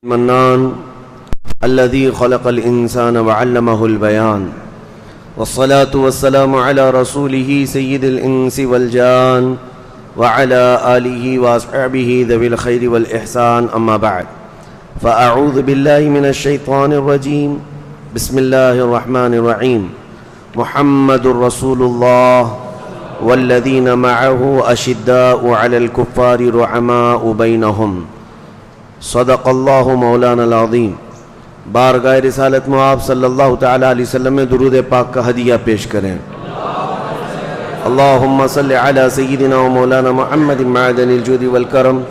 المنان الذي خلق الإنسان وعلمه البيان والصلاة والسلام على رسوله سيد الإنس والجان وعلى آله وأصحابه ذوي الخير والإحسان أما بعد فأعوذ بالله من الشيطان الرجيم بسم الله الرحمن الرحيم محمد رسول الله والذين معه أشداء على الكفار رحماء بينهم صدق اللہ مولانا العظیم۔ بارگاہ رسالت میں آپ صلی اللہ تعالیٰ علیہ وسلم میں درود پاک کا ہدیہ پیش کریں۔ اللہم صلی علی سیدنا و مولانا محمد معدن الجود والکرم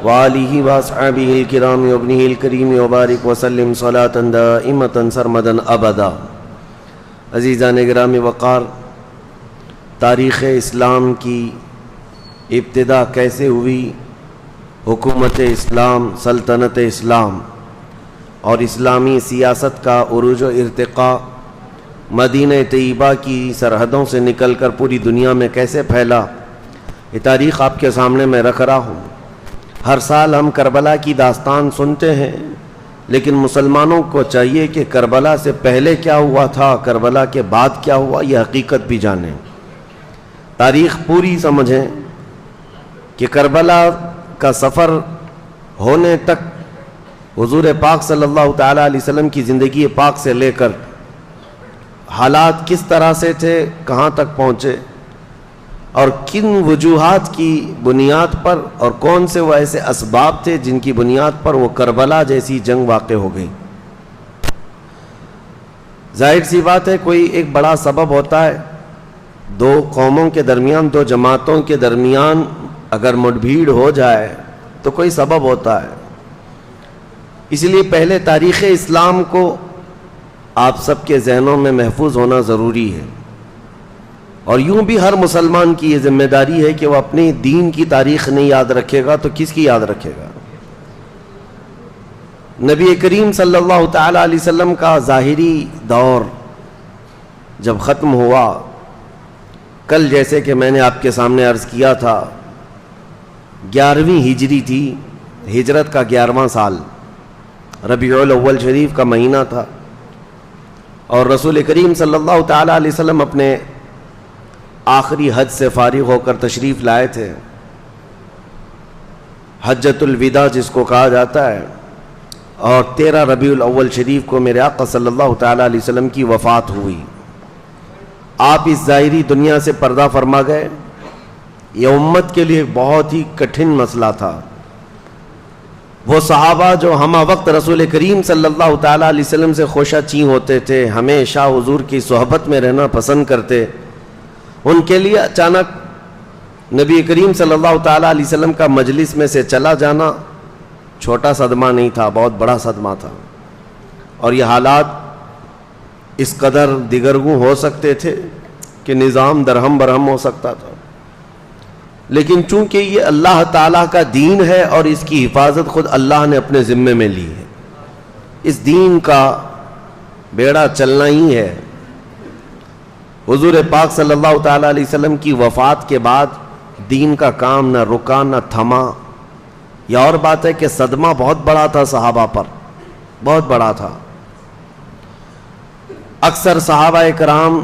وآلہ واصحابہ الکرام وابنہ الکریم وبارک وسلم صلاة دائمة سرمدا ابدا۔ عزیزان گرامی وقار، تاریخ اسلام کی ابتدا کیسے ہوئی؟ حکومت اسلام، سلطنت اسلام اور اسلامی سیاست کا عروج و ارتقاء مدینہ طیبہ کی سرحدوں سے نکل کر پوری دنیا میں کیسے پھیلا، یہ تاریخ آپ کے سامنے میں رکھ رہا ہوں۔ ہر سال ہم کربلا کی داستان سنتے ہیں، لیکن مسلمانوں کو چاہیے کہ کربلا سے پہلے کیا ہوا تھا، کربلا کے بعد کیا ہوا، یہ حقیقت بھی جانیں، تاریخ پوری سمجھیں کہ کربلا کا سفر ہونے تک حضور پاک صلی اللہ تعالیٰ علیہ وسلم کی زندگی پاک سے لے کر حالات کس طرح سے تھے، کہاں تک پہنچے اور کن وجوہات کی بنیاد پر، اور کون سے وہ ایسے اسباب تھے جن کی بنیاد پر وہ کربلا جیسی جنگ واقع ہو گئی۔ ظاہر سی بات ہے، کوئی ایک بڑا سبب ہوتا ہے، دو قوموں کے درمیان، دو جماعتوں کے درمیان اگر مڈبھیڑ ہو جائے تو کوئی سبب ہوتا ہے۔ اس لیے پہلے تاریخ اسلام کو آپ سب کے ذہنوں میں محفوظ ہونا ضروری ہے، اور یوں بھی ہر مسلمان کی یہ ذمہ داری ہے کہ وہ اپنے دین کی تاریخ نہیں یاد رکھے گا تو کس کی یاد رکھے گا؟ نبی کریم صلی اللہ تعالیٰ علیہ وسلم کا ظاہری دور جب ختم ہوا، کل جیسے کہ میں نے آپ کے سامنے عرض کیا تھا، 11ویں ہجری تھی، ہجرت کا 11واں سال، ربیع الاول شریف کا مہینہ تھا، اور رسول کریم صلی اللہ تعالیٰ علیہ وسلم اپنے آخری حج سے فارغ ہو کر تشریف لائے تھے، حجۃ الوداع جس کو کہا جاتا ہے، اور 13 ربیع الاول شریف کو میرے آقا صلی اللہ تعالیٰ علیہ وسلم کی وفات ہوئی۔ آپ اس ظاہری دنیا سے پردہ فرما گئے۔ یہ امت کے لیے بہت ہی کٹھن مسئلہ تھا۔ وہ صحابہ جو ہمہ وقت رسول کریم صلی اللہ تعالیٰ علیہ وسلم سے خوشہ چین ہوتے تھے، ہمیشہ حضور کی صحبت میں رہنا پسند کرتے، ان کے لیے اچانک نبی کریم صلی اللہ تعالیٰ علیہ وسلم کا مجلس میں سے چلا جانا چھوٹا صدمہ نہیں تھا، بہت بڑا صدمہ تھا، اور یہ حالات اس قدر دگرگوں ہو سکتے تھے کہ نظام درہم برہم ہو سکتا تھا، لیکن چونکہ یہ اللہ تعالیٰ کا دین ہے اور اس کی حفاظت خود اللہ نے اپنے ذمے میں لی ہے، اس دین کا بیڑا چلنا ہی ہے۔ حضور پاک صلی اللہ تعالیٰ علیہ وسلم کی وفات کے بعد دین کا کام نہ رکا نہ تھما۔ یہ اور بات ہے کہ صدمہ بہت بڑا تھا صحابہ پر، بہت بڑا تھا۔ اکثر صحابہ کرام،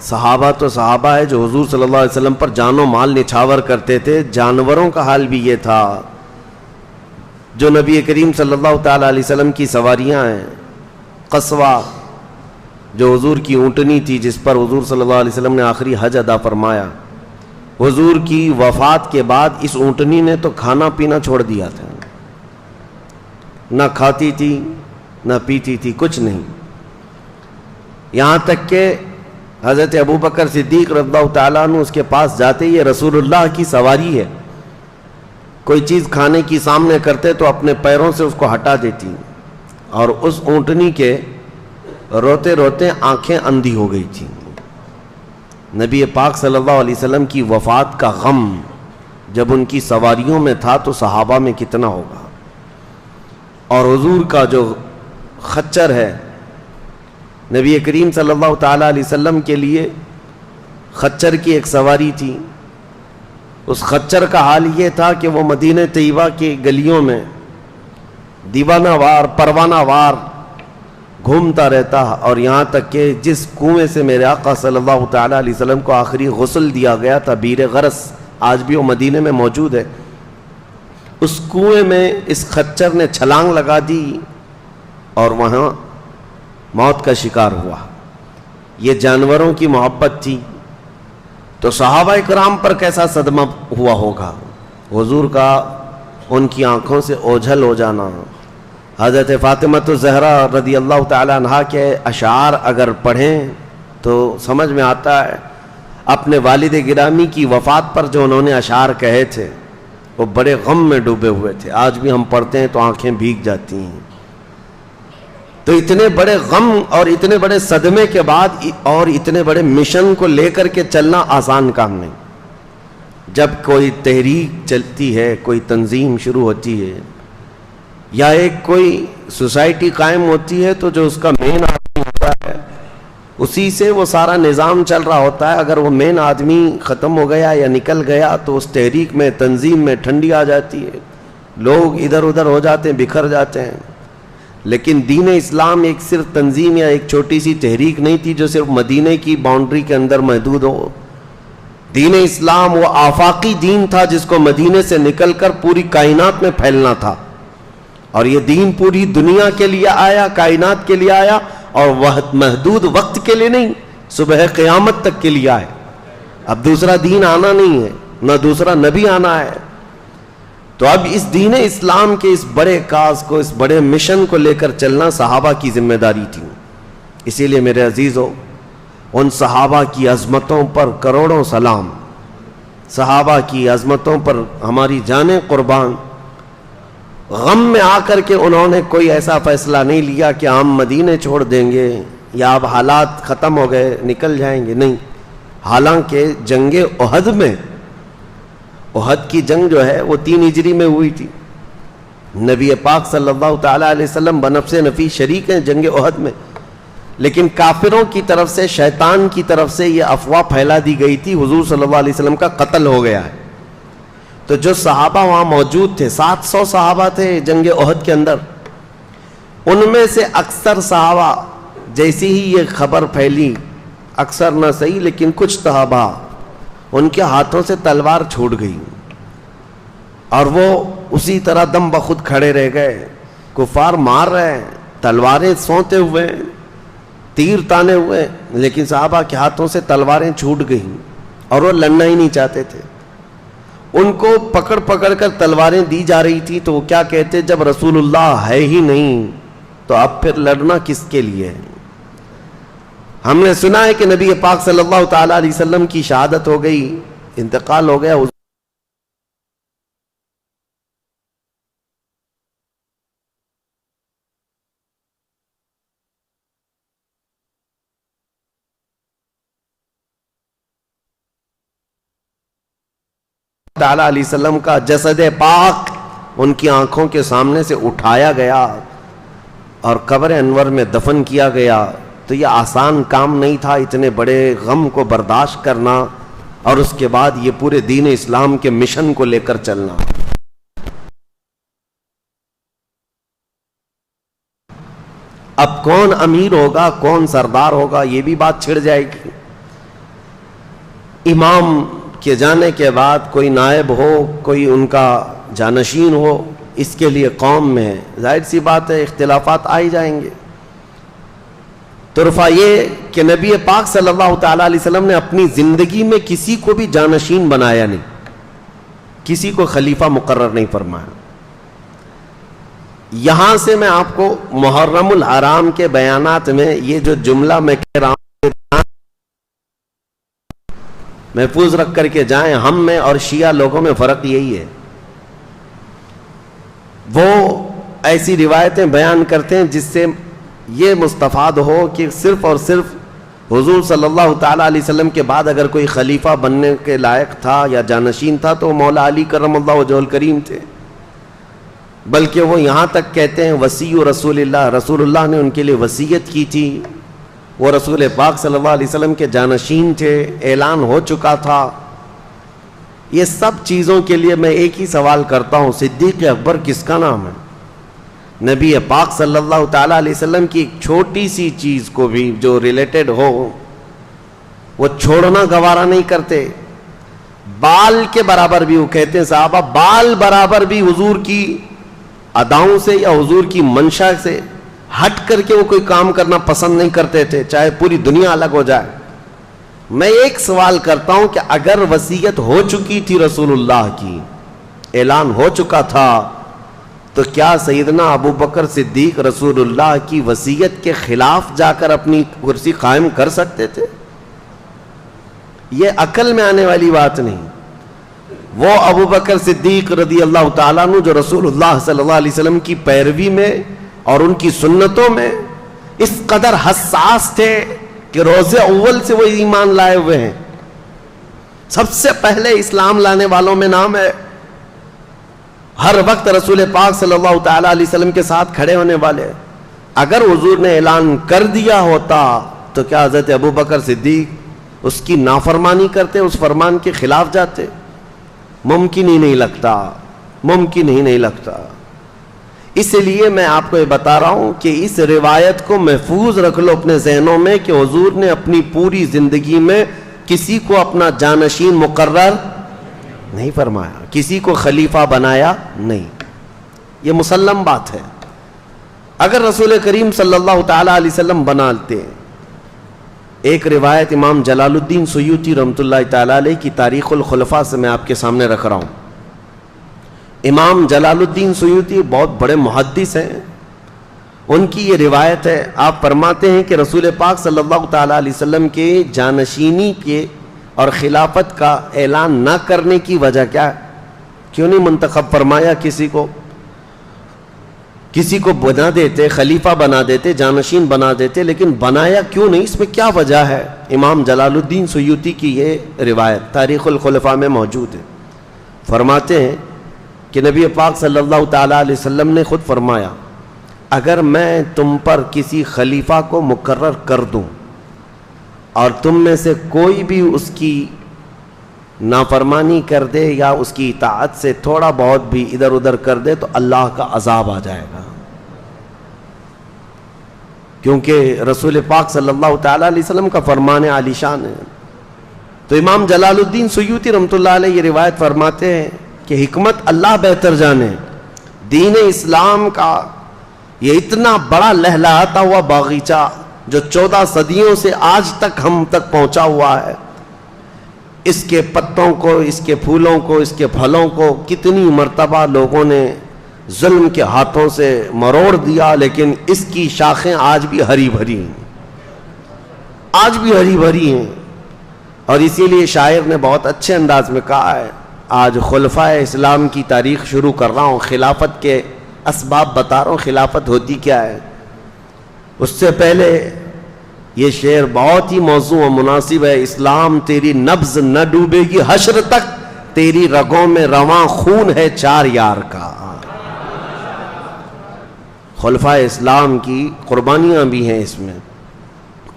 صحابہ تو صحابہ ہے جو حضور صلی اللہ علیہ وسلم پر جان و مال نچھاور کرتے تھے، جانوروں کا حال بھی یہ تھا۔ جو نبی کریم صلی اللہ تعالیٰ علیہ وسلم کی سواریاں ہیں، قصوہ جو حضور کی اونٹنی تھی جس پر حضور صلی اللہ علیہ وسلم نے آخری حج ادا فرمایا، حضور کی وفات کے بعد اس اونٹنی نے تو کھانا پینا چھوڑ دیا تھا، نہ کھاتی تھی نہ پیتی تھی، کچھ نہیں، یہاں تک کہ حضرت ابوبکر صدیق رضی اللہ تعالیٰ عنہ اس کے پاس جاتے، یہ رسول اللہ کی سواری ہے، کوئی چیز کھانے کی سامنے کرتے تو اپنے پیروں سے اس کو ہٹا دیتی، اور اس اونٹنی کے روتے روتے آنکھیں اندھی ہو گئی تھیں۔ نبی پاک صلی اللہ علیہ وسلم کی وفات کا غم جب ان کی سواریوں میں تھا تو صحابہ میں کتنا ہوگا۔ اور حضور کا جو خچر ہے، نبی کریم صلی اللہ تعالیٰ علیہ وسلم کے لیے خچر کی ایک سواری تھی، اس خچر کا حال یہ تھا کہ وہ مدینہ طیبہ کی گلیوں میں دیوانہ وار پروانہ وار گھومتا رہتا، اور یہاں تک کہ جس کنویں سے میرے آقا صلی اللہ تعالیٰ علیہ وسلم کو آخری غسل دیا گیا تھا، بیر غرس، آج بھی وہ مدینے میں موجود ہے، اس کنویں میں اس خچر نے چھلانگ لگا دی اور وہاں موت کا شکار ہوا۔ یہ جانوروں کی محبت تھی، تو صحابہ کرام پر کیسا صدمہ ہوا ہوگا، حضور کا ان کی آنکھوں سے اوجھل ہو جانا۔ حضرت فاطمہ الزہرا رضی اللہ تعالی عنہا کے اشعار اگر پڑھیں تو سمجھ میں آتا ہے، اپنے والد گرامی کی وفات پر جو انہوں نے اشعار کہے تھے وہ بڑے غم میں ڈوبے ہوئے تھے، آج بھی ہم پڑھتے ہیں تو آنکھیں بھیگ جاتی ہیں۔ تو اتنے بڑے غم اور اتنے بڑے صدمے کے بعد اور اتنے بڑے مشن کو لے کر کے چلنا آسان کام نہیں۔ جب کوئی تحریک چلتی ہے، کوئی تنظیم شروع ہوتی ہے یا ایک کوئی سوسائٹی قائم ہوتی ہے، تو جو اس کا مین آدمی ہوتا ہے اسی سے وہ سارا نظام چل رہا ہوتا ہے۔ اگر وہ مین آدمی ختم ہو گیا یا نکل گیا تو اس تحریک میں، تنظیم میں ٹھنڈی آ جاتی ہے، لوگ ادھر ادھر ہو جاتے ہیں، بکھر جاتے ہیں۔ لیکن دین اسلام ایک صرف تنظیم یا ایک چھوٹی سی تحریک نہیں تھی جو صرف مدینے کی باؤنڈری کے اندر محدود ہو۔ دین اسلام وہ آفاقی دین تھا جس کو مدینے سے نکل کر پوری کائنات میں پھیلنا تھا، اور یہ دین پوری دنیا کے لیے آیا، کائنات کے لیے آیا، اور وہ محدود وقت کے لیے نہیں، صبح قیامت تک کے لیے آئے۔ اب دوسرا دین آنا نہیں ہے، نہ دوسرا نبی آنا ہے۔ تو اب اس دین اسلام کے اس بڑے کاز کو، اس بڑے مشن کو لے کر چلنا صحابہ کی ذمہ داری تھی۔ اسی لیے میرے عزیزو، ان صحابہ کی عظمتوں پر کروڑوں سلام، صحابہ کی عظمتوں پر ہماری جانیں قربان۔ غم میں آ کر کے انہوں نے کوئی ایسا فیصلہ نہیں لیا کہ ہم مدینے چھوڑ دیں گے یا اب حالات ختم ہو گئے نکل جائیں گے، نہیں۔ حالانکہ جنگ احد میں، احد کی جنگ جو ہے وہ 3 ہجری میں ہوئی تھی، نبی پاک صلی اللہ تعالیٰ علیہ وسلم بنفس نفیس شریک ہیں جنگ احد میں، لیکن کافروں کی طرف سے، شیطان کی طرف سے یہ افواہ پھیلا دی گئی تھی حضور صلی اللہ علیہ وسلم کا قتل ہو گیا ہے۔ تو جو صحابہ وہاں موجود تھے، 700 صحابہ تھے جنگ احد کے اندر، ان میں سے اکثر صحابہ جیسی ہی یہ خبر پھیلی، اکثر نہ صحیح لیکن کچھ صحابہ، ان کے ہاتھوں سے تلوار چھوٹ گئی اور وہ اسی طرح دم بخود کھڑے رہ گئے۔ کفار مار رہے ہیں، تلواریں سونتے ہوئے، تیر تانے ہوئے، لیکن صحابہ کے ہاتھوں سے تلواریں چھوٹ گئیں اور وہ لڑنا ہی نہیں چاہتے تھے۔ ان کو پکڑ پکڑ کر تلواریں دی جا رہی تھی تو وہ کیا کہتے، جب رسول اللہ ہے ہی نہیں تو اب پھر لڑنا کس کے لیے ہے؟ ہم نے سنا ہے کہ نبی پاک صلی اللہ تعالیٰ علیہ وسلم کی شہادت ہو گئی، انتقال ہو گیا۔ تعالیٰ علیہ وسلم کا جسد پاک ان کی آنکھوں کے سامنے سے اٹھایا گیا اور قبر انور میں دفن کیا گیا۔ تو یہ آسان کام نہیں تھا اتنے بڑے غم کو برداشت کرنا اور اس کے بعد یہ پورے دین اسلام کے مشن کو لے کر چلنا۔ اب کون امیر ہوگا، کون سردار ہوگا، یہ بھی بات چھڑ جائے گی۔ امام کے جانے کے بعد کوئی نائب ہو، کوئی ان کا جانشین ہو، اس کے لیے قوم میں ظاہر سی بات ہے اختلافات آئی جائیں گے۔ تو رفع یہ کہ نبی پاک صلی اللہ تعالیٰ علیہ وسلم نے اپنی زندگی میں کسی کو بھی جانشین بنایا نہیں، کسی کو خلیفہ مقرر نہیں فرمایا۔ یہاں سے میں آپ کو محرم الحرام کے بیانات میں یہ جو جملہ میں کہہ رہا ہوں محفوظ رکھ کر کے جائیں، ہم میں اور شیعہ لوگوں میں فرق یہی ہے، وہ ایسی روایتیں بیان کرتے ہیں جس سے یہ مستفاد ہو کہ صرف اور صرف حضور صلی اللہ تعالیٰ علیہ وسلم کے بعد اگر کوئی خلیفہ بننے کے لائق تھا یا جانشین تھا تو مولا علی کرم اللہ وجہہ الکریم تھے، بلکہ وہ یہاں تک کہتے ہیں وصی رسول اللہ، رسول اللہ نے ان کے لیے وصیت کی تھی، وہ رسول پاک صلی اللہ علیہ وسلم کے جانشین تھے، اعلان ہو چکا تھا۔ یہ سب چیزوں کے لیے میں ایک ہی سوال کرتا ہوں، صدیق اکبر کس کا نام ہے؟ نبی پاک صلی اللہ تعالیٰ علیہ وسلم کی ایک چھوٹی سی چیز کو بھی جو ریلیٹڈ ہو وہ چھوڑنا گوارا نہیں کرتے. بال کے برابر بھی، وہ کہتے ہیں صحابہ بال برابر بھی حضور کی اداؤں سے یا حضور کی منشا سے ہٹ کر کے وہ کوئی کام کرنا پسند نہیں کرتے تھے، چاہے پوری دنیا الگ ہو جائے. میں ایک سوال کرتا ہوں کہ اگر وصیت ہو چکی تھی رسول اللہ کی، اعلان ہو چکا تھا، تو کیا سیدنا ابو بکر صدیق رسول اللہ کی وصیت کے خلاف جا کر اپنی کرسی قائم کر سکتے تھے؟ یہ عقل میں آنے والی بات نہیں. وہ ابو بکر صدیق رضی اللہ تعالیٰ عنہ جو رسول اللہ صلی اللہ علیہ وسلم کی پیروی میں اور ان کی سنتوں میں اس قدر حساس تھے کہ روز اول سے وہ ایمان لائے ہوئے ہیں. سب سے پہلے اسلام لانے والوں میں نام ہے، ہر وقت رسول پاک صلی اللہ تعالیٰ علیہ وسلم کے ساتھ کھڑے ہونے والے. اگر حضور نے اعلان کر دیا ہوتا تو کیا حضرت ابو بکر صدیق اس کی نافرمانی کرتے، اس فرمان کے خلاف جاتے؟ ممکن ہی نہیں لگتا، ممکن ہی نہیں لگتا. اس لیے میں آپ کو یہ بتا رہا ہوں کہ اس روایت کو محفوظ رکھ لو اپنے ذہنوں میں کہ حضور نے اپنی پوری زندگی میں کسی کو اپنا جانشین مقرر نہیں فرمایا، کسی کو خلیفہ بنایا نہیں. یہ مسلم بات ہے. اگر رسول کریم صلی اللہ تعالیٰ علیہ وسلم بناتے، ایک روایت امام جلال الدین سیوطی رحمۃ اللہ تعالیٰ علیہ کی تاریخ الخلفاء سے میں آپ کے سامنے رکھ رہا ہوں. امام جلال الدین سیوطی بہت بڑے محدث ہیں. ان کی یہ روایت ہے، آپ فرماتے ہیں کہ رسول پاک صلی اللہ تعالیٰ علیہ وسلم کے جانشینی کے اور خلافت کا اعلان نہ کرنے کی وجہ کیا ہے؟ کیوں نہیں منتخب فرمایا کسی کو بنا دیتے، خلیفہ بنا دیتے، جانشین بنا دیتے، لیکن بنایا کیوں نہیں؟ اس میں کیا وجہ ہے؟ امام جلال الدین سیوطی کی یہ روایت تاریخ الخلفاء میں موجود ہے. فرماتے ہیں کہ نبی پاک صلی اللہ تعالیٰ علیہ وسلم نے خود فرمایا، اگر میں تم پر کسی خلیفہ کو مقرر کر دوں اور تم میں سے کوئی بھی اس کی نافرمانی کر دے یا اس کی اطاعت سے تھوڑا بہت بھی ادھر ادھر کر دے تو اللہ کا عذاب آ جائے گا. کیونکہ رسول پاک صلی اللہ تعالیٰ علیہ وسلم کا فرمان عالی شان ہے. تو امام جلال الدین سیوطی رحمۃ اللہ علیہ یہ روایت فرماتے ہیں کہ حکمت اللہ بہتر جانے، دین اسلام کا یہ اتنا بڑا لہلہاتا ہوا باغیچہ جو 14 صدیوں سے آج تک ہم تک پہنچا ہوا ہے، اس کے پتوں کو، اس کے پھولوں کو، اس کے پھلوں کو کتنی مرتبہ لوگوں نے ظلم کے ہاتھوں سے مروڑ دیا، لیکن اس کی شاخیں آج بھی ہری بھری ہیں، آج بھی ہری بھری ہیں. اور اسی لیے شاعر نے بہت اچھے انداز میں کہا ہے، آج خلفائے اسلام کی تاریخ شروع کر رہا ہوں، خلافت کے اسباب بتا رہا ہوں، خلافت ہوتی کیا ہے. اس سے پہلے یہ شعر بہت ہی موزوں و مناسب ہے، اسلام تیری نبض نہ ڈوبے گی حشر تک، تیری رگوں میں رواں خون ہے 4 یار کا. خلفائے اسلام کی قربانیاں بھی ہیں اس میں.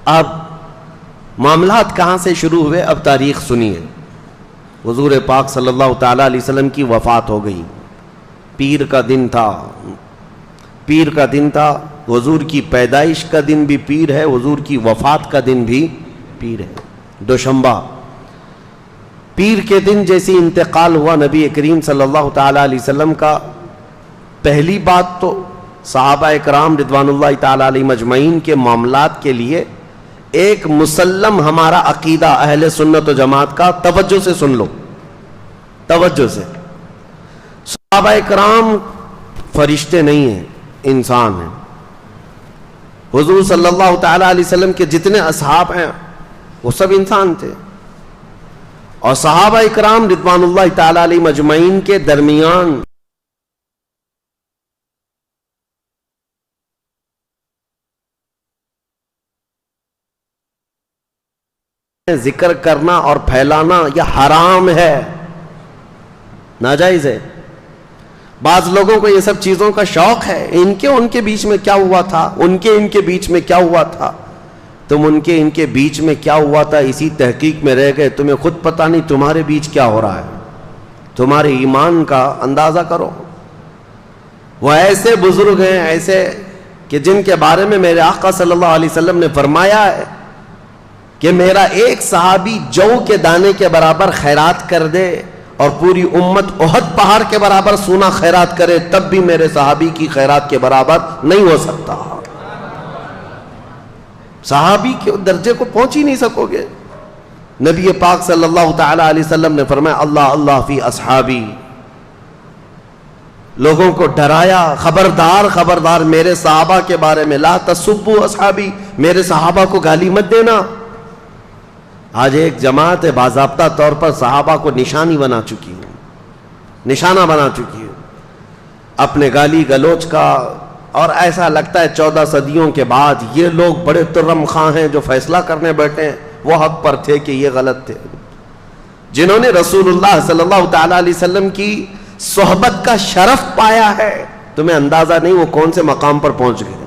اب معاملات کہاں سے شروع ہوئے؟ اب تاریخ سنیے. حضور پاک صلی اللہ تعالیٰ علیہ وسلم کی وفات ہو گئی، پیر کا دن تھا. حضور کی پیدائش کا دن بھی پیر ہے، حضور کی وفات کا دن بھی پیر ہے، دوشنبہ. پیر کے دن جیسی انتقال ہوا نبی کریم صلی اللہ تعالیٰ علیہ وسلم کا، پہلی بات تو صحابہ اکرام رضوان اللہ تعالیٰ علیہ مجمعین کے معاملات کے لیے ایک مسلم ہمارا عقیدہ اہل سنت و جماعت کا، توجہ سے سن لو، توجہ سے. صحابہ اکرام فرشتے نہیں ہیں، انسان ہیں. حضور صلی اللہ تعالیٰ علیہ وسلم کے جتنے اصحاب ہیں وہ سب انسان تھے، اور صحابہ اکرام رضوان اللہ تعالیٰ علیہ مجمعین کے درمیان ذکر کرنا اور پھیلانا یہ حرام ہے، ناجائز ہے. بعض لوگوں کو یہ سب چیزوں کا شوق ہے، ان کے بیچ میں کیا ہوا تھا، ان کے بیچ میں کیا ہوا تھا، تم ان کے بیچ میں کیا ہوا تھا اسی تحقیق میں رہ گئے، تمہیں خود پتہ نہیں تمہارے بیچ کیا ہو رہا ہے. تمہارے ایمان کا اندازہ کرو. وہ ایسے بزرگ ہیں ایسے کہ جن کے بارے میں میرے آقا صلی اللہ علیہ وسلم نے فرمایا ہے کہ میرا ایک صحابی جو کے دانے کے برابر خیرات کر دے اور پوری امت احد پہاڑ کے برابر سونا خیرات کرے تب بھی میرے صحابی کی خیرات کے برابر نہیں ہو سکتا. صحابی کے درجے کو پہنچ ہی نہیں سکو گے. نبی پاک صلی اللہ تعالی علیہ وسلم نے فرمایا اللہ اللہ فی اصحابی، لوگوں کو ڈرایا خبردار خبردار میرے صحابہ کے بارے میں، لا تسبوا اصحابی، میرے صحابہ کو گالی مت دینا. آج ایک جماعت باضابطہ طور پر صحابہ کو نشانی بنا چکی ہے، نشانہ بنا چکی ہے اپنے گالی گلوچ کا، اور ایسا لگتا ہے 14 صدیوں کے بعد یہ لوگ بڑے ترم خواں ہیں جو فیصلہ کرنے بیٹھے ہیں. وہ حق پر تھے کہ یہ غلط تھے. جنہوں نے رسول اللہ صلی اللہ تعالی علیہ وسلم کی صحبت کا شرف پایا ہے، تمہیں اندازہ نہیں وہ کون سے مقام پر پہنچ گئے.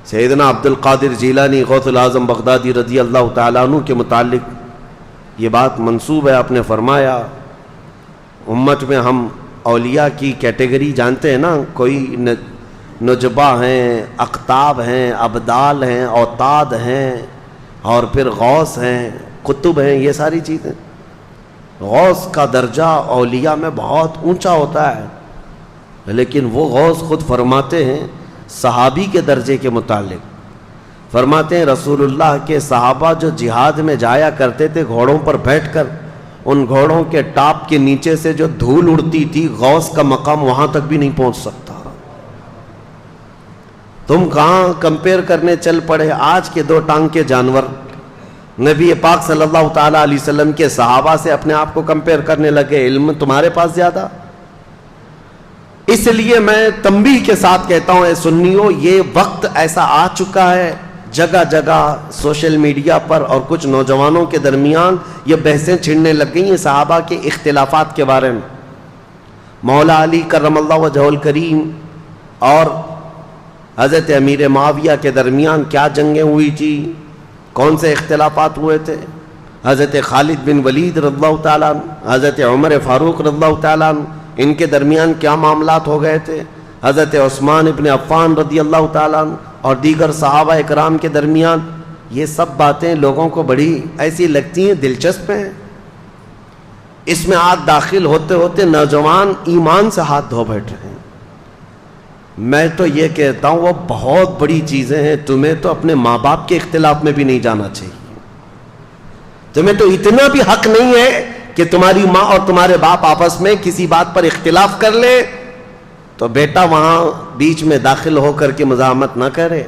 سیدنا عبد القادر جیلانی غوث العظم بغدادی رضی اللہ تعالیٰ عنہ کے متعلق یہ بات منسوب ہے، آپ نے فرمایا امت میں ہم اولیاء کی کیٹیگری جانتے ہیں نا، کوئی نجبہ ہیں، اقطاب ہیں، ابدال ہیں، اوتاد ہیں، اور پھر غوث ہیں، قطب ہیں، یہ ساری چیزیں. غوث کا درجہ اولیاء میں بہت اونچا ہوتا ہے، لیکن وہ غوث خود فرماتے ہیں صحابی کے درجے کے متعلق، فرماتے ہیں رسول اللہ کے صحابہ جو جہاد میں جایا کرتے تھے گھوڑوں پر بیٹھ کر، ان گھوڑوں کے ٹاپ کے نیچے سے جو دھول اڑتی تھی غوث کا مقام وہاں تک بھی نہیں پہنچ سکتا. تم کہاں کمپیئر کرنے چل پڑے آج کے 2 ٹانگ کے جانور نبی پاک صلی اللہ تعالی علیہ وسلم کے صحابہ سے اپنے آپ کو کمپیئر کرنے لگے. علم تمہارے پاس زیادہ. اس لیے میں تنبیہ کے ساتھ کہتا ہوں اے سنیو، یہ وقت ایسا آ چکا ہے جگہ جگہ سوشل میڈیا پر اور کچھ نوجوانوں کے درمیان یہ بحثیں چھڑنے لگ گئی ہیں صحابہ کے اختلافات کے بارے میں. مولا علی کرم اللہ وجہہ الکریم اور حضرت امیر معاویہ کے درمیان کیا جنگیں ہوئی تھی، کون سے اختلافات ہوئے تھے. حضرت خالد بن ولید رضی اللہ تعالیٰ عنہ، حضرت عمر فاروق رضی اللہ تعالیٰ عنہ، ان کے درمیان کیا معاملات ہو گئے تھے. حضرت عثمان ابن عفان رضی اللہ تعالیٰ عنہ اور دیگر صحابہ اکرام کے درمیان. یہ سب باتیں لوگوں کو بڑی ایسی لگتی ہیں دلچسپ ہیں. اس میں آج داخل ہوتے ہوتے نوجوان ایمان سے ہاتھ دھو بیٹھ رہے ہیں. میں تو یہ کہتا ہوں وہ بہت بڑی چیزیں ہیں. تمہیں تو اپنے ماں باپ کے اختلاف میں بھی نہیں جانا چاہیے. تمہیں تو اتنا بھی حق نہیں ہے کہ تمہاری ماں اور تمہارے باپ آپس میں کسی بات پر اختلاف کر لے تو بیٹا وہاں بیچ میں داخل ہو کر کے مزاحمت نہ کرے،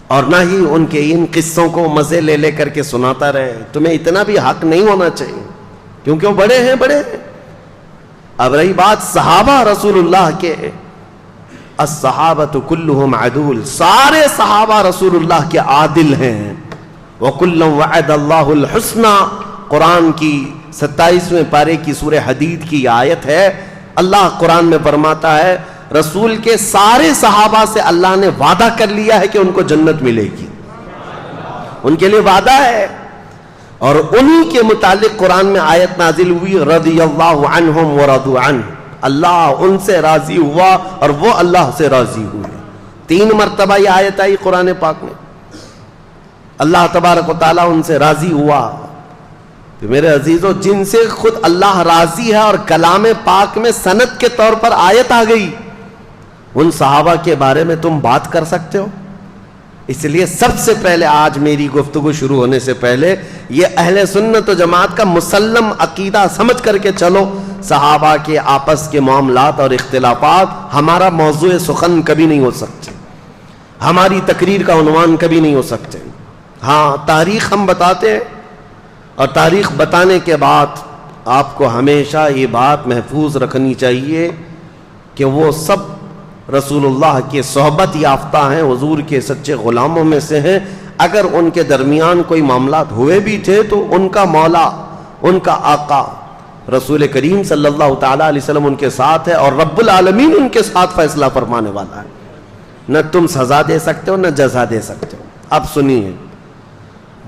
اور نہ ہی ان کے ان قصوں کو مزے لے لے کر کے سناتا رہے. تمہیں اتنا بھی حق نہیں ہونا چاہیے کیونکہ وہ بڑے ہیں. اب رہی بات صحابہ رسول اللہ کے، الصحابۃ کلہم عدول، سارے صحابہ رسول اللہ کے عادل ہیں. وَكُلًّا وَعَدَ اللَّهُ الْحُسْنَى، قرآن کی 27ویں پارے کی سورہ حدید کی آیت ہے. اللہ قرآن میں فرماتا ہے رسول کے سارے صحابہ سے اللہ نے وعدہ کر لیا ہے کہ ان کو جنت ملے گی، ان کے لیے وعدہ ہے. اور انہی کے متعلق قرآن میں آیت نازل ہوئی رضی اللہ عنہم ورضوا عنہ، اللہ ان سے راضی ہوا اور وہ اللہ سے راضی ہوئے. 3 مرتبہ یہ آیت آئی قرآن پاک میں. اللہ تبارک و تعالیٰ ان سے راضی ہوا. تو میرے عزیزو، جن سے خود اللہ راضی ہے اور کلام پاک میں سند کے طور پر آیت آ گئی، ان صحابہ کے بارے میں تم بات کر سکتے ہو؟ اس لیے سب سے پہلے آج میری گفتگو شروع ہونے سے پہلے یہ اہل سنت و جماعت کا مسلم عقیدہ سمجھ کر کے چلو. صحابہ کے آپس کے معاملات اور اختلافات ہمارا موضوع سخن کبھی نہیں ہو سکتے، ہماری تقریر کا عنوان کبھی نہیں ہو سکتے. ہاں، تاریخ ہم بتاتے ہیں، اور تاریخ بتانے کے بعد آپ کو ہمیشہ یہ بات محفوظ رکھنی چاہیے کہ وہ سب رسول اللہ کے صحبت یافتہ ہیں، حضور کے سچے غلاموں میں سے ہیں. اگر ان کے درمیان کوئی معاملات ہوئے بھی تھے تو ان کا مولا، ان کا آقا رسول کریم صلی اللہ تعالیٰ علیہ وسلم ان کے ساتھ ہے، اور رب العالمین ان کے ساتھ فیصلہ فرمانے والا ہے. نہ تم سزا دے سکتے ہو نہ جزا دے سکتے ہو. اب سنیے،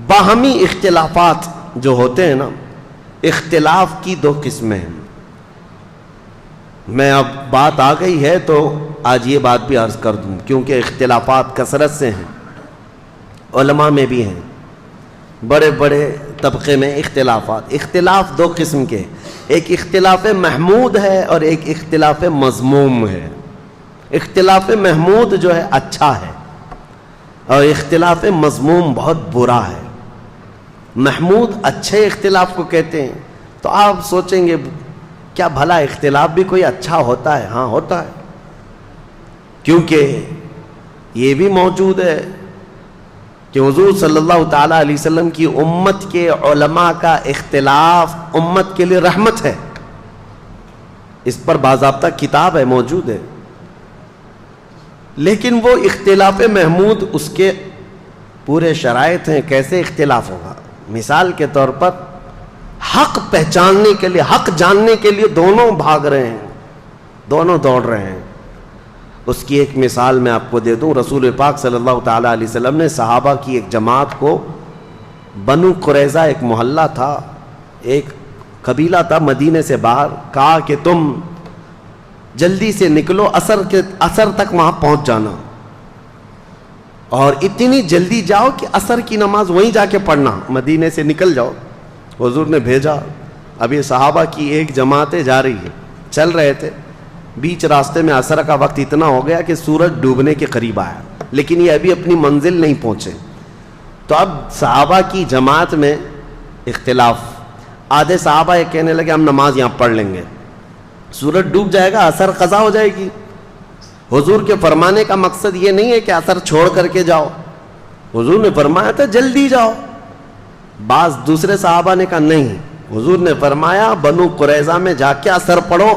باہمی اختلافات جو ہوتے ہیں نا، اختلاف کی 2 قسمیں ہیں. میں اب بات آ گئی ہے تو آج یہ بات بھی عرض کر دوں، کیونکہ اختلافات کثرت سے ہیں، علماء میں بھی ہیں، بڑے بڑے طبقے میں اختلافات۔ اختلاف دو قسم کے، ایک اختلاف محمود ہے اور ایک اختلاف مذموم ہے۔ اختلاف محمود جو ہے اچھا ہے، اور اختلاف مذموم بہت برا ہے۔ محمود اچھے اختلاف کو کہتے ہیں، تو آپ سوچیں گے کیا بھلا اختلاف بھی کوئی اچھا ہوتا ہے؟ ہاں ہوتا ہے، کیونکہ یہ بھی موجود ہے کہ حضور صلی اللہ تعالیٰ علیہ وسلم کی امت کے علماء کا اختلاف امت کے لیے رحمت ہے، اس پر باضابطہ کتاب ہے، موجود ہے۔ لیکن وہ اختلاف محمود، اس کے پورے شرائط ہیں، کیسے اختلاف ہوگا؟ مثال کے طور پر حق پہچاننے کے لیے، حق جاننے کے لیے دونوں بھاگ رہے ہیں، دونوں دوڑ رہے ہیں۔ اس کی ایک مثال میں آپ کو دے دوں۔ رسول پاک صلی اللہ تعالیٰ علیہ وسلم نے صحابہ کی ایک جماعت کو، بنو قریظہ ایک محلہ تھا، ایک قبیلہ تھا مدینے سے باہر، کہا کہ تم جلدی سے نکلو، عصر تک وہاں پہنچ جانا، اور اتنی جلدی جاؤ کہ عصر کی نماز وہیں جا کے پڑھنا، مدینے سے نکل جاؤ۔ حضور نے بھیجا۔ اب یہ صحابہ کی ایک جماعتیں جا رہی ہے، چل رہے تھے، بیچ راستے میں عصر کا وقت اتنا ہو گیا کہ سورج ڈوبنے کے قریب آیا، لیکن یہ ابھی اپنی منزل نہیں پہنچے۔ تو اب صحابہ کی جماعت میں اختلاف، آدھے صحابہ یہ کہنے لگے ہم نماز یہاں پڑھ لیں گے، سورج ڈوب جائے گا، عصر قضا ہو جائے گی۔ حضور کے فرمانے کا مقصد یہ نہیں ہے کہ عصر چھوڑ کر کے جاؤ، حضور نے فرمایا تھا جلدی جاؤ۔ بعض دوسرے صحابہ نے کہا نہیں، حضور نے فرمایا بنو قریظہ میں جا کے عصر پڑھو،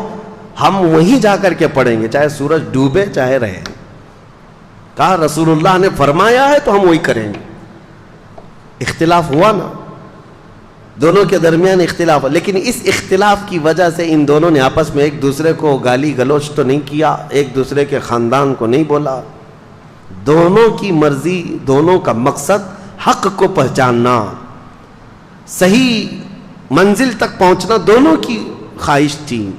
ہم وہیں جا کر کے پڑھیں گے، چاہے سورج ڈوبے چاہے رہے۔ کہا رسول اللہ نے فرمایا ہے تو ہم وہی کریں گے۔ اختلاف ہوا نا، دونوں کے درمیان اختلاف، لیکن اس اختلاف کی وجہ سے ان دونوں نے آپس میں ایک دوسرے کو گالی گلوچ تو نہیں کیا، ایک دوسرے کے خاندان کو نہیں بولا۔ دونوں کی مرضی، دونوں کا مقصد حق کو پہچاننا، صحیح منزل تک پہنچنا، دونوں کی خواہش تھی،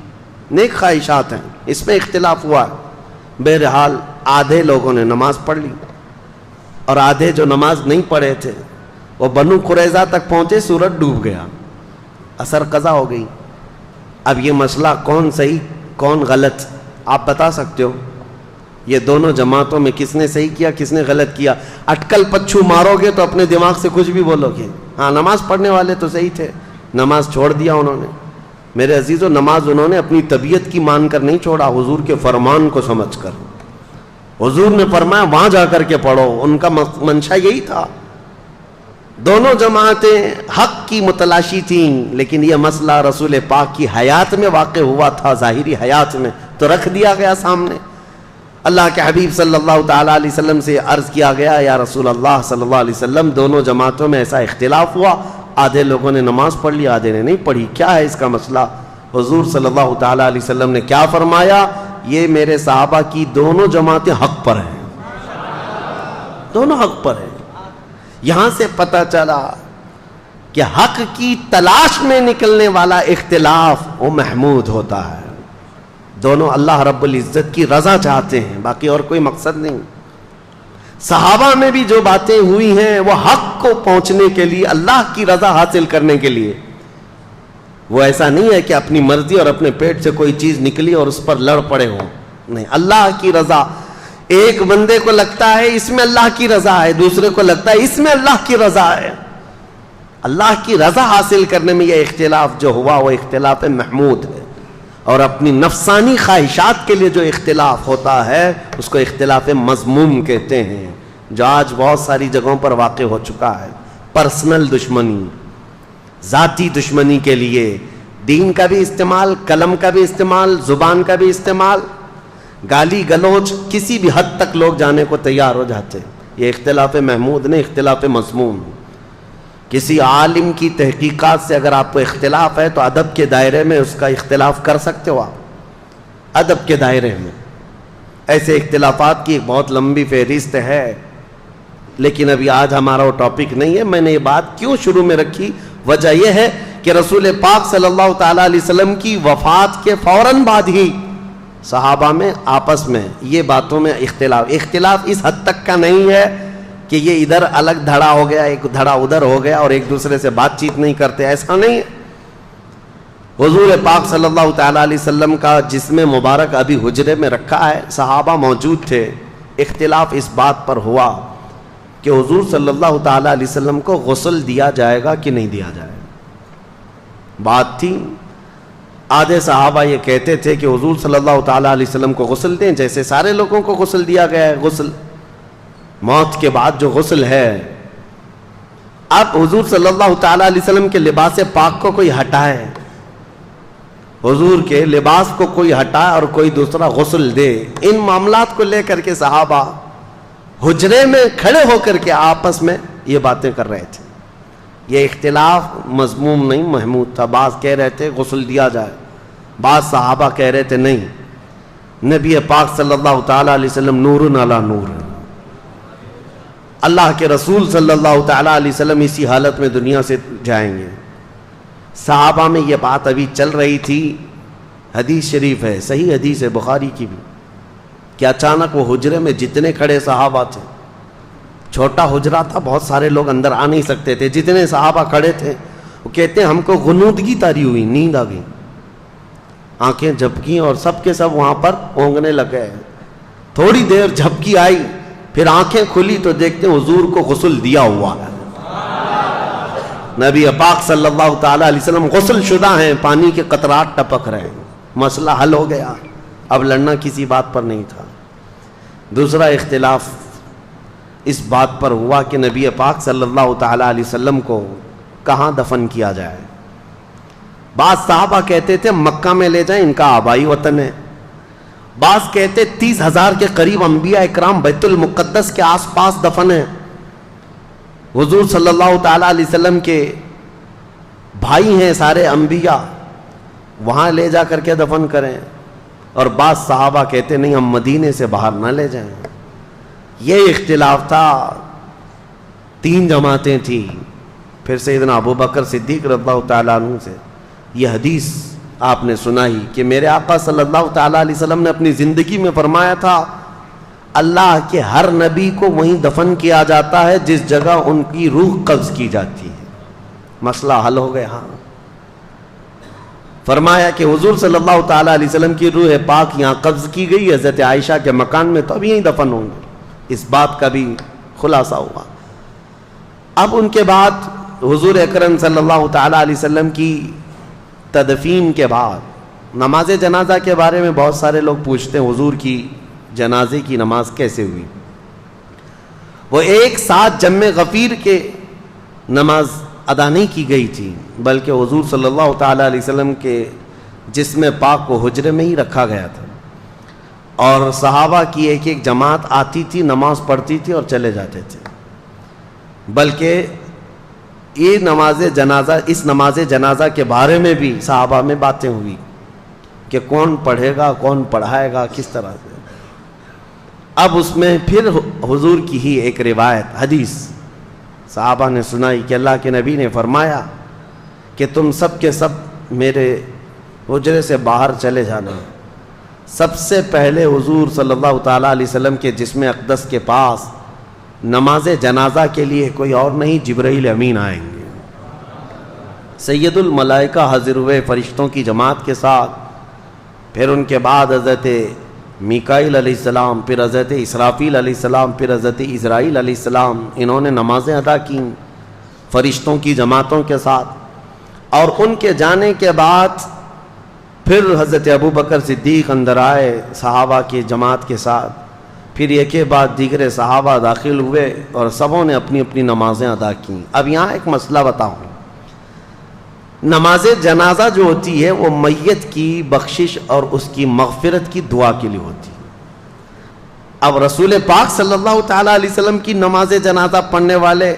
نیک خواہشات ہیں، اس میں اختلاف ہوا۔ بہرحال آدھے لوگوں نے نماز پڑھ لی، اور آدھے جو نماز نہیں پڑھے تھے وہ بنو قریظہ تک پہنچے، سورج ڈوب گیا، عصر قضا ہو گئی۔ اب یہ مسئلہ کون صحیح کون غلط آپ بتا سکتے ہو؟ یہ دونوں جماعتوں میں کس نے صحیح کیا کس نے غلط کیا؟ اٹکل پچھو مارو گے تو اپنے دماغ سے کچھ بھی بولو گے۔ ہاں نماز پڑھنے والے تو صحیح تھے، نماز چھوڑ دیا انہوں نے۔ میرے عزیزو، نماز انہوں نے اپنی طبیعت کی مان کر نہیں چھوڑا، حضور کے فرمان کو سمجھ کر۔ حضور نے فرمایا وہاں جا کر کے پڑھو، ان کا منشا یہی تھا۔ دونوں جماعتیں حق کی متلاشی تھیں، لیکن یہ مسئلہ رسول پاک کی حیات میں واقع ہوا تھا، ظاہری حیات میں، تو رکھ دیا گیا سامنے۔ اللہ کے حبیب صلی اللہ تعالیٰ علیہ وسلم سے عرض کیا گیا، یا رسول اللہ صلی اللہ علیہ وسلم، دونوں جماعتوں میں ایسا اختلاف ہوا، آدھے لوگوں نے نماز پڑھ لی، آدھے نے نہیں پڑھی، کیا ہے اس کا مسئلہ؟ حضور صلی اللہ تعالیٰ علیہ وسلم نے کیا فرمایا؟ یہ میرے صحابہ کی دونوں جماعتیں حق پر ہیں، دونوں حق پر ہیں۔ یہاں سے پتہ چلا کہ حق کی تلاش میں نکلنے والا اختلاف وہ محمود ہوتا ہے، دونوں اللہ رب العزت کی رضا چاہتے ہیں، باقی اور کوئی مقصد نہیں۔ صحابہ میں بھی جو باتیں ہوئی ہیں وہ حق کو پہنچنے کے لیے، اللہ کی رضا حاصل کرنے کے لیے۔ وہ ایسا نہیں ہے کہ اپنی مرضی اور اپنے پیٹ سے کوئی چیز نکلی اور اس پر لڑ پڑے ہوں، نہیں، اللہ کی رضا۔ ایک بندے کو لگتا ہے اس میں اللہ کی رضا ہے، دوسرے کو لگتا ہے اس میں اللہ کی رضا ہے۔ اللہ کی رضا حاصل کرنے میں یہ اختلاف جو ہوا وہ اختلاف محمود ہے، اور اپنی نفسانی خواہشات کے لیے جو اختلاف ہوتا ہے اس کو اختلاف مذموم کہتے ہیں، جو آج بہت ساری جگہوں پر واقع ہو چکا ہے۔ پرسنل دشمنی، ذاتی دشمنی کے لیے دین کا بھی استعمال، قلم کا بھی استعمال، زبان کا بھی استعمال، گالی گلوچ، کسی بھی حد تک لوگ جانے کو تیار ہو جاتے۔ یہ اختلاف محمود نہیں، اختلاف مذموم۔ کسی عالم کی تحقیقات سے اگر آپ کو اختلاف ہے تو ادب کے دائرے میں اس کا اختلاف کر سکتے ہو آپ، ادب کے دائرے میں۔ ایسے اختلافات کی ایک بہت لمبی فہرست ہے، لیکن ابھی آج ہمارا وہ ٹاپک نہیں ہے۔ میں نے یہ بات کیوں شروع میں رکھی؟ وجہ یہ ہے کہ رسول پاک صلی اللہ تعالیٰ علیہ وسلم کی وفات کے فوراً بعد ہی صحابہ میں آپس میں یہ باتوں میں اختلاف اس حد تک کا نہیں ہے کہ یہ ادھر الگ دھڑا ہو گیا، ایک دھڑا ادھر ہو گیا اور ایک دوسرے سے بات چیت نہیں کرتے، ایسا نہیں ہے۔ حضور پاک صلی اللہ تعالیٰ علیہ وسلم کا جسم مبارک ابھی حجرے میں رکھا ہے، صحابہ موجود تھے، اختلاف اس بات پر ہوا کہ حضور صلی اللہ تعالیٰ علیہ وسلم کو غسل دیا جائے گا کہ نہیں دیا جائے گا۔ بات تھی، آدھے صحابہ یہ کہتے تھے کہ حضور صلی اللہ تعالیٰ علیہ وسلم کو غسل دیں جیسے سارے لوگوں کو غسل دیا گیا ہے، غسل موت کے بعد جو غسل ہے۔ اب حضور صلی اللہ تعالیٰ علیہ وسلم کے لباس پاک کو کوئی ہٹائے، حضور کے لباس کو کوئی ہٹائے اور کوئی دوسرا غسل دے، ان معاملات کو لے کر کے صحابہ حجرے میں کھڑے ہو کر کے آپس میں یہ باتیں کر رہے تھے۔ یہ اختلاف مذموم نہیں، محمود تھا۔ بعض کہہ رہے تھے غسل دیا جائے، بعض صحابہ کہہ رہے تھے نہیں، نبی پاک صلی اللہ تعالیٰ علیہ وسلم نور علی نور، اللہ کے رسول صلی اللہ تعالیٰ علیہ وسلم اسی حالت میں دنیا سے جائیں گے۔ صحابہ میں یہ بات ابھی چل رہی تھی، حدیث شریف ہے، صحیح حدیث ہے بخاری کی بھی، کہ اچانک وہ حجرے میں جتنے کھڑے صحابہ تھے، چھوٹا حجرہ تھا، بہت سارے لوگ اندر آ نہیں سکتے تھے، جتنے صحابہ کھڑے تھے وہ کہتے ہیں ہم کو غنودگی طاری ہوئی، نیند آ گئی، آنکھیں جھپکیں اور سب کے سب وہاں پر اونگنے لگ گئے۔ تھوڑی دیر جھپکی آئی، پھر آنکھیں کھلی تو دیکھتے ہیں حضور کو غسل دیا ہوا ہے، نبی پاک صلی اللہ تعالیٰ علیہ وسلم غسل شدہ ہیں، پانی کے قطرات ٹپک رہے ہیں، مسئلہ حل ہو گیا، اب لڑنا کسی بات پر نہیں تھا۔ دوسرا اختلاف اس بات پر ہوا کہ نبی پاک صلی اللہ تعالیٰ علیہ وسلم کو کہاں دفن کیا جائے۔ بعض صحابہ کہتے تھے مکہ میں لے جائیں، ان کا آبائی وطن ہے، بعض کہتے 30,000 کے قریب انبیاء اکرام بیت المقدس کے آس پاس دفن ہیں، حضور صلی اللہ تعالیٰ علیہ وسلم کے بھائی ہیں سارے انبیاء، وہاں لے جا کر کے دفن کریں، اور بعض صحابہ کہتے نہیں ہم مدینے سے باہر نہ لے جائیں۔ یہ اختلاف تھا، 3 جماعتیں تھیں۔ پھر سیدنا ابو بکر صدیق رضی اللہ تعالیٰ عنہ سے یہ حدیث آپ نے سنائی کہ میرے آقا صلی اللہ تعالیٰ علیہ وسلم نے اپنی زندگی میں فرمایا تھا اللہ کے ہر نبی کو وہیں دفن کیا جاتا ہے جس جگہ ان کی روح قبض کی جاتی ہے۔ مسئلہ حل ہو گیا۔ ہاں، فرمایا کہ حضور صلی اللہ تعالیٰ علیہ وسلم کی روح پاک یہاں قبض کی گئی، حضرت عائشہ کے مکان میں، تو اب یہیں دفن ہوں گے۔ اس بات کا بھی خلاصہ ہوا۔ اب ان کے بعد حضور اکرم صلی اللہ تعالیٰ علیہ وسلم کی تدفین کے بعد نماز جنازہ کے بارے میں بہت سارے لوگ پوچھتے ہیں، حضور کی جنازے کی نماز کیسے ہوئی؟ وہ ایک ساتھ جمع غفیر کے نماز ادا نہیں کی گئی تھی، بلکہ حضور صلی اللہ تعالیٰ علیہ وسلم کے جسم پاک کو حجرے میں ہی رکھا گیا تھا، اور صحابہ کی ایک ایک جماعت آتی تھی، نماز پڑھتی تھی اور چلے جاتے تھے۔ بلکہ یہ اس نماز جنازہ کے بارے میں بھی صحابہ میں باتیں ہوئی کہ کون پڑھے گا، کون پڑھائے گا، کس طرح سے۔ اب اس میں پھر حضور کی ہی ایک روایت حدیث صحابہ نے سنائی کہ اللہ کے نبی نے فرمایا کہ تم سب کے سب میرے حجرے سے باہر چلے جانا۔ سب سے پہلے حضور صلی اللہ تعالیٰ علیہ وسلم کے جسم اقدس کے پاس نماز جنازہ کے لیے کوئی اور نہیں، جبرائیل امین آئیں گے، سید الملائکہ حاضر ہوئے فرشتوں کی جماعت کے ساتھ، پھر ان کے بعد حضرت میکائیل علیہ السلام، پھر حضرت اسرافیل علیہ السلام، پھر حضرت اسرائیل علیہ السلام، انہوں نے نمازیں ادا کیں فرشتوں کی جماعتوں کے ساتھ، اور ان کے جانے کے بعد پھر حضرت ابو بکر صدیق اندر آئے صحابہ کی جماعت کے ساتھ، پھر ایک کے بعد دیگر صحابہ داخل ہوئے اور سبوں نے اپنی اپنی نمازیں ادا کیں۔ اب یہاں ایک مسئلہ بتاؤں، نماز جنازہ جو ہوتی ہے وہ میت کی بخشش اور اس کی مغفرت کی دعا کے لیے ہوتی ہے۔ اب رسول پاک صلی اللہ تعالیٰ علیہ وسلم کی نماز جنازہ پڑھنے والے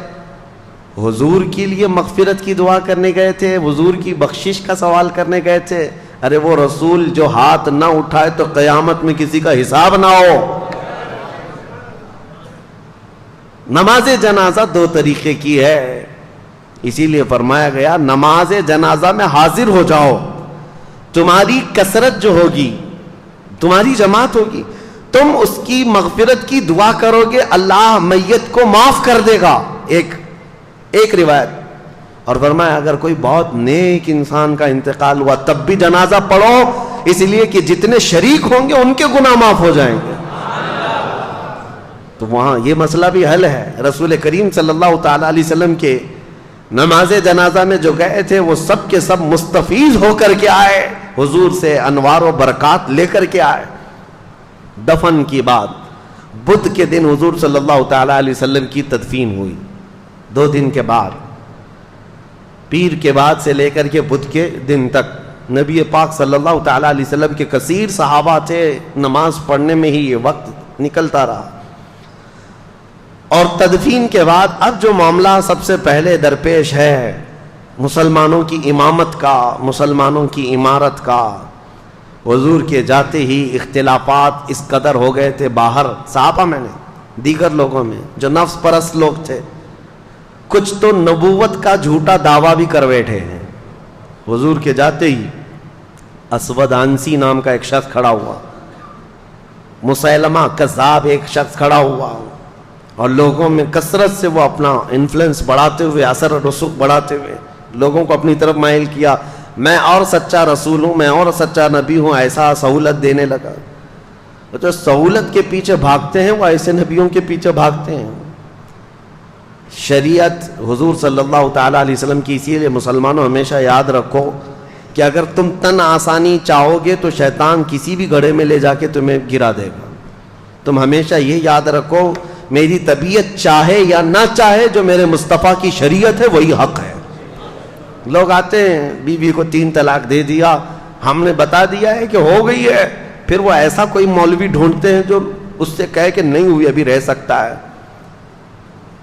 حضور کے لیے مغفرت کی دعا کرنے گئے تھے، حضور کی بخشش کا سوال کرنے گئے تھے۔ ارے وہ رسول جو ہاتھ نہ اٹھائے تو قیامت میں کسی کا حساب نہ ہو۔ نماز جنازہ 2 طریقے کی ہے، اسی لیے فرمایا گیا نماز جنازہ میں حاضر ہو جاؤ، تمہاری کثرت جو ہوگی تمہاری جماعت ہوگی، تم اس کی مغفرت کی دعا کرو گے، اللہ میت کو معاف کر دے گا. ایک روایت. اور فرمایا اگر کوئی بہت نیک انسان کا انتقال ہوا تب بھی جنازہ پڑھو، اس لیے کہ جتنے شریک ہوں گے ان کے گناہ معاف ہو جائیں گے. تو وہاں یہ مسئلہ بھی حل ہے. رسول کریم صلی اللہ تعالی علیہ وسلم کے نماز جنازہ میں جو گئے تھے وہ سب کے سب مستفیض ہو کر کے آئے، حضور سے انوار و برکات لے کر کے آئے. دفن کی بعد بدھ کے دن حضور صلی اللہ تعالی علیہ وسلم کی تدفین ہوئی. 2 دن کے بعد، پیر کے بعد سے لے کر کے بدھ کے دن تک نبی پاک صلی اللہ تعالی علیہ وسلم کے کثیر صحابہ تھے، نماز پڑھنے میں ہی یہ وقت نکلتا رہا. اور تدفین کے بعد اب جو معاملہ سب سے پہلے درپیش ہے مسلمانوں کی امامت کا، مسلمانوں کی عمارت کا. حضور کے جاتے ہی اختلافات اس قدر ہو گئے تھے باہر صحابہ میں نے، دیگر لوگوں میں جو نفس پرست لوگ تھے. کچھ تو نبوت کا جھوٹا دعویٰ بھی کر بیٹھے ہیں. حضور کے جاتے ہی اسود عنسی نام کا ایک شخص کھڑا ہوا، مسیلمہ کذاب ایک شخص کھڑا ہوا، اور لوگوں میں کثرت سے وہ اپنا انفلوئنس بڑھاتے ہوئے، اثر و رسوخ بڑھاتے ہوئے لوگوں کو اپنی طرف مائل کیا. میں اور سچا رسول ہوں، میں اور سچا نبی ہوں، ایسا سہولت دینے لگا. جو سہولت کے پیچھے بھاگتے ہیں وہ ایسے نبیوں کے پیچھے بھاگتے ہیں. شریعت حضور صلی اللہ تعالیٰ علیہ وسلم کی، اسی لیے مسلمانوں ہمیشہ یاد رکھو کہ اگر تم تن آسانی چاہو گے تو شیطان کسی بھی گڑھے میں لے جا کے تمہیں گرا دے گا. تم ہمیشہ یہ یاد رکھو میری طبیعت چاہے یا نہ چاہے جو میرے مصطفیٰ کی شریعت ہے وہی حق ہے. لوگ آتے ہیں بیوی کو 3 طلاق دے دیا، ہم نے بتا دیا ہے کہ ہو گئی ہے، پھر وہ ایسا کوئی مولوی ڈھونڈتے ہیں جو اس سے کہے کہ نہیں ہوئی، ابھی رہ سکتا ہے.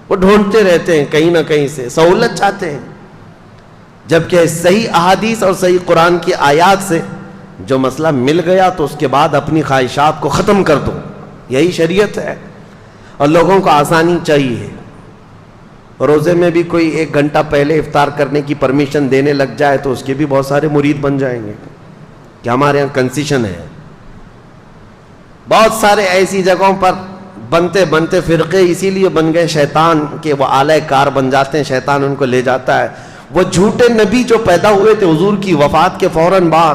وہ ڈھونڈتے رہتے ہیں کہیں نہ کہیں سے، سہولت چاہتے ہیں. جبکہ صحیح احادیث اور صحیح قرآن کی آیات سے جو مسئلہ مل گیا تو اس کے بعد اپنی خواہشات کو ختم کر دو، یہی شریعت ہے. اور لوگوں کو آسانی چاہیے. روزے میں بھی کوئی 1 گھنٹہ پہلے افطار کرنے کی پرمیشن دینے لگ جائے تو اس کے بھی بہت سارے مرید بن جائیں گے کہ ہمارے یہاں کنسیشن ہے. بہت سارے ایسی جگہوں پر بنتے بنتے فرقے اسی لیے بن گئے شیطان کے، وہ آلہ کار بن جاتے ہیں، شیطان ان کو لے جاتا ہے. وہ جھوٹے نبی جو پیدا ہوئے تھے حضور کی وفات کے فوراً بعد،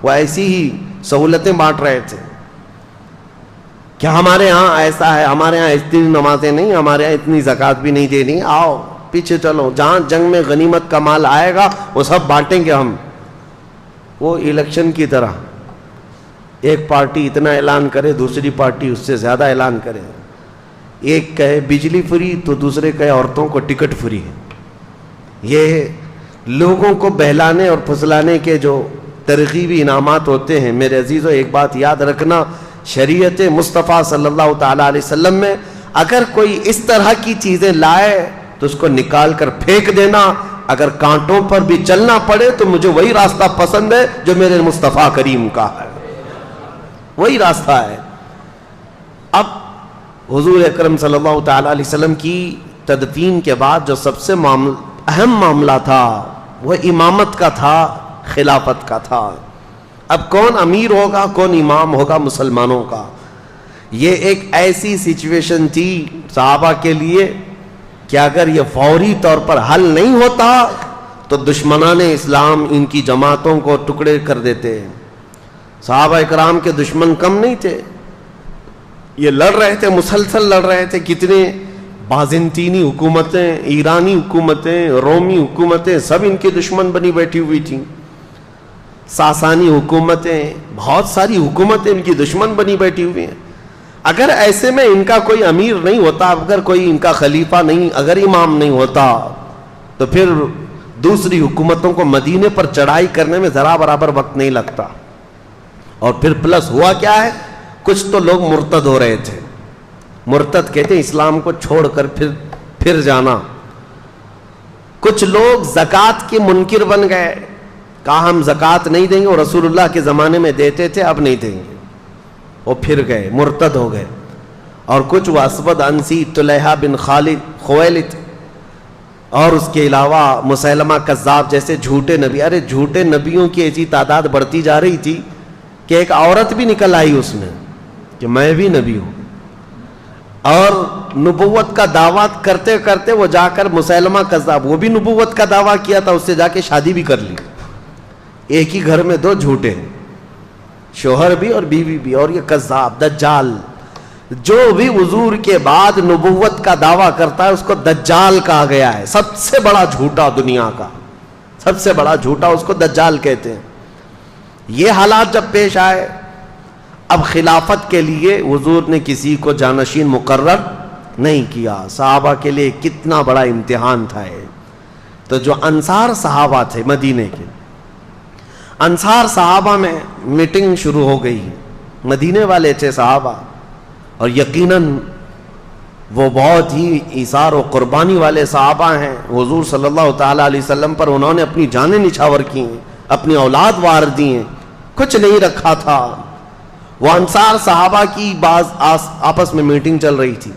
وہ ایسی ہی سہولتیں بانٹ رہے تھے کہ ہمارے ہاں ایسا ہے، ہمارے ہاں اتنی نمازیں نہیں، ہمارے ہاں اتنی زکوٰۃ بھی نہیں دینی، آؤ پیچھے چلو، جہاں جنگ میں غنیمت کا مال آئے گا وہ سب بانٹیں گے ہم. وہ الیکشن کی طرح ایک پارٹی اتنا اعلان کرے، دوسری پارٹی اس سے زیادہ اعلان کرے. ایک کہے بجلی فری تو دوسرے کہے عورتوں کو ٹکٹ فری. یہ لوگوں کو بہلانے اور پھسلانے کے جو ترغیبی انعامات ہوتے ہیں. میرے عزیزو ایک بات یاد رکھنا، شریعت مصطفیٰ صلی اللہ تعالیٰ علیہ وسلم میں اگر کوئی اس طرح کی چیزیں لائے تو اس کو نکال کر پھینک دینا. اگر کانٹوں پر بھی چلنا پڑے تو مجھے وہی راستہ پسند ہے جو میرے مصطفیٰ کریم کا ہے، وہی راستہ ہے. اب حضور اکرم صلی اللہ تعالیٰ علیہ وسلم کی تدفین کے بعد جو سب سے اہم معاملہ تھا وہ امامت کا تھا، خلافت کا تھا. اب کون امیر ہوگا، کون امام ہوگا مسلمانوں کا. یہ ایک ایسی سچویشن تھی صحابہ کے لیے کہ اگر یہ فوری طور پر حل نہیں ہوتا تو دشمنان اسلام ان کی جماعتوں کو ٹکڑے کر دیتے. صحابہ اکرام کے دشمن کم نہیں تھے، یہ لڑ رہے تھے، مسلسل لڑ رہے تھے. کتنے بازنطینی حکومتیں، ایرانی حکومتیں، رومی حکومتیں سب ان کے دشمن بنی بیٹھی ہوئی تھیں. ساسانی حکومتیں، بہت ساری حکومتیں ان کی دشمن بنی بیٹھی ہوئی ہیں. اگر ایسے میں ان کا کوئی امیر نہیں ہوتا، اگر کوئی ان کا خلیفہ نہیں، اگر امام نہیں ہوتا تو پھر دوسری حکومتوں کو مدینے پر چڑھائی کرنے میں ذرا برابر وقت نہیں لگتا. اور پھر پلس ہوا کیا ہے، کچھ تو لوگ مرتد ہو رہے تھے. مرتد کہتے ہیں اسلام کو چھوڑ کر پھر جانا. کچھ لوگ زکوٰۃ کے منکر بن گئے، کہا ہم زکوٰۃ نہیں دیں گے، اور رسول اللہ کے زمانے میں دیتے تھے اب نہیں دیں گے. وہ پھر گئے، مرتد ہو گئے. اور کچھ وہ اسود عنسی، طلحہ بن خالد خویلد، اور اس کے علاوہ مسیلمہ کذاب جیسے جھوٹے نبی. ارے جھوٹے نبیوں کی ایسی تعداد بڑھتی جا رہی تھی کہ ایک عورت بھی نکل آئی اس میں کہ میں بھی نبی ہوں، اور نبوت کا دعویٰ کرتے کرتے وہ جا کر مسیلمہ کذاب، وہ بھی نبوت کا دعویٰ کیا تھا، اس سے جا کے شادی بھی کر لی. ایک ہی گھر میں دو جھوٹے، شوہر بھی اور بیوی بھی، اور یہ کذاب دجال. جو بھی حضور کے بعد نبوت کا دعویٰ کرتا ہے اس کو دجال کہا گیا ہے. سب سے بڑا جھوٹا دنیا کا، سب سے بڑا جھوٹا اس کو دجال کہتے ہیں. یہ حالات جب پیش آئے، اب خلافت کے لیے حضور نے کسی کو جانشین مقرر نہیں کیا. صحابہ کے لیے کتنا بڑا امتحان تھا یہ. تو جو انصار صحابہ تھے مدینے کے، انصار صحابہ میں میٹنگ شروع ہو گئی. مدینے والے تھے صحابہ، اور یقیناً وہ بہت ہی ایثار و قربانی والے صحابہ ہیں. حضور صلی اللہ تعالیٰ علیہ وسلم پر انہوں نے اپنی جانیں نچھاور کی ہیں، اپنی اولاد وار دی ہیں، کچھ نہیں رکھا تھا. وہ انصار صحابہ کی بعض آپس میں میٹنگ چل رہی تھی.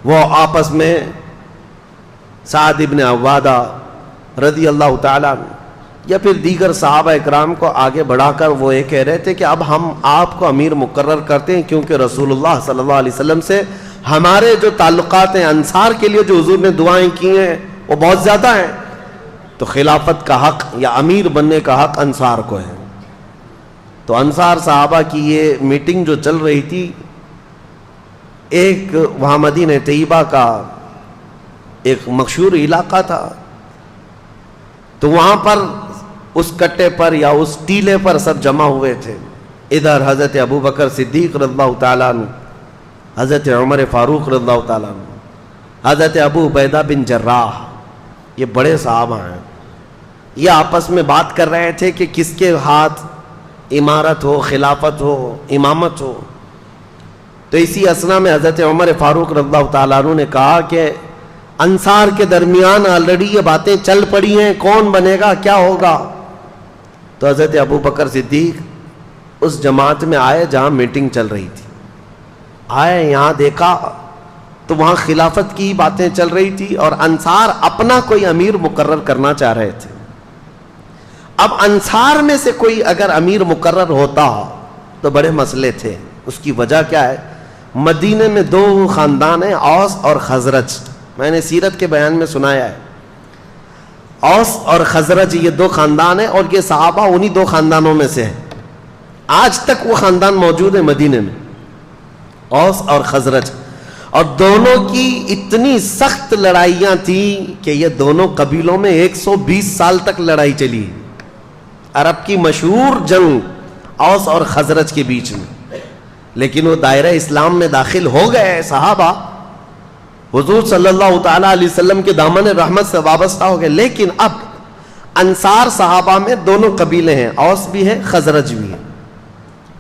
وہ آپس میں سعد ابن عبادہ رضی اللہ تعالیٰ یا پھر دیگر صحابہ اکرام کو آگے بڑھا کر وہ یہ کہہ رہے تھے کہ اب ہم آپ کو امیر مقرر کرتے ہیں، کیونکہ رسول اللہ صلی اللہ علیہ وسلم سے ہمارے جو تعلقات ہیں، انصار کے لیے جو حضور نے دعائیں کی ہیں وہ بہت زیادہ ہیں، تو خلافت کا حق یا امیر بننے کا حق انصار کو ہے. تو انصار صحابہ کی یہ میٹنگ جو چل رہی تھی، ایک وہاں مدینہ طیبہ کا ایک مشہور علاقہ تھا، تو وہاں پر اس کٹے پر یا اس ٹیلے پر سب جمع ہوئے تھے. ادھر حضرت ابو بکر صدیق رضی اللہ تعالیٰ عنہ، حضرت عمر فاروق رضی اللہ تعالیٰ عنہ، حضرت ابو عبیدہ بن جراح، یہ بڑے صحابہ ہیں. یہ آپس میں بات کر رہے تھے کہ کس کے ہاتھ امارت ہو، خلافت ہو، امامت ہو. تو اسی اثنا میں حضرت عمر فاروق رضی اللہ تعالیٰ عنہ نے کہا کہ انصار کے درمیان آلریڈی یہ باتیں چل پڑی ہیں، کون بنے گا، کیا ہوگا. تو حضرت ابو بکر صدیق اس جماعت میں آئے جہاں میٹنگ چل رہی تھی. آئے، یہاں دیکھا تو وہاں خلافت کی باتیں چل رہی تھی، اور انصار اپنا کوئی امیر مقرر کرنا چاہ رہے تھے. اب انصار میں سے کوئی اگر امیر مقرر ہوتا تو بڑے مسئلے تھے. اس کی وجہ کیا ہے؟ مدینے میں دو خاندان ہیں، اوس اور خزرج. میں نے سیرت کے بیان میں سنایا ہے، اوس اور خزرج یہ دو خاندان ہیں، اور یہ صحابہ انہی دو خاندانوں میں سے ہیں. آج تک وہ خاندان موجود ہے مدینے میں، اوس اور خزرج. اور دونوں کی اتنی سخت لڑائیاں تھیں کہ یہ دونوں قبیلوں میں 120 سال تک لڑائی چلی. عرب کی مشہور جنگ اوس اور خزرج کے بیچ میں. لیکن وہ دائرہ اسلام میں داخل ہو گئے صحابہ، حضور صلی اللہ تعالیٰ علیہ وسلم کے دامن رحمت سے وابستہ ہو گئے. لیکن اب انصار صحابہ میں دونوں قبیلے ہیں، اوس بھی ہے خزرج بھی ہے،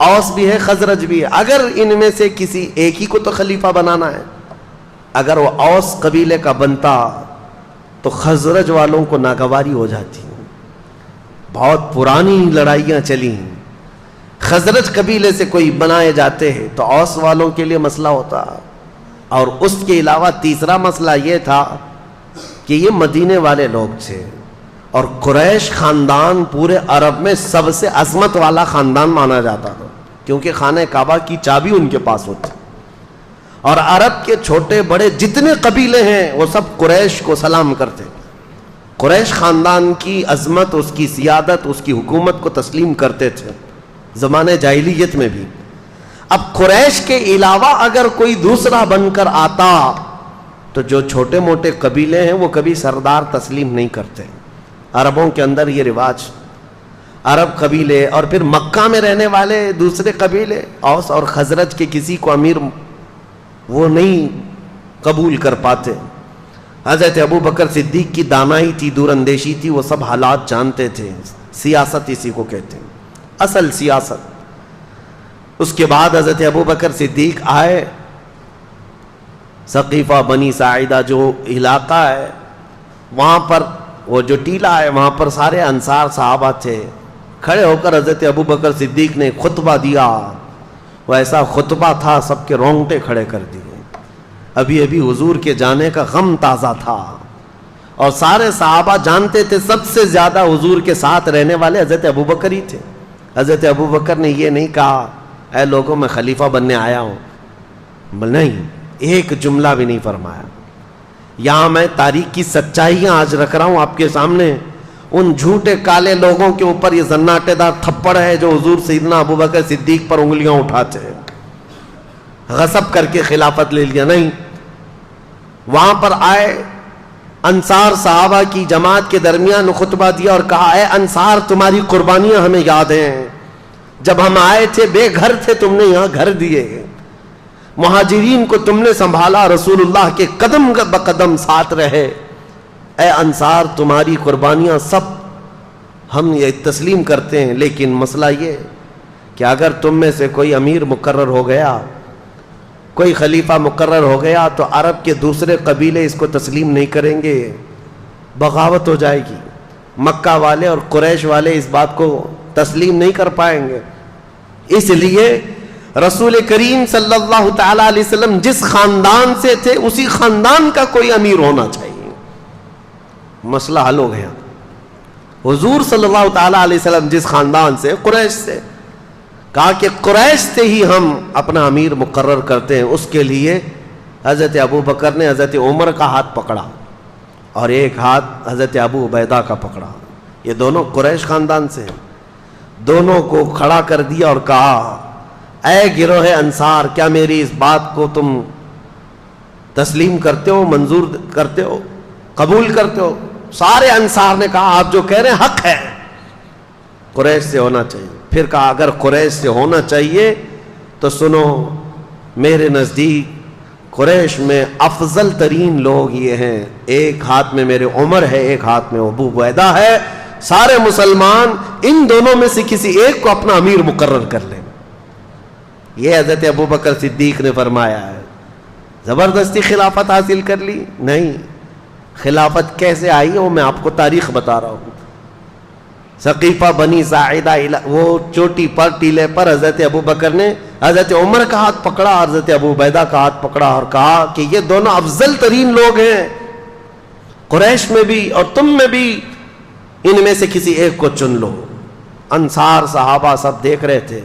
اوس بھی ہے خزرج بھی ہے. اگر ان میں سے کسی ایک ہی کو تو خلیفہ بنانا ہے، اگر وہ اوس قبیلے کا بنتا تو خزرج والوں کو ناگواری ہو جاتی. بہت پرانی لڑائیاں چلی. خزرج قبیلے سے کوئی بنائے جاتے ہیں تو اوس والوں کے لیے مسئلہ ہوتا. اور اس کے علاوہ تیسرا مسئلہ یہ تھا کہ یہ مدینے والے لوگ تھے، اور قریش خاندان پورے عرب میں سب سے عظمت والا خاندان مانا جاتا تھا، کیونکہ خانہ کعبہ کی چابی ان کے پاس ہوتی. اور عرب کے چھوٹے بڑے جتنے قبیلے ہیں وہ سب قریش کو سلام کرتے. قریش خاندان کی عظمت، اس کی سیادت، اس کی حکومت کو تسلیم کرتے تھے زمانے جاہلیت میں بھی. اب قریش کے علاوہ اگر کوئی دوسرا بن کر آتا تو جو چھوٹے موٹے قبیلے ہیں وہ کبھی سردار تسلیم نہیں کرتے. عربوں کے اندر یہ رواج، عرب قبیلے اور پھر مکہ میں رہنے والے دوسرے قبیلے اوس اور خزرج کے کسی کو امیر وہ نہیں قبول کر پاتے. حضرت ابو بکر صدیق کی دانائی تھی، دور اندیشی تھی، وہ سب حالات جانتے تھے. سیاست اسی کو کہتے ہیں، اصل سیاست. اس کے بعد حضرت ابو بکر صدیق آئے. ثقیفہ بنی ساعدہ جو علاقہ ہے وہاں پر، وہ جو ٹیلا ہے وہاں پر سارے انصار صحابہ تھے. کھڑے ہو کر حضرت ابو بکر صدیق نے خطبہ دیا. وہ ایسا خطبہ تھا سب کے رونگٹے کھڑے کر دیے. ابھی حضور کے جانے کا غم تازہ تھا، اور سارے صحابہ جانتے تھے سب سے زیادہ حضور کے ساتھ رہنے والے حضرت ابو بکر ہی تھے. حضرت ابو بکر نے یہ نہیں کہا اے لوگوں میں خلیفہ بننے آیا ہوں، نہیں، ایک جملہ بھی نہیں فرمایا. یہاں میں تاریخ کی سچائیاں آج رکھ رہا ہوں آپ کے سامنے. ان جھوٹے کالے لوگوں کے اوپر یہ زناٹے دار تھپڑ ہے جو حضور سیدنا ابو بکر صدیق پر انگلیاں اٹھاتے ہیں، غصب کر کے خلافت لے لیا. نہیں، وہاں پر آئے انصار صحابہ کی جماعت کے درمیان خطبہ دیا اور کہا اے انصار، تمہاری قربانیاں ہمیں یاد ہیں. جب ہم آئے تھے بے گھر تھے، تم نے یہاں گھر دیے، مہاجرین کو تم نے سنبھالا، رسول اللہ کے قدم بقدم ساتھ رہے. اے انصار، تمہاری قربانیاں سب ہم یہ تسلیم کرتے ہیں، لیکن مسئلہ یہ کہ اگر تم میں سے کوئی امیر مقرر ہو گیا، کوئی خلیفہ مقرر ہو گیا، تو عرب کے دوسرے قبیلے اس کو تسلیم نہیں کریں گے، بغاوت ہو جائے گی. مکہ والے اور قریش والے اس بات کو تسلیم نہیں کر پائیں گے. اس لیے رسول کریم صلی اللہ تعالی علیہ وسلم جس خاندان سے تھے اسی خاندان کا کوئی امیر ہونا چاہیے. مسئلہ حل ہو گیا. حضور صلی اللہ تعالی علیہ وسلم جس خاندان سے، قریش سے، کہا کہ قریش سے ہی ہم اپنا امیر مقرر کرتے ہیں. اس کے لیے حضرت ابو بکر نے حضرت عمر کا ہاتھ پکڑا اور ایک ہاتھ حضرت ابو عبیدہ کا پکڑا. یہ دونوں قریش خاندان سے ہیں. دونوں کو کھڑا کر دیا اور کہا اے گروہ انصار، کیا میری اس بات کو تم تسلیم کرتے ہو، منظور کرتے ہو، قبول کرتے ہو؟ سارے انصار نے کہا آپ جو کہہ رہے ہیں حق ہے، قریش سے ہونا چاہیے. پھر کہا اگر قریش سے ہونا چاہیے تو سنو، میرے نزدیک قریش میں افضل ترین لوگ یہ ہیں، ایک ہاتھ میں میرے عمر ہے، ایک ہاتھ میں ابو عبیدہ ہے. سارے مسلمان ان دونوں میں سے کسی ایک کو اپنا امیر مقرر کر لیں. یہ حضرت ابو بکر صدیق نے فرمایا ہے. زبردستی خلافت حاصل کر لی؟ نہیں. خلافت کیسے آئی وہ میں آپ کو تاریخ بتا رہا ہوں. ثقیفہ بنی ساعدہ وہ چوٹی پر ٹیلے پر حضرت ابو بکر نے حضرت عمر کا ہاتھ پکڑا، حضرت ابو عبیدہ کا ہاتھ پکڑا اور کہا کہ یہ دونوں افضل ترین لوگ ہیں قریش میں بھی اور تم میں بھی، ان میں سے کسی ایک کو چن لو. انصار صحابہ سب دیکھ رہے تھے.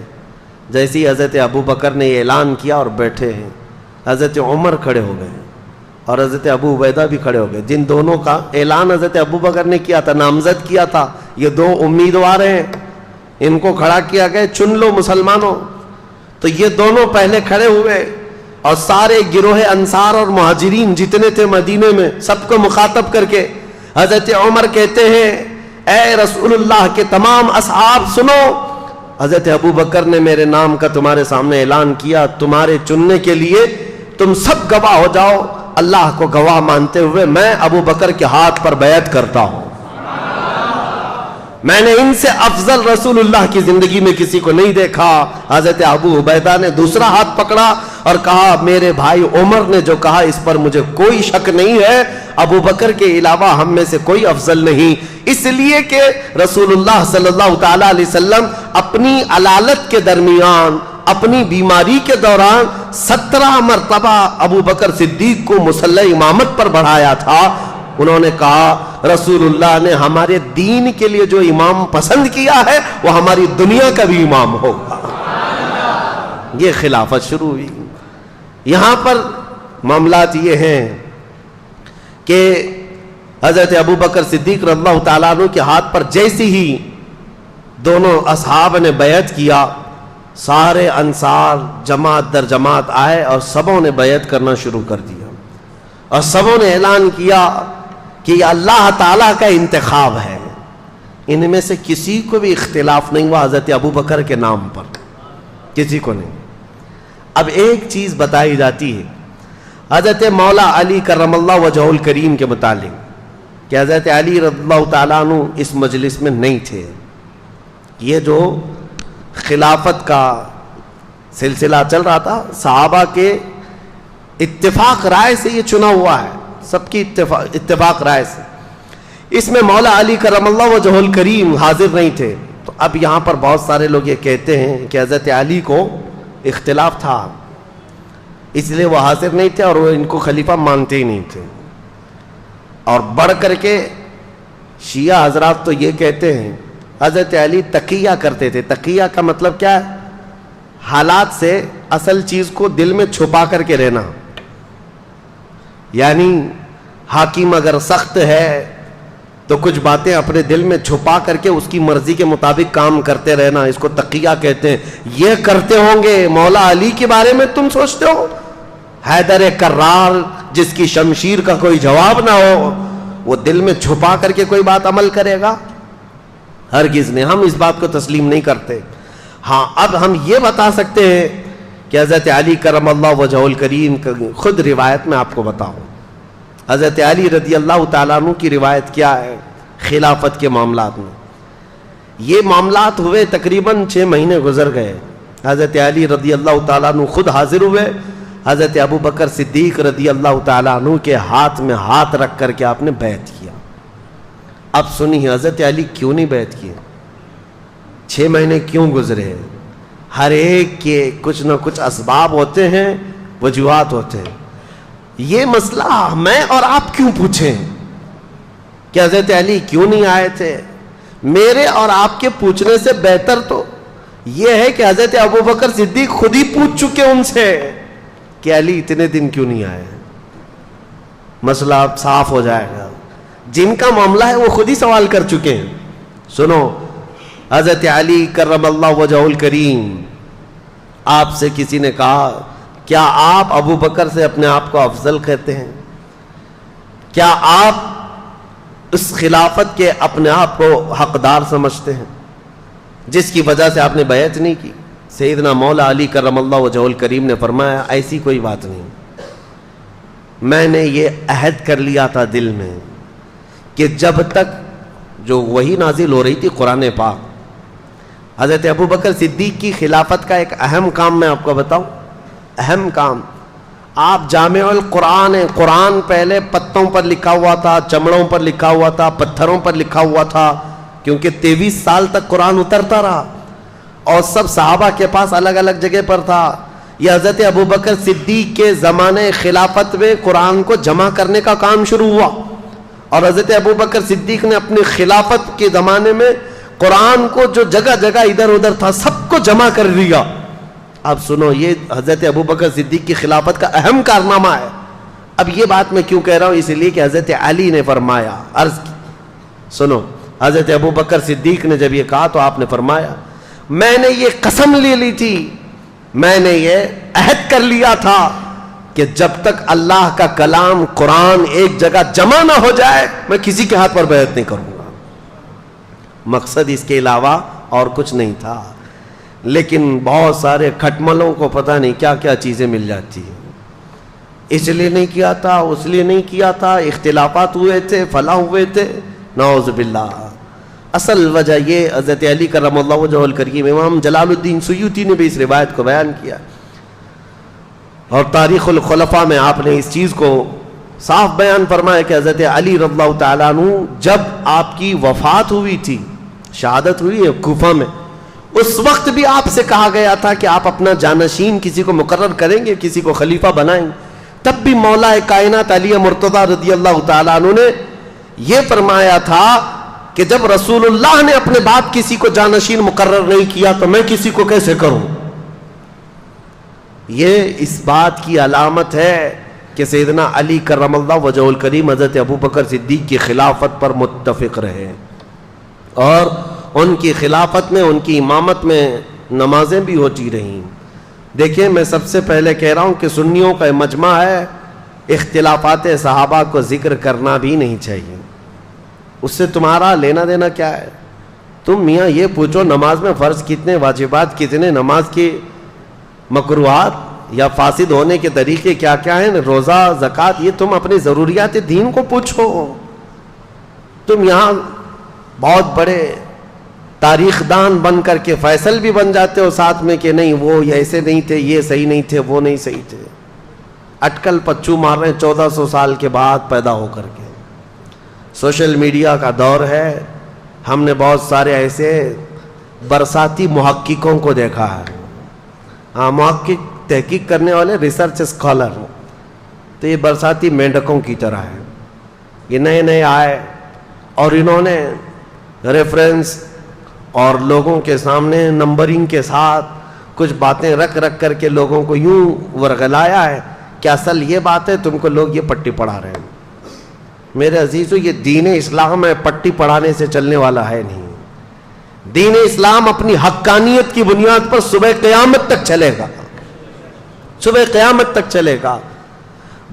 جیسی حضرت ابو بکر نے یہ اعلان کیا اور بیٹھے ہیں، حضرت عمر کھڑے ہو گئے اور حضرت ابو عبیدہ بھی کھڑے ہو گئے. جن دونوں کا اعلان حضرت ابو بکر نے کیا تھا، نامزد کیا تھا، یہ دو امیدوار ہیں، ان کو کھڑا کیا گیا، چن لو مسلمانوں. تو یہ دونوں پہلے کھڑے ہوئے اور سارے گروہ انصار اور مہاجرین جتنے تھے مدینے میں سب کو مخاطب کر کے حضرت عمر کہتے ہیں اے رسول اللہ کے تمام اصحاب سنو، حضرت ابو بکر نے میرے نام کا تمہارے سامنے اعلان کیا، تمہارے چننے کے لیے تم سب گواہ ہو جاؤ. اللہ کو گواہ مانتے ہوئے میں ابو بکر کے ہاتھ پر بیعت کرتا ہوں. میں نے ان سے افضل رسول اللہ کی زندگی میں کسی کو نہیں دیکھا. حضرت ابو عبیدہ نے دوسرا ہاتھ پکڑا اور کہا میرے بھائی عمر نے جو کہا اس پر مجھے کوئی شک نہیں ہے، ابو بکر کے علاوہ ہم میں سے کوئی افضل نہیں. اس لیے کہ رسول اللہ صلی اللہ تعالی علیہ وسلم اپنی علالت کے درمیان، اپنی بیماری کے دوران 17 مرتبہ ابو بکر صدیق کو مصلی امامت پر بڑھایا تھا. انہوں نے کہا رسول اللہ نے ہمارے دین کے لیے جو امام پسند کیا ہے وہ ہماری دنیا کا بھی امام ہوگا. یہ خلافت شروع ہوئی. یہاں پر معاملات یہ ہیں کہ حضرت ابو بکر صدیق رضی اللہ تعالیٰ عنہ کے ہاتھ پر جیسی ہی دونوں اصحاب نے بیعت کیا، سارے انصار جماعت در جماعت آئے اور سبوں نے بیعت کرنا شروع کر دیا اور سبوں نے اعلان کیا کہ یہ اللہ تعالیٰ کا انتخاب ہے. ان میں سے کسی کو بھی اختلاف نہیں ہوا حضرت ابو بکر کے نام پر، کسی کو نہیں. اب ایک چیز بتائی جاتی ہے حضرت مولا علی کرم اللہ وجہہ الکریم کے متعلق کہ حضرت علی رضی اللہ تعالیٰ عنہ اس مجلس میں نہیں تھے. یہ جو خلافت کا سلسلہ چل رہا تھا، صحابہ کے اتفاق رائے سے یہ چنا ہوا ہے، سب کی اتفاق رائے سے. اس میں مولا علی کرم اللہ وجہہ الکریم حاضر نہیں تھے. تو اب یہاں پر بہت سارے لوگ یہ کہتے ہیں کہ حضرت علی کو اختلاف تھا اس لیے وہ حاضر نہیں تھے اور وہ ان کو خلیفہ مانتے ہی نہیں تھے. اور بڑھ کر کے شیعہ حضرات تو یہ کہتے ہیں حضرت علی تقیہ کرتے تھے. تقیہ کا مطلب کیا ہے؟ حالات سے اصل چیز کو دل میں چھپا کر کے رہنا. یعنی حاکم اگر سخت ہے تو کچھ باتیں اپنے دل میں چھپا کر کے اس کی مرضی کے مطابق کام کرتے رہنا, اس کو تقیہ کہتے ہیں. یہ کرتے ہوں گے مولا علی کے بارے میں تم سوچتے ہو؟ حیدر کرار جس کی شمشیر کا کوئی جواب نہ ہو, وہ دل میں چھپا کر کے کوئی بات عمل کرے گا؟ ہرگز نہیں. ہم اس بات کو تسلیم نہیں کرتے. ہاں اب ہم یہ بتا سکتے ہیں کہ حضرت علی کرم اللہ وجہہ الکریم خود روایت میں آپ کو بتاؤں. حضرت علی رضی اللہ تعالیٰ عنہ کی روایت کیا ہے خلافت کے معاملات میں. یہ معاملات ہوئے تقریباً 6 مہینے گزر گئے. حضرت علی رضی اللہ تعالیٰ عنہ خود حاضر ہوئے, حضرت ابو بکر صدیق رضی اللہ تعالیٰ عنہ کے ہاتھ میں ہاتھ رکھ کر کے آپ نے بیعت کیا. اب سنیے حضرت علی کیوں نہیں بیعت کیے, 6 مہینے کیوں گزرے؟ ہر ایک کے کچھ نہ کچھ اسباب ہوتے ہیں, وجوہات ہوتے ہیں. یہ مسئلہ میں اور آپ کیوں پوچھیں کہ حضرت علی کیوں نہیں آئے تھے؟ میرے اور آپ کے پوچھنے سے بہتر تو یہ ہے کہ حضرت ابو بکر صدیق خود ہی پوچھ چکے ان سے کہ علی اتنے دن کیوں نہیں آئے. مسئلہ اب صاف ہو جائے گا. جن کا معاملہ ہے وہ خود ہی سوال کر چکے ہیں. سنو, حضرت علی کرم اللہ وجہہ الکریم, آپ سے کسی نے کہا کیا آپ ابو بکر سے اپنے آپ کو افضل کہتے ہیں؟ کیا آپ اس خلافت کے اپنے آپ کو حقدار سمجھتے ہیں جس کی وجہ سے آپ نے بیعت نہیں کی؟ سیدنا مولا علی کرم اللہ وجہہ الکریم نے فرمایا ایسی کوئی بات نہیں. میں نے یہ عہد کر لیا تھا دل میں کہ جب تک جو وحی نازل ہو رہی تھی قرآن پاک, حضرت ابو بکر صدیق کی خلافت کا ایک اہم کام میں آپ کو بتاؤں, اہم کام, آپ جامع القرآن ہیں. قرآن پہلے پتوں پر لکھا ہوا تھا, چمڑوں پر لکھا ہوا تھا, پتھروں پر لکھا ہوا تھا, کیونکہ 23 سال تک قرآن اترتا رہا اور سب صحابہ کے پاس الگ الگ جگہ پر تھا. یہ حضرت ابو بکر صدیق کے زمانے خلافت میں قرآن کو جمع کرنے کا کام شروع ہوا, اور حضرت ابو بکر صدیق نے اپنی خلافت کے زمانے میں قرآن کو جو جگہ جگہ ادھر ادھر تھا سب کو جمع کر دیا. اب سنو, یہ حضرت ابو بکر صدیق کی خلافت کا اہم کارنامہ ہے. اب یہ بات میں کیوں کہہ رہا ہوں؟ اس لیے کہ حضرت علی نے فرمایا, عرض کی, سنو, حضرت ابو بکر صدیق نے جب یہ کہا تو آپ نے فرمایا میں نے یہ قسم لے لی تھی, میں نے یہ عہد کر لیا تھا کہ جب تک اللہ کا کلام قرآن ایک جگہ جمع نہ ہو جائے میں کسی کے ہاتھ پر بیعت نہیں کروں گا. مقصد اس کے علاوہ اور کچھ نہیں تھا. لیکن بہت سارے کھٹملوں کو پتہ نہیں کیا کیا چیزیں مل جاتی ہیں. اس لیے نہیں کیا تھا, اس لیے نہیں کیا تھا, اختلافات ہوئے تھے, فلاں ہوئے تھے, نعوذ باللہ. اصل وجہ یہ حضرت علی کرم اللہ وجہہ الکریم, امام جلال الدین سیوطی نے بھی اس روایت کو بیان کیا, اور تاریخ الخلفاء میں آپ نے اس چیز کو صاف بیان فرمایا کہ حضرت علی رضی اللہ تعالیٰ عنہ جب آپ کی وفات ہوئی تھی, شہادت ہوئی ہے کوفہ میں, اس وقت بھی آپ سے کہا گیا تھا کہ آپ اپنا جانشین کسی کو مقرر کریں گے, کسی کو خلیفہ بنائیں گے. تب بھی مولا کائنات علی مرتضیٰ رضی اللہ تعالیٰ عنہ نے یہ فرمایا تھا کہ جب رسول اللہ نے اپنے بعد کسی کو جانشین مقرر نہیں کیا تو میں کسی کو کیسے کروں. یہ اس بات کی علامت ہے کہ سیدنا علی کرم اللہ وجہہ الکریم حضرت ابو بکر صدیق کی خلافت پر متفق رہے, اور ان کی خلافت میں, ان کی امامت میں نمازیں بھی ہوتی رہیں. دیکھیں, میں سب سے پہلے کہہ رہا ہوں کہ سنیوں کا مجمع ہے, اختلافات صحابہ کو ذکر کرنا بھی نہیں چاہیے. اس سے تمہارا لینا دینا کیا ہے؟ تم میاں یہ پوچھو نماز میں فرض کتنے, واجبات کتنے, نماز کی مکروہات یا فاسد ہونے کے طریقے کیا کیا ہیں, روزہ, زکوٰۃ, یہ تم اپنی ضروریات دین کو پوچھو. تم یہاں بہت بڑے تاریخ دان بن کر کے فیصل بھی بن جاتے ہو ساتھ میں کہ نہیں وہ ایسے نہیں تھے, یہ صحیح نہیں تھے, وہ نہیں صحیح تھے. اٹکل پچو مار رہے ہیں 1400 سال کے بعد پیدا ہو کر کے. سوشل میڈیا کا دور ہے, ہم نے بہت سارے ایسے برساتی محققوں کو دیکھا ہے. ہاں, محقق تحقیق کرنے والے, ریسرچ اسکالر, تو یہ برساتی مینڈکوں کی طرح ہے. یہ نئے نئے آئے اور انہوں نے ریفرنس اور لوگوں کے سامنے نمبرنگ کے ساتھ کچھ باتیں رکھ کر کے لوگوں کو یوں ورغلایا ہے کہ اصل یہ بات ہے، تم کو لوگ یہ پٹی پڑھا رہے ہیں۔ میرے عزیزو، یہ دین اسلام ہے، پٹی پڑھانے سے چلنے والا ہے نہیں۔ دین اسلام اپنی حقانیت کی بنیاد پر صبح قیامت تک چلے گا، صبح قیامت تک چلے گا۔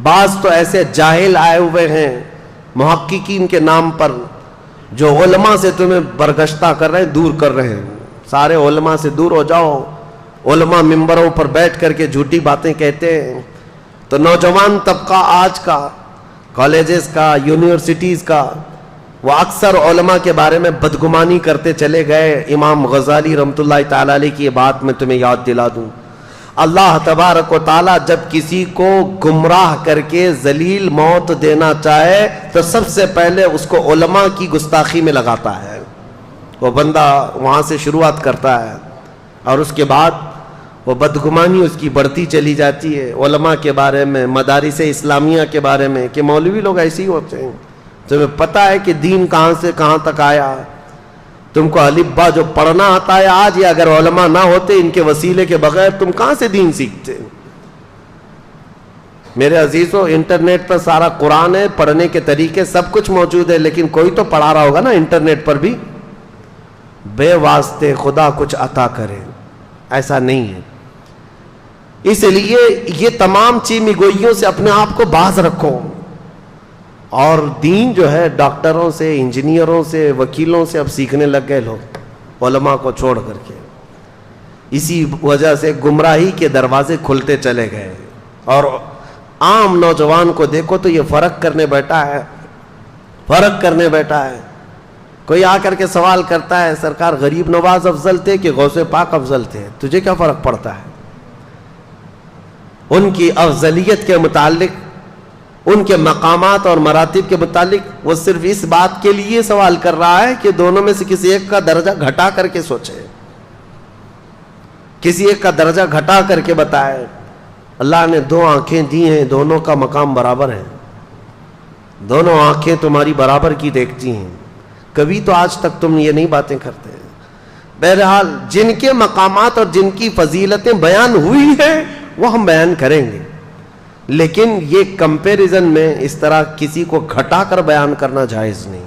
بعض تو ایسے جاہل آئے ہوئے ہیں محققین کے نام پر، جو علماء سے تمہیں برگشتہ کر رہے ہیں، دور کر رہے ہیں۔ سارے علماء سے دور ہو جاؤ۔ علماء ممبروں پر بیٹھ کر کے جھوٹی باتیں کہتے ہیں، تو نوجوان طبقہ آج کا، کالجز کا، یونیورسٹیز کا، وہ اکثر علماء کے بارے میں بدگمانی کرتے چلے گئے۔ امام غزالی رحمۃ اللہ تعالی علیہ کی یہ بات میں تمہیں یاد دلا دوں، اللہ تبارک و تعالیٰ جب کسی کو گمراہ کر کے ذلیل موت دینا چاہے تو سب سے پہلے اس کو علماء کی گستاخی میں لگاتا ہے۔ وہ بندہ وہاں سے شروعات کرتا ہے اور اس کے بعد وہ بدگمانی اس کی بڑھتی چلی جاتی ہے علماء کے بارے میں، مدارس اسلامیہ کے بارے میں، کہ مولوی لوگ ایسے ہی ہوتے ہیں۔ تمہیں پتہ ہے کہ دین کہاں سے کہاں تک آیا؟ تم کو الف با جو پڑھنا آتا ہے آج، یا اگر علماء نہ ہوتے ان کے وسیلے کے بغیر تم کہاں سے دین سیکھتے؟ میرے عزیزو، انٹرنیٹ پر سارا قرآن ہے، پڑھنے کے طریقے سب کچھ موجود ہے، لیکن کوئی تو پڑھا رہا ہوگا نا انٹرنیٹ پر بھی۔ بے واسطے خدا کچھ عطا کرے، ایسا نہیں ہے۔ اس لیے یہ تمام چیمی گوئیوں سے اپنے آپ کو باز رکھو، اور دین جو ہے ڈاکٹروں سے، انجینئروں سے، وکیلوں سے اب سیکھنے لگ گئے لوگ، علماء کو چھوڑ کر کے۔ اسی وجہ سے گمراہی کے دروازے کھلتے چلے گئے، اور عام نوجوان کو دیکھو تو یہ فرق کرنے بیٹھا ہے۔ کوئی آ کر کے سوال کرتا ہے، سرکار غریب نواز افضل تھے کہ غوث پاک افضل تھے؟ تجھے کیا فرق پڑتا ہے؟ ان کی افضلیت کے متعلق، ان کے مقامات اور مراتب کے متعلق وہ صرف اس بات کے لیے سوال کر رہا ہے کہ دونوں میں سے کسی ایک کا درجہ گھٹا کر کے سوچے، کسی ایک کا درجہ گھٹا کر کے بتائے۔ اللہ نے دو آنکھیں دی ہیں، دونوں کا مقام برابر ہے، دونوں آنکھیں تمہاری برابر کی دیکھتی ہیں۔ کبھی تو آج تک تم یہ نہیں باتیں کرتے۔ بہرحال جن کے مقامات اور جن کی فضیلتیں بیان ہوئی ہیں وہ ہم بیان کریں گے، لیکن یہ کمپیریزن میں اس طرح کسی کو گھٹا کر بیان کرنا جائز نہیں۔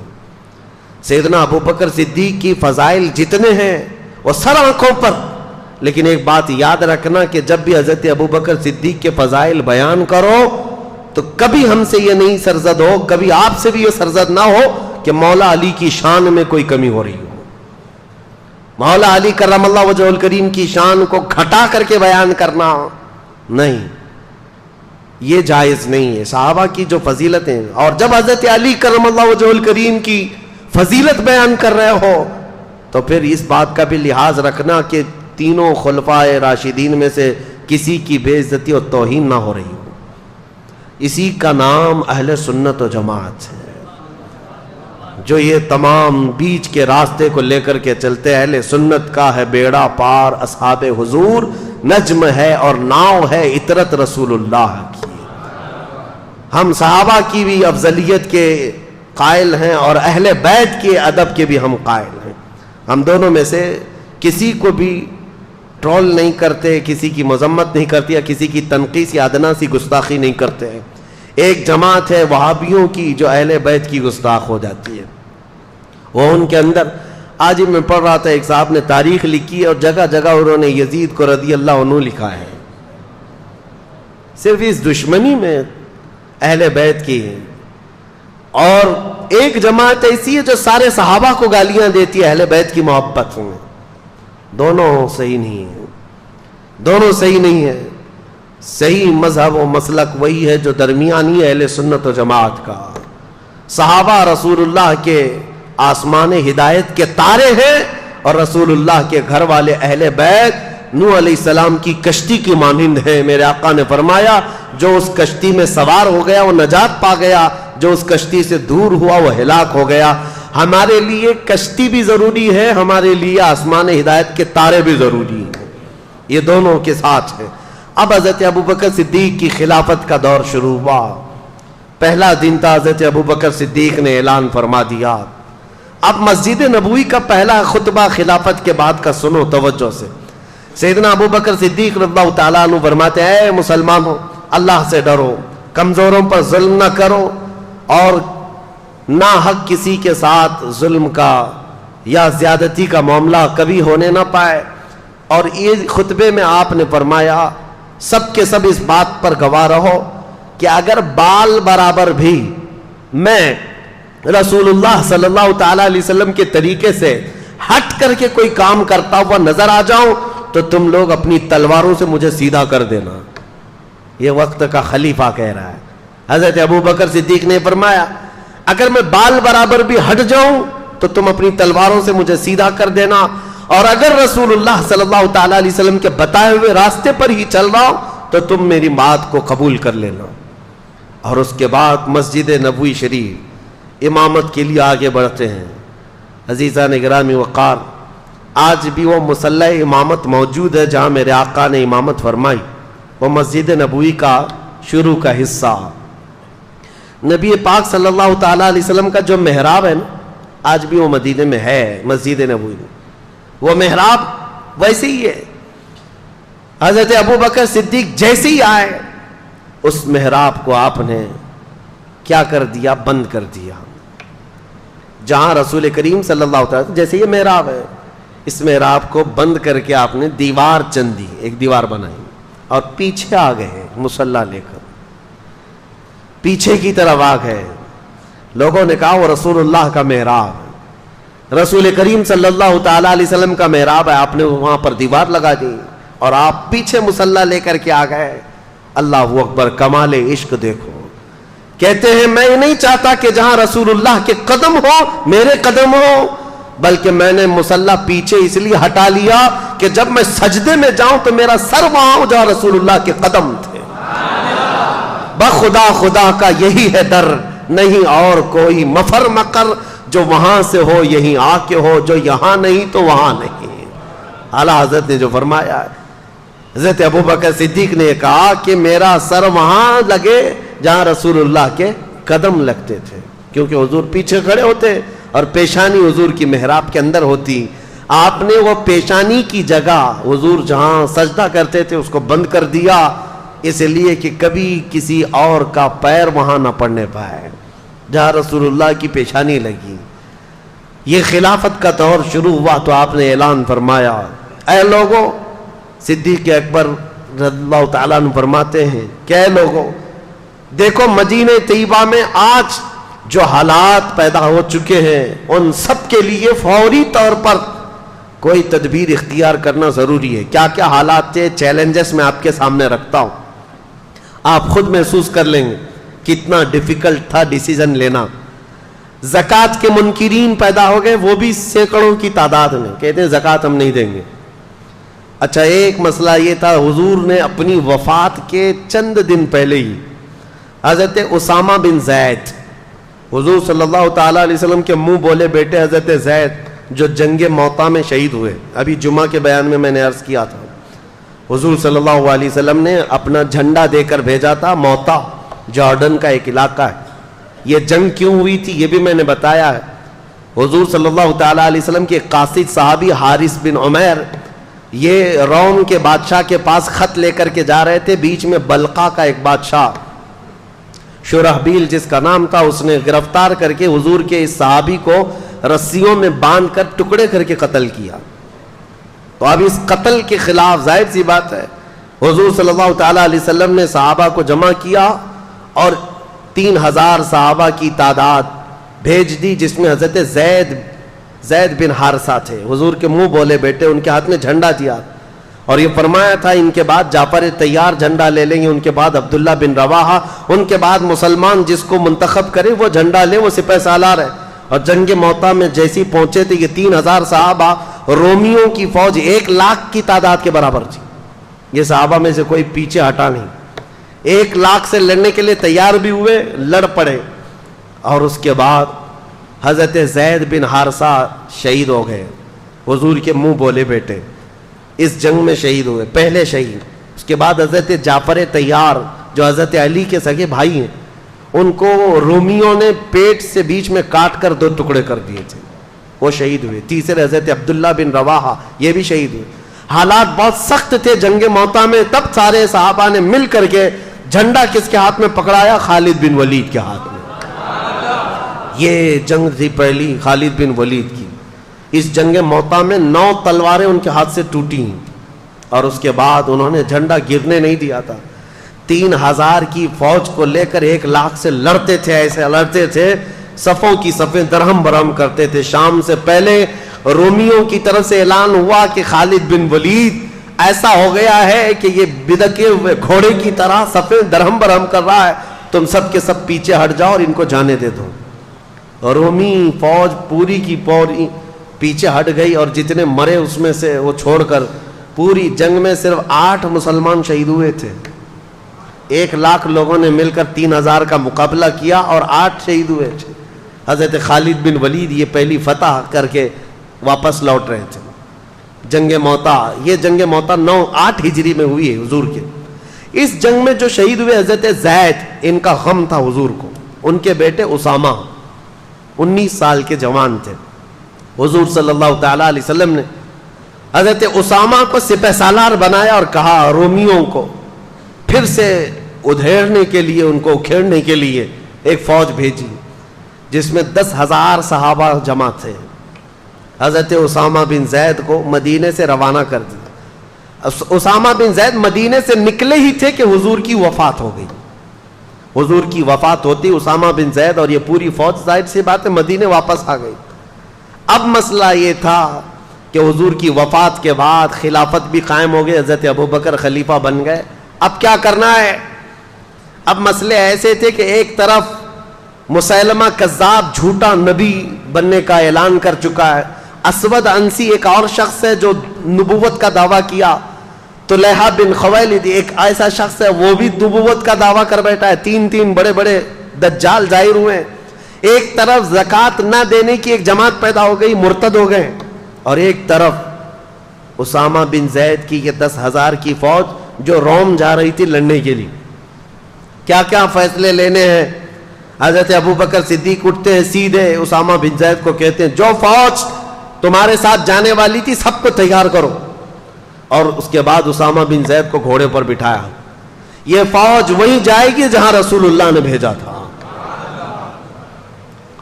سیدنا ابو بکر صدیق کی فضائل جتنے ہیں وہ سر آنکھوں پر، لیکن ایک بات یاد رکھنا کہ جب بھی حضرت ابو بکر صدیق کے فضائل بیان کرو تو کبھی ہم سے یہ نہیں سرزد ہو، کبھی آپ سے بھی یہ سرزد نہ ہو کہ مولا علی کی شان میں کوئی کمی ہو رہی ہو۔ مولا علی کرم اللہ وجہ الکریم کی شان کو گھٹا کر کے بیان کرنا نہیں، یہ جائز نہیں ہے۔ صحابہ کی جو فضیلتیں، اور جب حضرت علی کرم اللہ وجہ الکریم کی فضیلت بیان کر رہے ہو تو پھر اس بات کا بھی لحاظ رکھنا کہ تینوں خلفائے راشدین میں سے کسی کی بے عزتی اور توہین نہ ہو رہی ہو۔ اسی کا نام اہل سنت و جماعت ہے، جو یہ تمام بیچ کے راستے کو لے کر کے چلتے۔ اہل سنت کا ہے بیڑا پار اصحاب حضور، نجم ہے اور ناؤ ہے اطرت رسول اللہ کی۔ ہم صحابہ کی بھی افضلیت کے قائل ہیں اور اہل بیت کے ادب کے بھی ہم قائل ہیں۔ ہم دونوں میں سے کسی کو بھی ٹرول نہیں کرتے، کسی کی مذمت نہیں کرتے، یا کسی کی تنقیص یا ادنا سی گستاخی نہیں کرتے ہیں۔ ایک جماعت ہے وہابیوں کی جو اہل بیت کی گستاخ ہو جاتی ہے، وہ ان کے اندر۔ آج ہی میں پڑھ رہا تھا، ایک صاحب نے تاریخ لکھی اور جگہ جگہ انہوں نے یزید کو رضی اللہ عنہ لکھا ہے، صرف اس دشمنی میں اہل بیت کی ہے۔ اور ایک جماعت ایسی ہے جو سارے صحابہ کو گالیاں دیتی ہے اہل بیت کی محبت میں۔ دونوں صحیح نہیں ہے، دونوں صحیح نہیں ہے۔ صحیح مذہب و مسلک وہی ہے جو درمیانی اہل سنت و جماعت کا۔ صحابہ رسول اللہ کے آسمان ہدایت کے تارے ہیں، اور رسول اللہ کے گھر والے اہل بیت نوح علیہ السلام کی کشتی کی مانند ہیں۔ میرے آقا نے فرمایا جو اس کشتی میں سوار ہو گیا وہ نجات پا گیا، جو اس کشتی سے دور ہوا وہ ہلاک ہو گیا۔ ہمارے لیے کشتی بھی ضروری ہے، ہمارے لیے آسمان ہدایت کے تارے بھی ضروری ہیں، یہ دونوں کے ساتھ ہیں۔ اب حضرت ابوبکر صدیق کی خلافت کا دور شروع ہوا۔ پہلا دن تھا، حضرت ابوبکر صدیق نے اعلان فرما دیا اب مسجد نبوی کا پہلا خطبہ خلافت کے بعد کا سنو توجہ سے. سیدنا ابو بکر صدیق رضی اللہ تعالیٰ عنہ فرماتے ہیں اے مسلمانوں اللہ سے ڈرو, کمزوروں پر ظلم نہ کرو اور نہ حق کسی کے ساتھ ظلم کا یا زیادتی کا معاملہ کبھی ہونے نہ پائے. اور یہ خطبے میں آپ نے فرمایا سب کے سب اس بات پر گواہ رہو کہ اگر بال برابر بھی میں رسول اللہ صلی اللہ تعالیٰ علیہ وسلم کے طریقے سے ہٹ کر کے کوئی کام کرتا ہوا نظر آ جاؤں تو تم لوگ اپنی تلواروں سے مجھے سیدھا کر دینا. یہ وقت کا خلیفہ کہہ رہا ہے. حضرت ابو بکر صدیق نے فرمایا اگر میں بال برابر بھی ہٹ جاؤں تو تم اپنی تلواروں سے مجھے سیدھا کر دینا, اور اگر رسول اللہ صلی اللہ تعالیٰ علیہ وسلم کے بتائے ہوئے راستے پر ہی چل رہا ہوں تو تم میری بات کو قبول کر لینا. اور اس کے بعد مسجد نبوی شریف امامت کے لیے آگے بڑھتے ہیں. عزیزان گرامی وقار, آج بھی وہ مصلی امامت موجود ہے جہاں میرے آقا نے امامت فرمائی, وہ مسجد نبوی کا شروع کا حصہ. نبی پاک صلی اللہ تعالیٰ علیہ وسلم کا جو محراب ہے نا, آج بھی وہ مدینے میں ہے مسجد نبوی میں, وہ محراب ویسے ہی ہے. حضرت ابو بکر صدیق جیسے ہی آئے اس محراب کو آپ نے کیا کر دیا, بند کر دیا. جہاں رسول کریم صلی اللہ علیہ وسلم, جیسے یہ محراب ہے, اس محراب کو بند کر کے آپ نے دیوار چندی, ایک دیوار بنائی اور پیچھے آ گئے مصلی لے کر, پیچھے کی طرف آ گئے. لوگوں نے کہا وہ رسول اللہ کا محراب ہے, رسول کریم صلی اللہ تعالیٰ علیہ وسلم کا محراب ہے, آپ نے وہاں پر دیوار لگا دی اور آپ پیچھے مصلی لے کر کے آ گئے. اللہ اکبر, کمال عشق دیکھو. کہتے ہیں میں نہیں چاہتا کہ جہاں رسول اللہ کے قدم ہو میرے قدم ہو, بلکہ میں نے مصلی پیچھے اس لیے ہٹا لیا کہ جب میں سجدے میں جاؤں تو میرا سر وہاں ہو جہاں رسول اللہ کے قدم تھے. بخدا خدا کا یہی ہے در, نہیں اور کوئی مفر مکر, جو وہاں سے ہو یہیں آ کے ہو, جو یہاں نہیں تو وہاں نہیں. اعلیٰ حضرت نے جو فرمایا ہے, حضرت ابو بکر صدیق نے کہا کہ میرا سر وہاں لگے جہاں رسول اللہ کے قدم لگتے تھے, کیونکہ حضور پیچھے کھڑے ہوتے اور پیشانی حضور کی محراب کے اندر ہوتی. آپ نے وہ پیشانی کی جگہ حضور جہاں سجدہ کرتے تھے اس کو بند کر دیا, اس لیے کہ کبھی کسی اور کا پیر وہاں نہ پڑنے پائے جہاں رسول اللہ کی پیشانی لگی. یہ خلافت کا دور شروع ہوا تو آپ نے اعلان فرمایا اے لوگوں, صدیق اکبر رضی اللہ تعالیٰ عنہ فرماتے ہیں کہ اے لوگوں دیکھو مدینہ طیبہ میں آج جو حالات پیدا ہو چکے ہیں ان سب کے لیے فوری طور پر کوئی تدبیر اختیار کرنا ضروری ہے. کیا کیا حالات تھے, چیلنجز میں آپ کے سامنے رکھتا ہوں, آپ خود محسوس کر لیں گے کتنا ڈیفیکلٹ تھا ڈیسیزن لینا. زکوٰۃ کے منکرین پیدا ہو گئے, وہ بھی سینکڑوں کی تعداد میں, کہتے ہیں زکوٰۃ ہم نہیں دیں گے. اچھا, ایک مسئلہ یہ تھا, حضور نے اپنی وفات کے چند دن پہلے ہی حضرت اسامہ بن زید, حضور صلی اللہ تعالیٰ علیہ وسلم کے منہ بولے بیٹے حضرت زید جو جنگ موطا میں شہید ہوئے, ابھی جمعہ کے بیان میں نے عرض کیا تھا, حضور صلی اللہ علیہ وسلم نے اپنا جھنڈا دے کر بھیجا تھا. موطا جارڈن کا ایک علاقہ ہے. یہ جنگ کیوں ہوئی تھی یہ بھی میں نے بتایا ہے. حضور صلی اللہ تعالیٰ علیہ وسلم کے قاصد صحابی حارث بن عمیر یہ روم کے بادشاہ کے پاس خط لے کر کے جا رہے تھے. بیچ میں بلقا کا ایک بادشاہ شرحبیل جس کا نام تھا, اس نے گرفتار کر کے حضور کے اس صحابی کو رسیوں میں باندھ کر ٹکڑے کر کے قتل کیا. تو اب اس قتل کے خلاف ظاہر سی بات ہے حضور صلی اللہ تعالیٰ علیہ وسلم نے صحابہ کو جمع کیا اور 3000 صحابہ کی تعداد بھیج دی, جس میں حضرت زید بن حارثہ تھے, حضور کے منہ بولے بیٹے. ان کے ہاتھ میں جھنڈا دیا اور یہ فرمایا تھا ان کے بعد جعفر طیار جھنڈا لے لیں گے, ان کے بعد عبداللہ بن رواحہ, ان کے بعد مسلمان جس کو منتخب کرے وہ جھنڈا لے, وہ سپہ سالار ہے. اور جنگ موطا میں جیسی پہنچے تھے یہ 3000 صحابہ, رومیوں کی فوج 1 لاکھ کی تعداد کے برابر تھی. یہ صحابہ میں سے کوئی پیچھے ہٹا نہیں, 1 لاکھ سے لڑنے کے لیے تیار بھی ہوئے, لڑ پڑے. اور اس کے بعد حضرت زید بن حارثہ شہید ہو گئے, حضور کے منہ بولے بیٹے اس جنگ میں شہید ہوئے, پہلے شہید. اس کے بعد حضرت جعفر طیار جو حضرت علی کے سگے بھائی ہیں, ان کو رومیوں نے پیٹ سے بیچ میں کاٹ کر 2 ٹکڑے کر دیے تھے. وہ شہید ہوئے. تیسرے حضرت عبداللہ بن رواحہ, یہ بھی شہید ہوئے. حالات بہت سخت تھے جنگ موتا میں. تب سارے صحابہ نے مل کر کے جھنڈا کس کے ہاتھ میں پکڑایا؟ خالد بن ولید کے ہاتھ میں. یہ جنگ تھی پہلی خالد بن ولید کی. اس جنگ موتا میں 9 تلواریں ان کے ہاتھ سے ٹوٹی ہیں, اور اس کے بعد انہوں نے جھنڈا گرنے نہیں دیا تھا. 3000 کی فوج کو لے کر 1 لاکھ سے لڑتے تھے, ایسے لڑتے تھے, صفوں کی صفیں درہم برہم کرتے تھے. شام سے پہلے رومیوں کی طرف سے اعلان ہوا کہ خالد بن ولید ایسا ہو گیا ہے کہ یہ بدکے ہوئے گھوڑے کی طرح صفیں درہم برہم کر رہا ہے, تم سب کے سب پیچھے ہٹ جاؤ اور ان کو جانے دے دو. رومی فوج پوری کی پوری پیچھے ہٹ گئی, اور جتنے مرے اس میں سے وہ چھوڑ کر پوری جنگ میں صرف 8 مسلمان شہید ہوئے تھے. 1 لاکھ لوگوں نے مل کر 3000 کا مقابلہ کیا اور 8 شہید ہوئے تھے. حضرت خالد بن ولید یہ پہلی فتح کر کے واپس لوٹ رہے تھے. جنگ موتا, یہ جنگ موتا 8 ہجری میں ہوئی ہے حضور کے. اس جنگ میں جو شہید ہوئے حضرت زید, ان کا غم تھا حضور کو. ان کے بیٹے اسامہ 19 سال کے جوان تھے. حضور صلی اللہ تعالیٰ علیہ وسلم نے حضرت اسامہ کو سپہ سالار بنایا اور کہا رومیوں کو پھر سے ادھیڑنے کے لیے, ان کو اکھیڑنے کے لیے ایک فوج بھیجی جس میں 10,000 صحابہ جمع تھے. حضرت اسامہ بن زید کو مدینے سے روانہ کر دیا. اسامہ بن زید مدینے سے نکلے ہی تھے کہ حضور کی وفات ہو گئی. حضور کی وفات ہوتی اسامہ بن زید اور یہ پوری فوج ظاہر سی بات ہے مدینے واپس آ گئی. اب مسئلہ یہ تھا کہ حضور کی وفات کے بعد خلافت بھی قائم ہو گئی, حضرت ابوبکر خلیفہ بن گئے. اب کیا کرنا ہے؟ اب مسئلے ایسے تھے کہ ایک طرف مسیلمہ کذاب جھوٹا نبی بننے کا اعلان کر چکا ہے. اسود انسی ایک اور شخص ہے جو نبوت کا دعویٰ کیا. طلحہ بن خویلد ایک ایسا شخص ہے وہ بھی نبوت کا دعویٰ کر بیٹھا ہے. 3 بڑے بڑے دجال ظاہر ہوئے ہیں. ایک طرف زکوٰۃ نہ دینے کی ایک جماعت پیدا ہو گئی, مرتد ہو گئے, اور ایک طرف اسامہ بن زید کی یہ 10,000 کی فوج جو روم جا رہی تھی لڑنے کے لیے. کیا کیا فیصلے لینے ہیں؟ حضرت ابوبکر صدیق اٹھتے ہیں, سیدھے اسامہ بن زید کو کہتے ہیں جو فوج تمہارے ساتھ جانے والی تھی سب کو تیار کرو. اور اس کے بعد اسامہ بن زید کو گھوڑے پر بٹھایا. یہ فوج وہیں جائے گی جہاں رسول اللہ نے بھیجا تھا.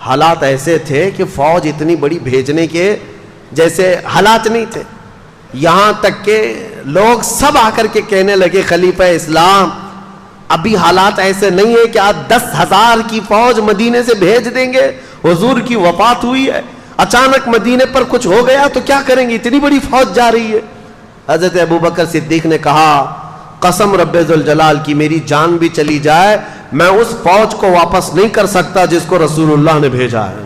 حالات ایسے تھے کہ فوج اتنی بڑی بھیجنے کے جیسے حالات نہیں تھے. یہاں تک کہ لوگ سب آ کر کے کہنے لگے خلیفہ اسلام ابھی حالات ایسے نہیں ہے کہ آپ 10,000 کی فوج مدینے سے بھیج دیں گے, حضور کی وفات ہوئی ہے, اچانک مدینے پر کچھ ہو گیا تو کیا کریں گے, اتنی بڑی فوج جا رہی ہے. حضرت ابوبکر صدیق نے کہا قسم رب ذوالجلال کی میری جان بھی چلی جائے میں اس فوج کو واپس نہیں کر سکتا جس کو رسول اللہ نے بھیجا ہے.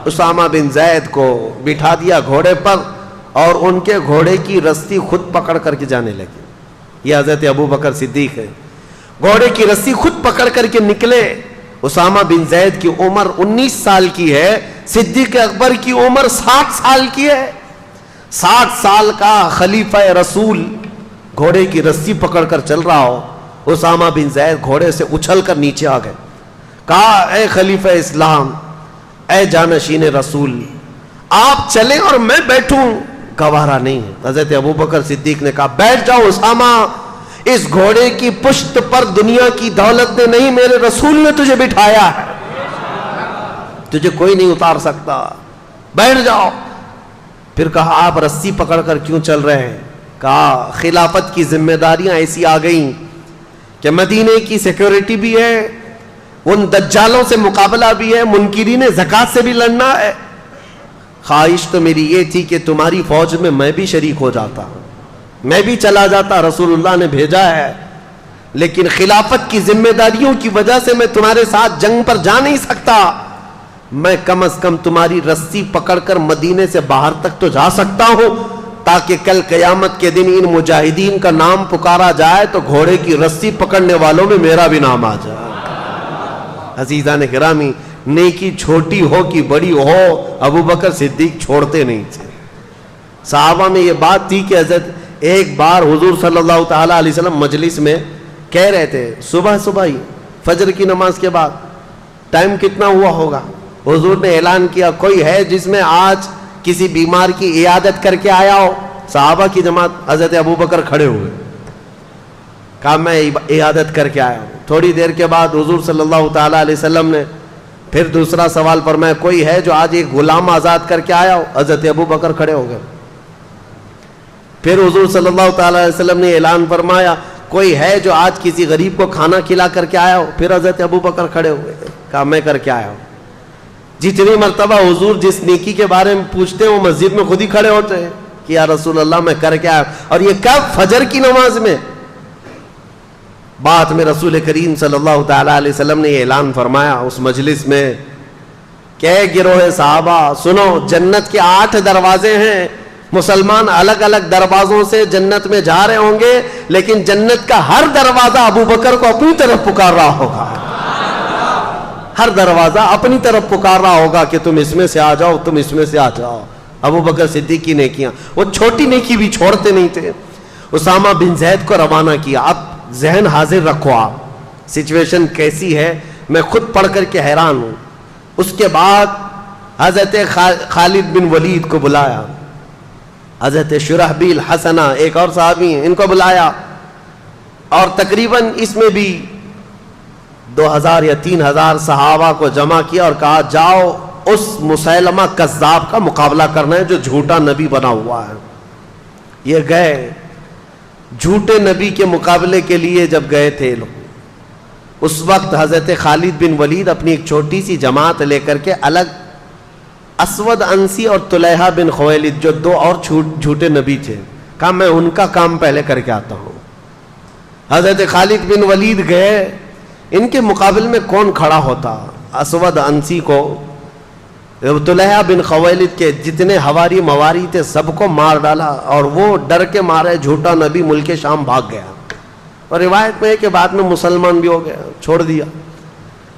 اسامہ بن زید کو بٹھا دیا گھوڑے پر اور ان کے گھوڑے کی رسی خود پکڑ کر کے جانے لگے. یہ حضرت ابوبکر صدیق ہے, گھوڑے کی رسی خود پکڑ کر کے نکلے. اسامہ بن زید کی عمر 19 سال کی ہے, صدیق اکبر کی عمر 60 سال کی ہے. 60 سال کا خلیفہ رسول گھوڑے کی رسی پکڑ کر چل رہا ہو. اسامہ بن زید گھوڑے سے اچھل کر نیچے آ گئے. کہا اے خلیفہ اسلام, اے جانشین رسول, آپ چلیں اور میں بیٹھوں, گوارا نہیں. حضرت ابوبکر صدیق نے کہا بیٹھ جاؤ اسامہ, اس گھوڑے کی پشت پر دنیا کی دولت نے نہیں میرے رسول نے تجھے بٹھایا ہے, تجھے کوئی نہیں اتار سکتا, بیٹھ جاؤ. پھر کہا آپ رسی پکڑ کر کیوں چل رہے ہیں؟ کہا خلافت کی ذمہ داریاں ایسی آ گئیں کہ مدینے کی سیکیورٹی بھی ہے, ان دجالوں سے مقابلہ بھی ہے, منکرین زکوٰۃ سے بھی لڑنا ہے. خواہش تو میری یہ تھی کہ تمہاری فوج میں میں بھی شریک ہو جاتا, میں بھی چلا جاتا, رسول اللہ نے بھیجا ہے, لیکن خلافت کی ذمہ داریوں کی وجہ سے میں تمہارے ساتھ جنگ پر جا نہیں سکتا. میں کم از کم تمہاری رسی پکڑ کر مدینے سے باہر تک تو جا سکتا ہوں تاکہ کل قیامت کے دن ان مجاہدین کا نام پکارا جائے تو گھوڑے کی رسی پکڑنے والوں میں میرا بھی نام آ جائے. عزیزان گرامی, نیکی چھوٹی ہو کہ بڑی ہو, ابوبکر صدیق چھوڑتے نہیں تھے. صحابہ میں یہ بات تھی کہ حضرت ایک بار حضور صلی اللہ تعالیٰ علیہ وسلم مجلس میں کہہ رہے تھے صبح ہی فجر کی نماز کے بعد ٹائم کتنا ہوا ہوگا, حضور نے اعلان کیا کوئی ہے جس میں آج کسی بیمار کی عیادت کر کے آیا ہو؟ صحابہ کی جماعت، حضرت ابوبکر کھڑے ہوئے، کہا میں عیادت کر کے آیا ہوں۔ تھوڑی دیر کے بعد حضور صلی اللہ تعالیٰ علیہ وسلم نے پھر دوسرا سوال فرمایا کوئی ہے جو آج ایک غلام آزاد کر کے آیا ہو؟ حضرت ابوبکر کھڑے ہو گئے۔ پھر حضور صلی اللہ تعالیٰ علیہ وسلم نے اعلان فرمایا کوئی ہے جو آج کسی غریب کو کھانا کھلا کر کے آیا ہو؟ پھر حضرت ابوبکر کھڑے ہوئے، کہا میں کر کے آیا ہوں۔ جتنی مرتبہ حضور جس نیکی کے بارے میں پوچھتے ہیں وہ مسجد میں خود ہی کھڑے ہوتے ہیں کہ یا رسول اللہ میں کر کے آیا ہوں۔ اور یہ کب؟ فجر کی نماز میں۔ بعد میں رسول کریم صلی اللہ تعالیٰ علیہ وسلم نے یہ اعلان فرمایا اس مجلس میں کہ گروہ صحابہ سنو، جنت کے 8 دروازے ہیں، مسلمان الگ الگ دروازوں سے جنت میں جا رہے ہوں گے، لیکن جنت کا ہر دروازہ ابوبکر کو اپنی طرف پکار رہا ہوگا، ہر دروازہ اپنی طرف پکار رہا ہوگا کہ تم اس میں سے آ جاؤ، تم اس میں سے آ جاؤ۔ ابوبکر صدیق کی نیکیاں، وہ چھوٹی نیکی بھی چھوڑتے نہیں تھے۔ اسامہ بن زید کو روانہ کیا۔ اب ذہن حاضر رکھو، آپ سچویشن کیسی ہے میں خود پڑھ کر کے حیران ہوں۔ اس کے بعد حضرت خالد بن ولید کو بلایا، حضرت شرحبیل حسنہ ایک اور صحابی ہیں، ان کو بلایا، اور تقریباً اس میں بھی 2000 یا 3000 صحابہ کو جمع کیا اور کہا جاؤ اس مسیلمہ کذاب کا مقابلہ کرنا ہے جو جھوٹا نبی بنا ہوا ہے۔ یہ گئے جھوٹے نبی کے مقابلے کے لیے۔ جب گئے تھے لوگ، اس وقت حضرت خالد بن ولید اپنی ایک چھوٹی سی جماعت لے کر کے الگ، اسود انسی اور طلحہ بن خویلد جو 2 اور جھوٹے نبی تھے، کہا میں ان کا کام پہلے کر کے آتا ہوں۔ حضرت خالد بن ولید گئے، ان کے مقابل میں کون کھڑا ہوتا؟ اسود انسی کو، طلحہ بن خویلد کے جتنے ہواری مواری تھے سب کو مار ڈالا، اور وہ ڈر کے مارے جھوٹا نبی ملک شام بھاگ گیا، اور روایت میں ہے کہ بعد میں مسلمان بھی ہو گیا، چھوڑ دیا۔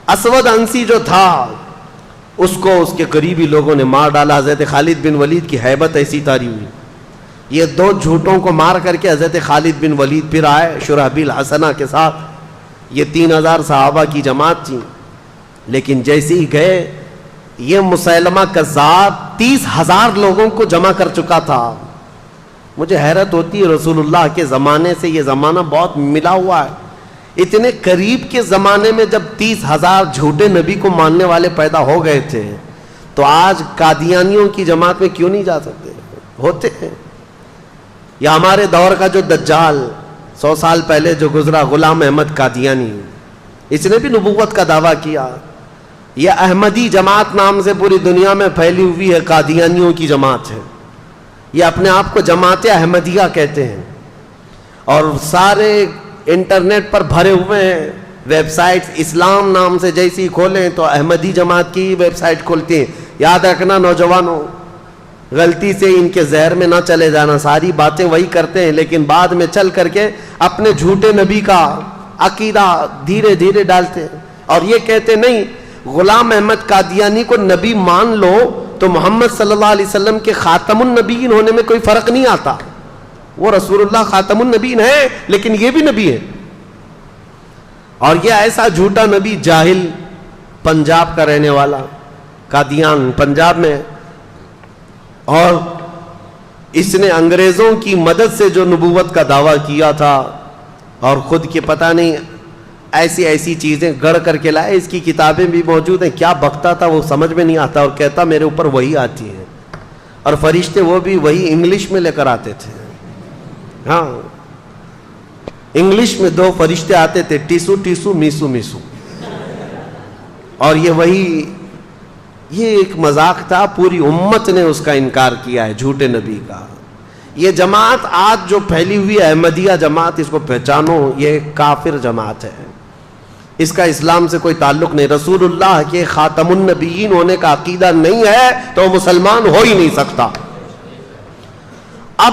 اسود انسی جو تھا اس کو اس کے قریبی لوگوں نے مار ڈالا۔ حضرت خالد بن ولید کی ہیبت ایسی تاری ہوئی، یہ 2 جھوٹوں کو مار کر کے حضرت خالد بن ولید پھر آئے شرحبیل حسنہ کے ساتھ۔ یہ 3000 صحابہ کی جماعت تھی، لیکن جیسے ہی گئے یہ مسیلمہ کذاب 30,000 لوگوں کو جمع کر چکا تھا۔ مجھے حیرت ہوتی ہے، رسول اللہ کے زمانے سے یہ زمانہ بہت ملا ہوا ہے، اتنے قریب کے زمانے میں جب 30,000 جھوٹے نبی کو ماننے والے پیدا ہو گئے تھے، تو آج قادیانیوں کی جماعت میں کیوں نہیں جا سکتے؟ ہوتے ہیں۔ یا ہمارے دور کا جو دجال 100 سال پہلے جو گزرا، غلام احمد قادیانی، اس نے بھی نبوت کا دعویٰ کیا۔ یہ احمدی جماعت نام سے پوری دنیا میں پھیلی ہوئی ہے، قادیانیوں کی جماعت ہے۔ یہ اپنے آپ کو جماعت احمدیہ کہتے ہیں، اور سارے انٹرنیٹ پر بھرے ہوئے ہیں ویب سائٹس، اسلام نام سے جیسی کھولیں تو احمدی جماعت کی ویب سائٹ کھولتی ہیں۔ یاد رکھنا نوجوانوں، غلطی سے ان کے زہر میں نہ چلے جانا، ساری باتیں وہی کرتے ہیں لیکن بعد میں چل کر کے اپنے جھوٹے نبی کا عقیدہ دھیرے دھیرے ڈالتے ہیں، اور یہ کہتے نہیں غلام احمد قادیانی کو نبی مان لو تو محمد صلی اللہ علیہ وسلم کے خاتم النبیین ہونے میں کوئی فرق نہیں آتا۔ وہ رسول اللہ خاتم النبیین ہے لیکن یہ بھی نبی ہے۔ اور یہ ایسا جھوٹا نبی، جاہل، پنجاب کا رہنے والا، قادیان پنجاب میں، اور اس نے انگریزوں کی مدد سے جو نبوت کا دعویٰ کیا تھا، اور خود کے پتہ نہیں ایسی ایسی چیزیں گڑھ کر کے لائے۔ اس کی کتابیں بھی موجود ہیں، کیا بکتا تھا وہ سمجھ میں نہیں آتا، اور کہتا میرے اوپر وہی آتی ہے، اور فرشتے وہ بھی وہی انگلش میں لے کر آتے تھے۔ ہاں، انگلش میں 2 فرشتے آتے تھے، ٹیسو ٹیسو میسو میسو، اور یہ وہی، یہ ایک مذاق تھا۔ پوری امت نے اس کا انکار کیا ہے، جھوٹے نبی کا۔ یہ جماعت آج جو پھیلی ہوئی احمدیہ جماعت، اس کو پہچانو، یہ کافر جماعت ہے، اس کا اسلام سے کوئی تعلق نہیں۔ رسول اللہ کے خاتم النبیین ہونے کا عقیدہ نہیں ہے تو مسلمان ہو ہی نہیں سکتا۔ اب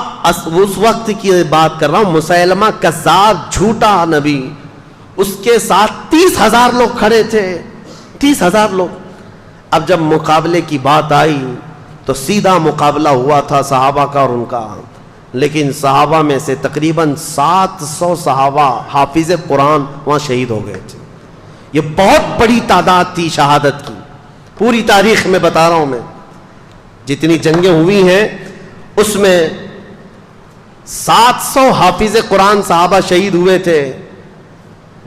اس وقت کی بات کر رہا ہوں، مسیلمہ کذاب جھوٹا نبی، اس کے ساتھ 30,000 لوگ کھڑے تھے، 30,000 لوگ۔ اب جب مقابلے کی بات آئی تو سیدھا مقابلہ ہوا تھا صحابہ کا اور ان کا، لیکن صحابہ میں سے تقریباً 700 صحابہ حافظ قرآن وہاں شہید ہو گئے تھے۔ یہ بہت بڑی تعداد تھی شہادت کی، پوری تاریخ میں بتا رہا ہوں میں، جتنی جنگیں ہوئی ہیں اس میں 700 حافظ قرآن صحابہ شہید ہوئے تھے،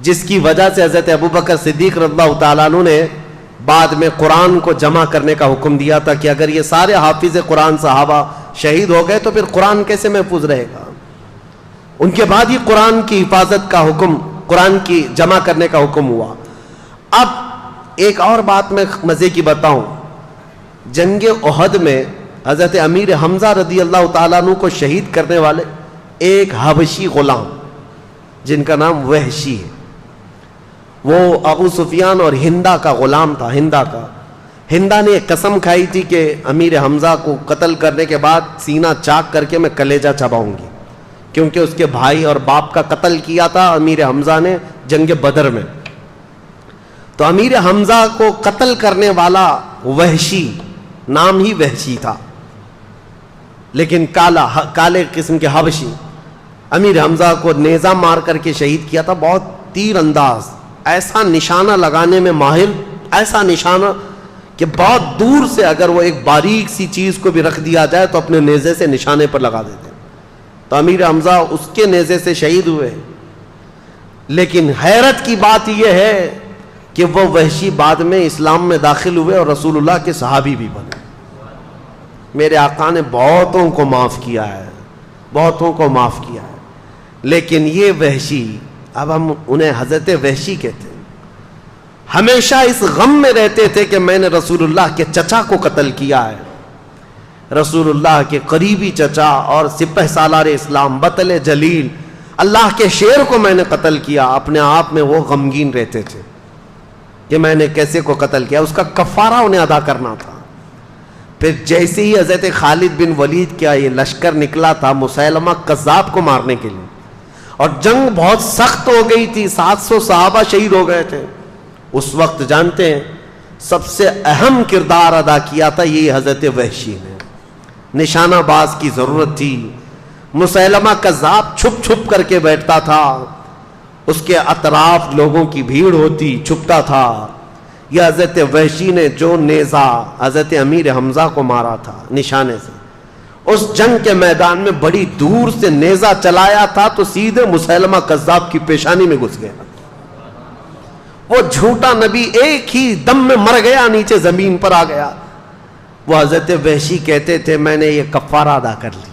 جس کی وجہ سے حضرت ابوبکر صدیق رضی اللہ تعالیٰ عنہ نے بعد میں قرآن کو جمع کرنے کا حکم دیا تھا کہ اگر یہ سارے حافظ قرآن صحابہ شہید ہو گئے تو پھر قرآن کیسے محفوظ رہے گا. ان کے بعد ہی قرآن کی حفاظت کا حکم، قرآن کی جمع کرنے کا حکم ہوا. اب ایک اور بات میں مزے کی بتاؤں، جنگ احد میں حضرت امیر حمزہ رضی اللہ تعالیٰ عنہ کو شہید کرنے والے ایک حبشی غلام جن کا نام وحشی ہے، وہ ابو سفیان اور ہندا کا غلام تھا. ہندا نے ایک قسم کھائی تھی کہ امیر حمزہ کو قتل کرنے کے بعد سینہ چاک کر کے میں کلیجہ چباؤں گی، کیونکہ اس کے بھائی اور باپ کا قتل کیا تھا امیر حمزہ نے جنگ بدر میں. تو امیر حمزہ کو قتل کرنے والا وحشی، نام ہی وحشی تھا لیکن کالے قسم کے حبشی، امیر حمزہ کو نیزہ مار کر کے شہید کیا تھا. بہت تیر انداز، ایسا نشانہ لگانے میں ماہر، ایسا نشانہ کہ بہت دور سے اگر وہ ایک باریک سی چیز کو بھی رکھ دیا جائے تو اپنے نیزے سے نشانے پر لگا دیتے. تو امیر حمزہ اس کے نیزے سے شہید ہوئے. لیکن حیرت کی بات یہ ہے کہ وہ وحشی بعد میں اسلام میں داخل ہوئے اور رسول اللہ کے صحابی بھی بنے. میرے آقا نے بہتوں کو معاف کیا ہے، بہتوں کو معاف کیا ہے. لیکن یہ وحشی، اب ہم انہیں حضرت وحشی کہتے ہیں، ہمیشہ اس غم میں رہتے تھے کہ میں نے رسول اللہ کے چچا کو قتل کیا ہے، رسول اللہ کے قریبی چچا اور سپہ سالار اسلام بطل جلیل اللہ کے شیر کو میں نے قتل کیا. اپنے آپ میں وہ غمگین رہتے تھے کہ میں نے کیسے کو قتل کیا، اس کا کفارہ انہیں ادا کرنا تھا. پھر جیسے ہی حضرت خالد بن ولید کیا یہ لشکر نکلا تھا مسیلمہ کذاب کو مارنے کے لیے، اور جنگ بہت سخت ہو گئی تھی، 700 صحابہ شہید ہو گئے تھے. اس وقت جانتے ہیں سب سے اہم کردار ادا کیا تھا یہ حضرت وحشی نے. نشانہ باز کی ضرورت تھی. مسیلمہ کذاب چھپ چھپ کر کے بیٹھتا تھا، اس کے اطراف لوگوں کی بھیڑ ہوتی، چھپتا تھا. یہ حضرت وحشی نے جو نیزہ حضرت امیر حمزہ کو مارا تھا نشانے سے، اس جنگ کے میدان میں بڑی دور سے نیزہ چلایا تھا تو سیدھے مسیلمہ کذاب کی پیشانی میں گھس گیا. وہ جھوٹا نبی ایک ہی دم میں مر گیا، نیچے زمین پر آ گیا. وہ حضرت وحشی کہتے تھے میں نے یہ کفارہ ادا کر لیا.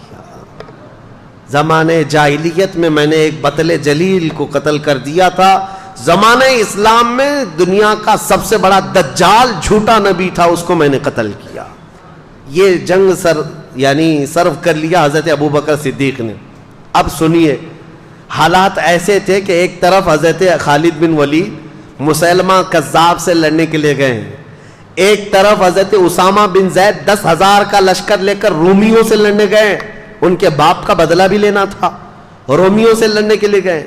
زمانے جاہلیت میں نے ایک بطل جلیل کو قتل کر دیا تھا، زمانے اسلام میں دنیا کا سب سے بڑا دجال جھوٹا نبی تھا، اس کو میں نے قتل کیا. یہ جنگ سرو کر لیا حضرت ابوبکر صدیق نے. اب سنیے، حالات ایسے تھے کہ ایک طرف حضرت خالد بن ولید مسیلمہ کذاب سے لڑنے کے لیے گئے ہیں، ایک طرف حضرت اسامہ بن زید 10,000 کا لشکر لے کر رومیوں سے لڑنے گئے، ان کے باپ کا بدلہ بھی لینا تھا، رومیوں سے لڑنے کے لیے گئے.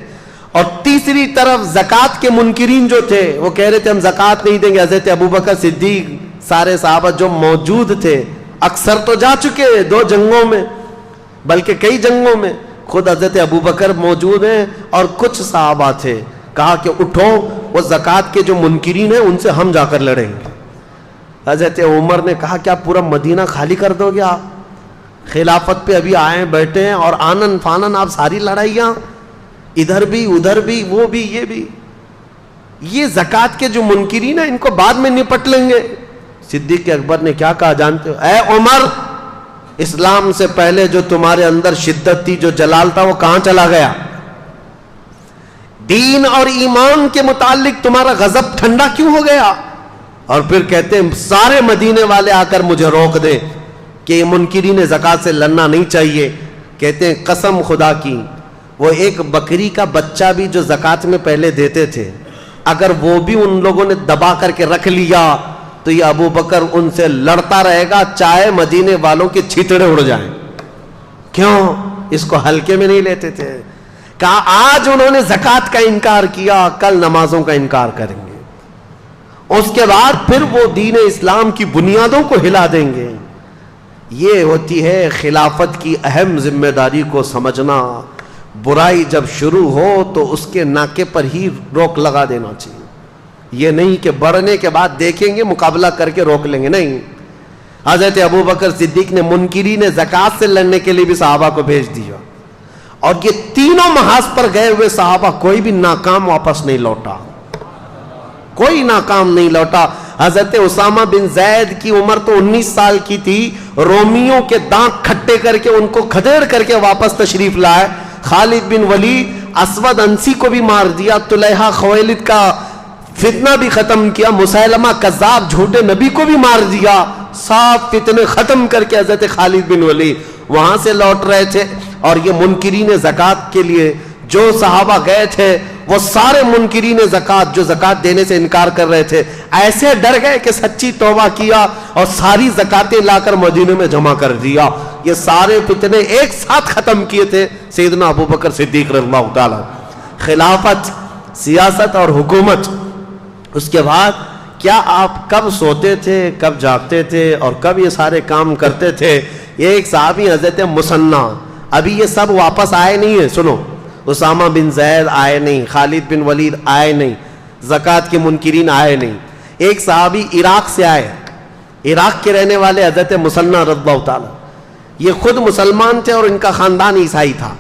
اور تیسری طرف زکوٰۃ کے منکرین جو تھے وہ کہہ رہے تھے ہم زکوٰۃ نہیں دیں گے. حضرت ابوبکر صدیق سارے صحابہ جو موجود تھے، اکثر تو جا چکے 2 جنگوں میں بلکہ کئی جنگوں میں، خود حضرت ابوبکر موجود ہیں اور کچھ صحابہ تھے. کہا کہ اٹھو، وہ زکوٰۃ کے جو منکرین ہیں ان سے ہم جا کر لڑیں گے. حضرت عمر نے کہا کیا پورا مدینہ خالی کر دو گے آپ؟ خلافت پہ ابھی آئے بیٹھے ہیں اور آنن فانن آپ ساری لڑائیاں، ادھر بھی ادھر بھی وہ بھی یہ بھی، یہ زکوٰۃ کے جو منکرین ہیں ان کو بعد میں نپٹ لیں گے. صدیق اکبر نے کیا کہا جانتے ہو؟ اے عمر، اسلام سے پہلے جو تمہارے اندر شدت تھی، جو جلال تھا، وہ کہاں چلا گیا؟ دین اور ایمان کے متعلق تمہارا غضب ٹھنڈا کیوں ہو گیا؟ اور پھر کہتے ہیں سارے مدینے والے آ کر مجھے روک دیں کہ یہ منکرین زکوٰۃ سے لڑنا نہیں چاہیے. کہتے ہیں قسم خدا کی، وہ ایک بکری کا بچہ بھی جو زکوٰۃ میں پہلے دیتے تھے، اگر وہ بھی ان لوگوں نے دبا کر کے رکھ لیا تو یہ ابو بکر ان سے لڑتا رہے گا چاہے مدینے والوں کے چھتڑے اڑ جائیں. کیوں؟ اس کو ہلکے میں نہیں لیتے تھے. کہا آج انہوں نے زکوٰۃ کا انکار کیا، کل نمازوں کا انکار کریں گے، اس کے بعد پھر وہ دین اسلام کی بنیادوں کو ہلا دیں گے. یہ ہوتی ہے خلافت کی اہم ذمہ داری کو سمجھنا. برائی جب شروع ہو تو اس کے ناکے پر ہی روک لگا دینا چاہیے. یہ نہیں کہ بڑھنے کے بعد دیکھیں گے مقابلہ کر کے روک لیں گے، نہیں. حضرت ابوبکر صدیق نے منکرین زکوٰۃ سے لڑنے کے لیے بھی صحابہ کو بھیج دیا، اور یہ تینوں محاذ پر گئے ہوئے صحابہ کوئی بھی ناکام واپس نہیں لوٹا، کوئی ناکام نہیں لوٹا. حضرت اسامہ بن زید کی عمر تو 19 سال کی تھی، رومیوں کے دانت کھٹے کر کے ان کو کھدیڑ کر کے واپس تشریف لائے. خالد بن ولید اسود انسی کو بھی مار دیا، طلحہ خویلد کا فتنہ بھی ختم کیا، مسیلمہ کذاب جھوٹے نبی کو بھی مار دیا. سب فتنے ختم کر کے حضرت خالد بن ولید وہاں سے لوٹ رہے تھے. اور یہ منکرین زکوٰۃ کے لیے جو صحابہ گئے تھے وہ سارے منکرین زکوٰۃ جو زکوٰۃ دینے سے انکار کر رہے تھے ایسے ڈر گئے کہ سچی توبہ کیا اور ساری زکاتیں لا کر مدینے میں جمع کر دیا. یہ سارے فتنے ایک ساتھ ختم کیے تھے سیدنا ابوبکر صدیق رضی اللہ تعالی. خلافت، سیاست اور حکومت. اس کے بعد کیا آپ کب سوتے تھے، کب جاگتے تھے اور کب یہ سارے کام کرتے تھے؟ یہ ایک صحابی حضرت مثنیٰ، ابھی یہ سب واپس آئے نہیں ہیں. سنو، اسامہ بن زید آئے نہیں، خالد بن ولید آئے نہیں، زکوٰۃ کے منکرین آئے نہیں. ایک صحابی عراق سے آئے، عراق کے رہنے والے حضرت مثنیٰ رضی اللہ تعالی. یہ خود مسلمان تھے اور ان کا خاندان عیسائی تھا.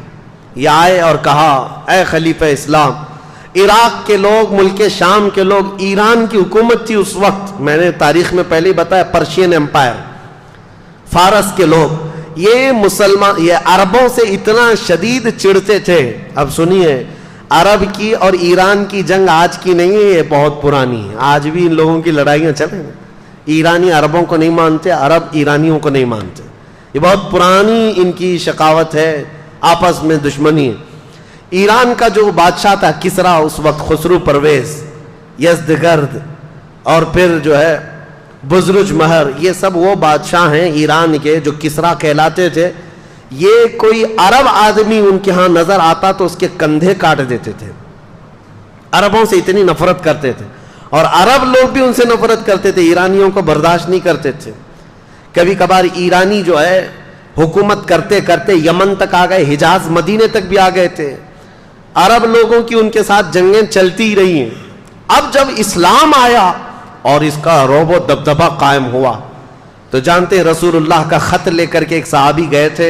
یہ آئے اور کہا، اے خلیفہ اسلام، عراق کے لوگ، ملک شام کے لوگ، ایران کی حکومت تھی اس وقت، میں نے تاریخ میں پہلے ہی بتایا، پرشین امپائر، فارس کے لوگ، یہ مسلمان، یہ عربوں سے اتنا شدید چڑھتے تھے. اب سنیے، عرب کی اور ایران کی جنگ آج کی نہیں ہے، یہ بہت پرانی ہے. آج بھی ان لوگوں کی لڑائیاں چلیں. ایرانی عربوں کو نہیں مانتے، عرب ایرانیوں کو نہیں مانتے. یہ بہت پرانی ان کی شقاوت ہے، آپس میں دشمنی ہے. ایران کا جو بادشاہ تھا کسرا اس وقت، خسرو پرویز، یزدگرد اور پھر جو ہے بزرج مہر، یہ سب وہ بادشاہ ہیں ایران کے جو کسرا کہلاتے تھے. یہ کوئی عرب آدمی ان کے ہاں نظر آتا تو اس کے کندھے کاٹ دیتے تھے. عربوں سے اتنی نفرت کرتے تھے، اور عرب لوگ بھی ان سے نفرت کرتے تھے، ایرانیوں کو برداشت نہیں کرتے تھے. کبھی کبھار ایرانی جو ہے حکومت کرتے کرتے یمن تک آ گئے، حجاز مدینے تک بھی آ گئے تھے. عرب لوگوں کی ان کے ساتھ جنگیں چلتی ہی رہی ہیں. اب جب اسلام آیا اور اس کا رعب و دبدبہ قائم ہوا تو جانتے ہیں رسول اللہ کا خط لے کر کے ایک صحابی گئے تھے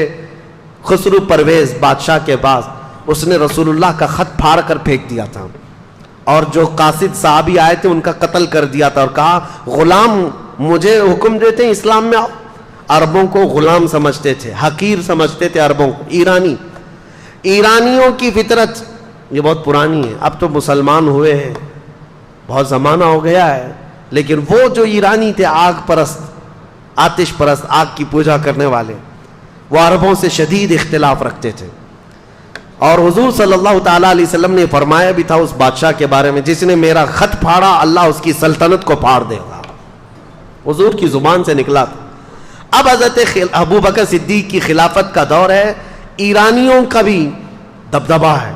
خسرو پرویز بادشاہ کے پاس. اس نے رسول اللہ کا خط پھاڑ کر پھینک دیا تھا، اور جو قاصد صحابی آئے تھے ان کا قتل کر دیا تھا، اور کہا، غلام مجھے حکم دیتے ہیں اسلام میں آؤ. عربوں کو غلام سمجھتے تھے، حقیر سمجھتے تھے عربوں کو. ایرانیوں کی فطرت یہ بہت پرانی ہے. اب تو مسلمان ہوئے ہیں، بہت زمانہ ہو گیا ہے، لیکن وہ جو ایرانی تھے آگ پرست، آتش پرست، آگ کی پوجا کرنے والے، وہ عربوں سے شدید اختلاف رکھتے تھے. اور حضور صلی اللہ تعالیٰ علیہ وسلم نے فرمایا بھی تھا اس بادشاہ کے بارے میں، جس نے میرا خط پھاڑا اللہ اس کی سلطنت کو پھاڑ دے گا. حضور کی زبان سے نکلا تھا. اب حضرت ابوبکر صدیق کی خلافت کا دور ہے، ایرانیوں کا بھی دبدبہ ہے.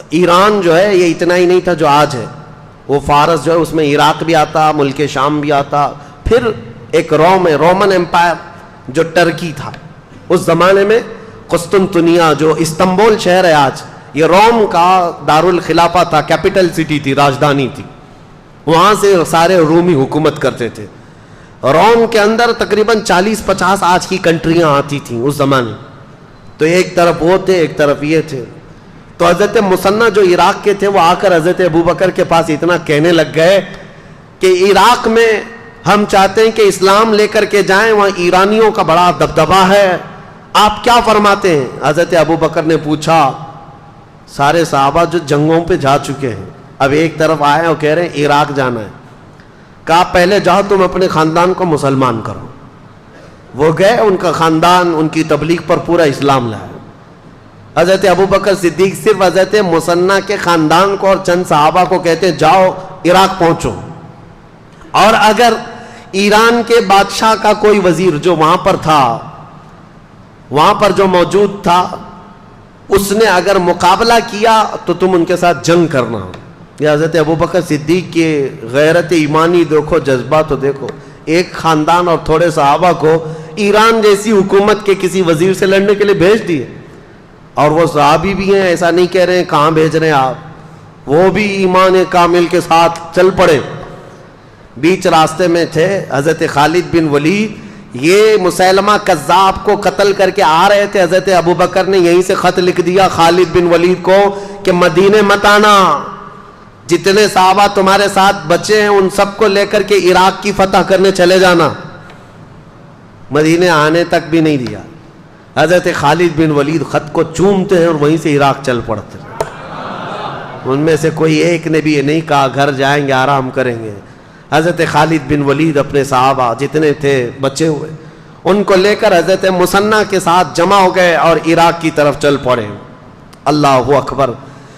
ایران جو ہے یہ اتنا ہی نہیں تھا جو آج ہے. وہ فارس جو ہے اس میں عراق بھی آتا، ملک شام بھی آتا. پھر ایک روم ہے، رومن امپائر جو ٹرکی تھا. اس زمانے میں قسطنطنیہ جو استنبول شہر ہے آج، یہ روم کا دارالخلافہ تھا، کیپٹل سٹی تھی، راجدھانی تھی. وہاں سے سارے رومی حکومت کرتے تھے. روم کے اندر تقریباً 40-50 آج کی کنٹریاں آتی تھیں اس زمانے. تو ایک طرف وہ تھے، ایک طرف یہ تھے. تو حضرت مثنیٰ جو عراق کے تھے وہ آ کر حضرت ابوبکر کے پاس اتنا کہنے لگ گئے کہ عراق میں ہم چاہتے ہیں کہ اسلام لے کر کے جائیں، وہاں ایرانیوں کا بڑا دبدبہ ہے، آپ کیا فرماتے ہیں؟ حضرت ابوبکر نے پوچھا، سارے صحابہ جو جنگوں پہ جا چکے ہیں اب ایک طرف آئے اور کہہ رہے ہیں عراق جانا ہے. کہا پہلے جاؤ تم اپنے خاندان کو مسلمان کرو. وہ گئے، ان کا خاندان ان کی تبلیغ پر پورا اسلام لایا. حضرت ابوبکر صدیق صرف حضرت مثنیٰ کے خاندان کو اور چند صحابہ کو کہتے ہیں جاؤ عراق پہنچو، اور اگر ایران کے بادشاہ کا کوئی وزیر جو وہاں پر تھا، وہاں پر جو موجود تھا، اس نے اگر مقابلہ کیا تو تم ان کے ساتھ جنگ کرنا. یہ حضرت ابوبکر صدیق کی غیرت ایمانی دیکھو، جذبہ تو دیکھو. ایک خاندان اور تھوڑے صحابہ کو ایران جیسی حکومت کے کسی وزیر سے لڑنے کے لیے بھیج دیے. اور وہ صحابی بھی ہیں، ایسا نہیں کہہ رہے ہیں کہاں بھیج رہے ہیں آپ، وہ بھی ایمان کامل کے ساتھ چل پڑے. بیچ راستے میں تھے حضرت خالد بن ولید، یہ مسیلمہ کذاب کو قتل کر کے آ رہے تھے. حضرت ابوبکر نے یہیں سے خط لکھ دیا خالد بن ولید کو کہ مدینے مت آنا، جتنے صحابہ تمہارے ساتھ بچے ہیں ان سب کو لے کر کے عراق کی فتح کرنے چلے جانا. مدینے آنے تک بھی نہیں دیا. حضرت خالد بن ولید خط کو چومتے ہیں اور وہیں سے عراق چل پڑتے ہیں. ان میں سے کوئی ایک نے بھی یہ نہیں کہا گھر جائیں گے آرام کریں گے. حضرت خالد بن ولید اپنے صحابہ جتنے تھے بچے ہوئے ان کو لے کر حضرت مثنیٰ کے ساتھ جمع ہو گئے اور عراق کی طرف چل پڑے. اللہ اکبر.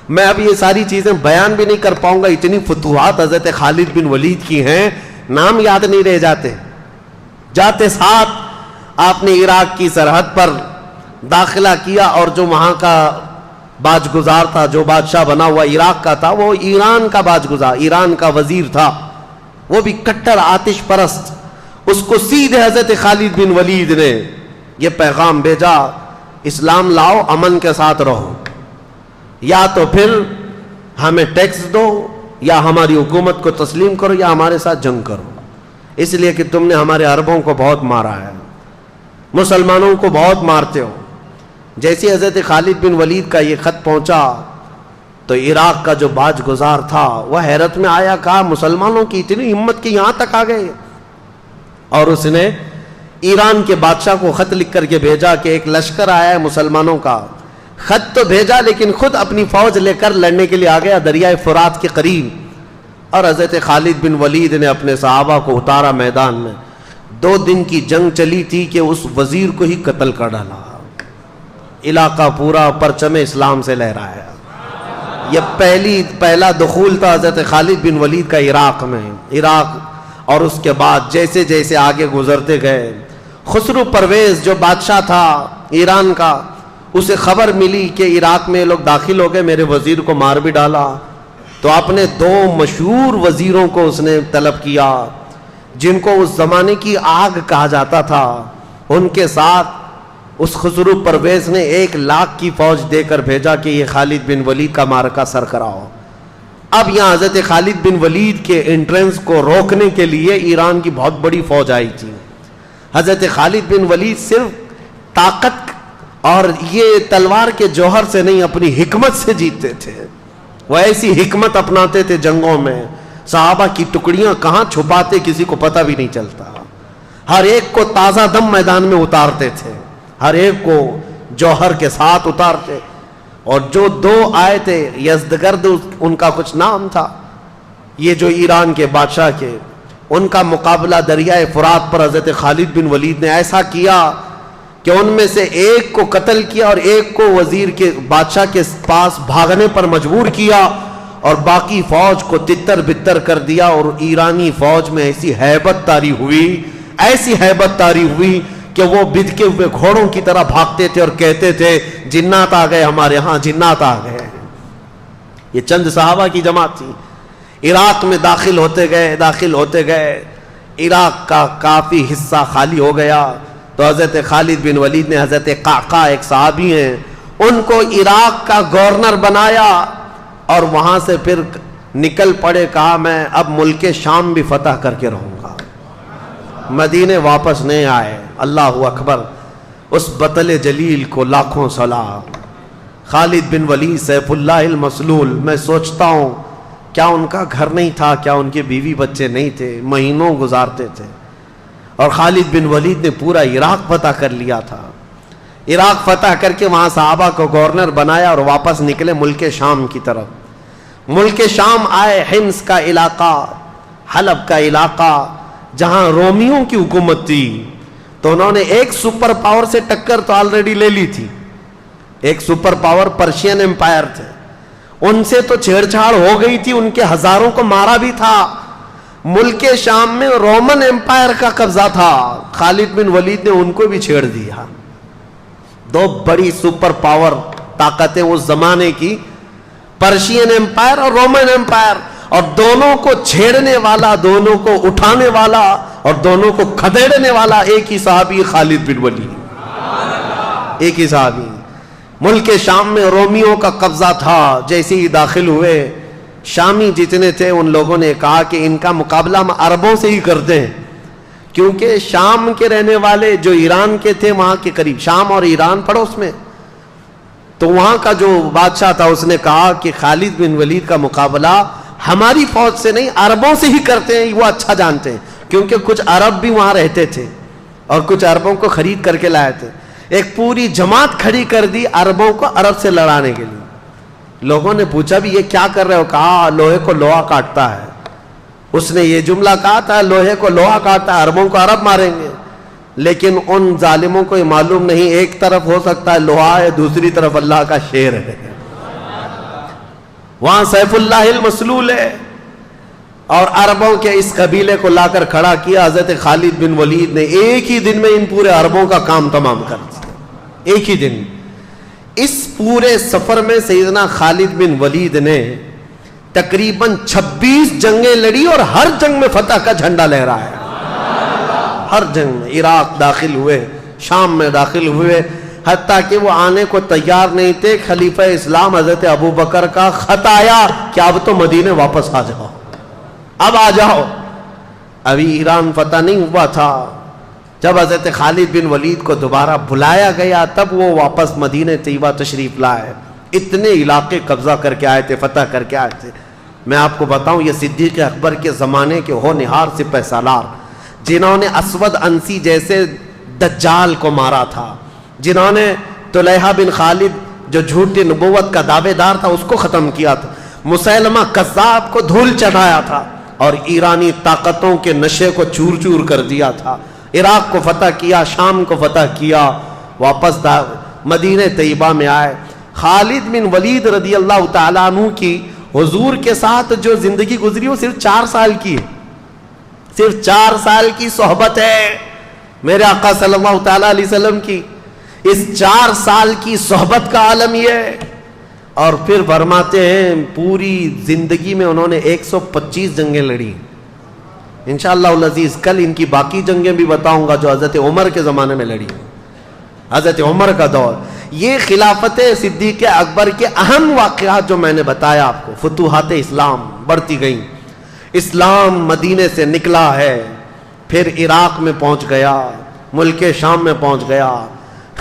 میں اب یہ ساری چیزیں بیان بھی نہیں کر پاؤں گا، اتنی فتوحات حضرت خالد بن ولید کی ہیں، نام یاد نہیں رہ جاتے. جاتے ساتھ آپ نے عراق کی سرحد پر داخلہ کیا، اور جو وہاں کا باج گزار تھا، جو بادشاہ بنا ہوا عراق کا تھا، وہ ایران کا باج گزار، ایران کا وزیر تھا، وہ بھی کٹر آتش پرست. اس کو سیدھے حضرت خالد بن ولید نے یہ پیغام بھیجا، اسلام لاؤ، امن کے ساتھ رہو، یا تو پھر ہمیں ٹیکس دو، یا ہماری حکومت کو تسلیم کرو، یا ہمارے ساتھ جنگ کرو، اس لیے کہ تم نے ہمارے عربوں کو بہت مارا ہے، مسلمانوں کو بہت مارتے ہو. جیسے حضرت خالد بن ولید کا یہ خط پہنچا تو عراق کا جو باج گزار تھا وہ حیرت میں آیا، کہا مسلمانوں کی اتنی ہمت کہ یہاں تک آ گئے. اور اس نے ایران کے بادشاہ کو خط لکھ کر کے بھیجا کہ ایک لشکر آیا ہے مسلمانوں کا. خط تو بھیجا لیکن خود اپنی فوج لے کر لڑنے کے لیے آ گیا دریائے فرات کے قریب. اور حضرت خالد بن ولید نے اپنے صحابہ کو اتارا میدان میں. 2 دن کی جنگ چلی تھی کہ اس وزیر کو ہی قتل کر ڈالا. علاقہ پورا پرچم اسلام سے لہرایا. یہ پہلا دخول تھا حضرت خالد بن ولید کا عراق میں. اور اس کے بعد جیسے جیسے آگے گزرتے گئے، خسرو پرویز جو بادشاہ تھا ایران کا، اسے خبر ملی کہ عراق میں لوگ داخل ہو گئے، میرے وزیر کو مار بھی ڈالا. تو اپنے 2 مشہور وزیروں کو اس نے طلب کیا جن کو اس زمانے کی آگ کہا جاتا تھا. ان کے ساتھ اس خسرو پرویز نے 1 لاکھ کی فوج دے کر بھیجا کہ یہ خالد بن ولید کا معرکہ سر کراؤ. اب یہاں حضرت خالد بن ولید کے انٹرنس کو روکنے کے لیے ایران کی بہت بڑی فوج آئی تھی. حضرت خالد بن ولید صرف طاقت اور یہ تلوار کے جوہر سے نہیں، اپنی حکمت سے جیتتے تھے. وہ ایسی حکمت اپناتے تھے جنگوں میں، صحابہ کی ٹکڑیاں کہاں چھپاتے کسی کو پتہ بھی نہیں چلتا. ہر ایک کو تازہ دم میدان میں اتارتے تھے، ہر ایک کو جوہر کے ساتھ اتارتے. اور جو 2 آئے تھے یزدگرد ان کا کچھ نام تھا، یہ جو ایران کے بادشاہ کے، ان کا مقابلہ دریائے فرات پر حضرت خالد بن ولید نے ایسا کیا کہ ان میں سے ایک کو قتل کیا اور ایک کو وزیر کے بادشاہ کے پاس بھاگنے پر مجبور کیا، اور باقی فوج کو تتر بتر کر دیا. اور ایرانی فوج میں ایسی ہیبت طاری ہوئی کہ وہ بدکے ہوئے گھوڑوں کی طرح بھاگتے تھے اور کہتے تھے جنات آ گئے ہمارے ہاں، جنات آ گئے. یہ چند صحابہ کی جماعت تھی. عراق میں داخل ہوتے گئے عراق کا کافی حصہ خالی ہو گیا. تو حضرت خالد بن ولید نے حضرت قعقاع ایک صحابی ہیں ان کو عراق کا گورنر بنایا، اور وہاں سے پھر نکل پڑے. کہا میں اب ملک شام بھی فتح کر کے رہوں گا. مدینے واپس نہیں آئے. اللہ اکبر. اس بطل جلیل کو لاکھوں سلام. خالد بن ولید سیف اللہ المسلول. میں سوچتا ہوں کیا ان کا گھر نہیں تھا، کیا ان کے بیوی بچے نہیں تھے؟ مہینوں گزارتے تھے. اور خالد بن ولید نے پورا عراق فتح کر لیا تھا. عراق فتح کر کے وہاں صحابہ کو گورنر بنایا اور واپس نکلے ملک شام کی طرف. ملک شام آئے، حمص کا علاقہ، حلب کا علاقہ جہاں رومیوں کی حکومت تھی. تو انہوں نے ایک سپر پاور سے ٹکر تو آلریڈی لے لی تھی. ایک سپر پاور پرشین امپائر تھے، ان سے تو چھیڑ چھاڑ ہو گئی تھی، ان کے ہزاروں کو مارا بھی تھا. ملک شام میں رومن امپائر کا قبضہ تھا. خالد بن ولید نے ان کو بھی چھیڑ دیا. 2 بڑی سپر پاور طاقتیں اس زمانے کی، پرشین امپائر اور رومن امپائر. اور دونوں کو چھیڑنے والا، دونوں کو اٹھانے والا اور دونوں کو کھدیڑنے والا ایک ہی صحابی خالد بن ولید. ایک ہی صحابی. ملک شام میں رومیوں کا قبضہ تھا. جیسے ہی داخل ہوئے شامی جتنے تھے ان لوگوں نے کہا کہ ان کا مقابلہ ہم عربوں سے ہی کرتے ہیں، کیونکہ شام کے رہنے والے جو ایران کے تھے وہاں کے قریب، شام اور ایران پڑوس میں، تو وہاں کا جو بادشاہ تھا اس نے کہا کہ خالد بن ولید کا مقابلہ ہماری فوج سے نہیں عربوں سے ہی کرتے ہیں، وہ اچھا جانتے ہیں، کیونکہ کچھ عرب بھی وہاں رہتے تھے اور کچھ عربوں کو خرید کر کے لائے تھے۔ ایک پوری جماعت کھڑی کر دی عربوں کو عرب سے لڑانے کے لیے۔ لوگوں نے پوچھا بھی یہ کیا کر رہے ہو؟ کہا لوہے کو لوہا کاٹتا ہے۔ اس نے یہ جملہ کہا تھا لوہے کو لوہا کاٹتا ہے، عربوں کو عرب ماریں گے، لیکن ان ظالموں کو یہ معلوم نہیں ایک طرف ہو سکتا ہے لوہا ہے، دوسری طرف اللہ کا شیر ہے، وہاں سیف اللہ المسلول ہے۔ اور عربوں کے اس قبیلے کو لا کر کھڑا کیا حضرت خالد بن ولید نے، ایک ہی دن میں ان پورے عربوں کا کام تمام کر دیا، ایک ہی دن۔ اس پورے سفر میں سیدنا خالد بن ولید نے تقریباً 26 جنگیں لڑی اور ہر جنگ میں فتح کا جھنڈا لہرایا، ہر جنگ میں۔ عراق داخل ہوئے، شام میں داخل ہوئے، حتیٰ کہ وہ آنے کو تیار نہیں تھے، خلیفہ اسلام حضرت ابو بکر کا خط آیا کہ اب تو مدینے واپس آ جاؤ، اب آ جاؤ۔ ابھی ایران فتح نہیں ہوا تھا۔ جب حضرت خالد بن ولید کو دوبارہ بلایا گیا تب وہ واپس مدینہ طیبہ تشریف لائے۔ اتنے علاقے قبضہ کر کے آئے تھے، فتح کر کے آئے تھے۔ میں آپ کو بتاؤں یہ صدیق اکبر کے زمانے کے ہونہار سپہ سالار، جنہوں نے اسود انسی جیسے دجال کو مارا تھا، جنہوں نے طلحہ بن خالد جو جھوٹی نبوت کا دعوے دار تھا اس کو ختم کیا تھا، مسیلمہ کذاب کو دھول چڑھایا تھا اور ایرانی طاقتوں کے نشے کو چور چور کر دیا تھا، عراق کو فتح کیا، شام کو فتح کیا، واپس مدینہ طیبہ میں آئے۔ خالد بن ولید رضی اللہ تعالیٰ عنہ کی حضور کے ساتھ جو زندگی گزری وہ صرف 4 سال کی ہے، صرف 4 سال کی صحبت ہے میرے آقا صلی اللہ تعالیٰ علیہ وسلم کی۔ اس 4 سال کی صحبت کا عالم یہ ہے۔ اور پھر فرماتے ہیں پوری زندگی میں انہوں نے 125 جنگیں لڑی۔ انشاءاللہ العزیز کل ان کی باقی جنگیں بھی بتاؤں گا جو حضرت عمر کے زمانے میں لڑی، حضرت عمر کا دور۔ یہ خلافت صدیق اکبر کے اہم واقعات جو میں نے بتایا آپ کو، فتوحات اسلام بڑھتی گئیں، اسلام مدینے سے نکلا ہے، پھر عراق میں پہنچ گیا، ملک شام میں پہنچ گیا،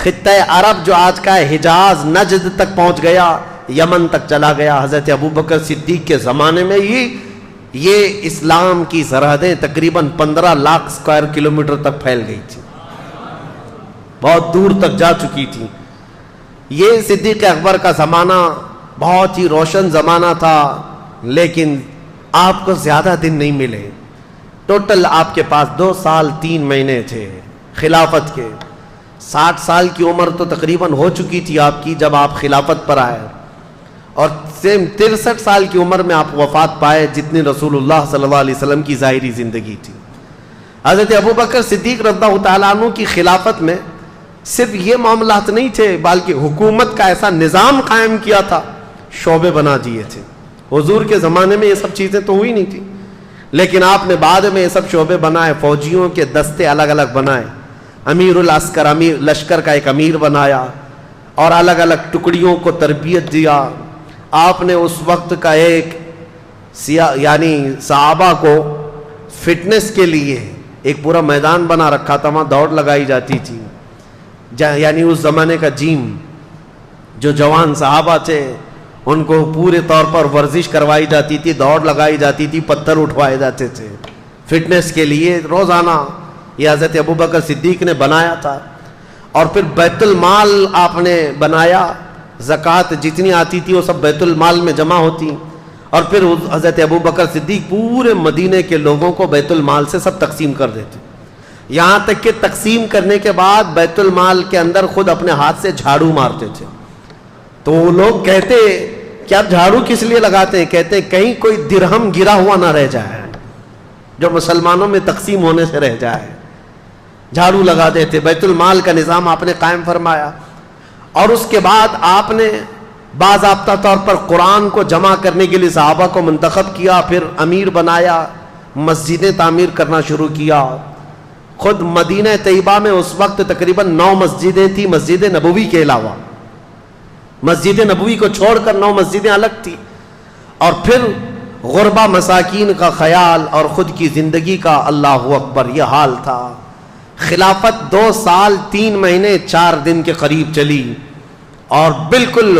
خطہ عرب جو آج کا ہے حجاز نجد تک پہنچ گیا، یمن تک چلا گیا۔ حضرت ابوبکر صدیق کے زمانے میں یہ اسلام کی سرحدیں تقریباً 15 لاکھ اسکوائر کلومیٹر تک پھیل گئی تھی، بہت دور تک جا چکی تھی۔ یہ صدیق اکبر کا زمانہ بہت ہی روشن زمانہ تھا، لیکن آپ کو زیادہ دن نہیں ملے۔ ٹوٹل آپ کے پاس 2 سال 3 مہینے تھے خلافت کے۔ 60 سال کی عمر تو تقریباً ہو چکی تھی آپ کی جب آپ خلافت پر آئے، اور 63 سال کی عمر میں آپ وفات پائے، جتنی رسول اللہ صلی اللہ علیہ وسلم کی ظاہری زندگی تھی۔ حضرت ابوبکر صدیق رضی اللہ تعالیٰ عنہ کی خلافت میں صرف یہ معاملات نہیں تھے، بلکہ حکومت کا ایسا نظام قائم کیا تھا، شعبے بنا دیے تھے۔ حضور کے زمانے میں یہ سب چیزیں تو ہوئی نہیں تھی، لیکن آپ نے بعد میں یہ سب شعبے بنائے، فوجیوں کے دستے الگ الگ بنائے، امیر العسکر، امیر لشکر کا ایک امیر بنایا، اور الگ الگ ٹکڑیوں کو تربیت دیا۔ آپ نے اس وقت کا ایک یعنی صحابہ کو فٹنس کے لیے ایک پورا میدان بنا رکھا تھا، وہاں دوڑ لگائی جاتی تھی، یعنی اس زمانے کا جیم، جو جوان صحابہ تھے ان کو پورے طور پر ورزش کروائی جاتی تھی، دوڑ لگائی جاتی تھی، پتھر اٹھوائے جاتے تھے فٹنس کے لیے روزانہ۔ یہ حضرت ابوبکر صدیق نے بنایا تھا۔ اور پھر بیت المال آپ نے بنایا، زکوٰۃ جتنی آتی تھی وہ سب بیت المال میں جمع ہوتی، اور پھر حضرت ابوبکر صدیق پورے مدینے کے لوگوں کو بیت المال سے سب تقسیم کر دیتے، یہاں تک کہ تقسیم کرنے کے بعد بیت المال کے اندر خود اپنے ہاتھ سے جھاڑو مارتے تھے۔ تو وہ لوگ کہتے کہ آپ جھاڑو کس لیے لگاتے ہیں؟ کہتے کہیں کوئی درہم گرا ہوا نہ رہ جائے جو مسلمانوں میں تقسیم ہونے سے رہ جائے، جھاڑو لگا دیتے۔ بیت المال کا نظام آپ نے قائم فرمایا، اور اس کے بعد آپ نے باضابطہ طور پر قرآن کو جمع کرنے کے لیے صحابہ کو منتخب کیا، پھر امیر بنایا، مسجدیں تعمیر کرنا شروع کیا۔ خود مدینہ طیبہ میں اس وقت تقریباً 9 مسجدیں تھیں، مسجد نبوی کے علاوہ، مسجد نبوی کو چھوڑ کر 9 مسجدیں الگ تھیں۔ اور پھر غربا مساکین کا خیال اور خود کی زندگی کا اللہ اکبر یہ حال تھا۔ خلافت 2 سال 3 مہینے 4 دن کے قریب چلی، اور بالکل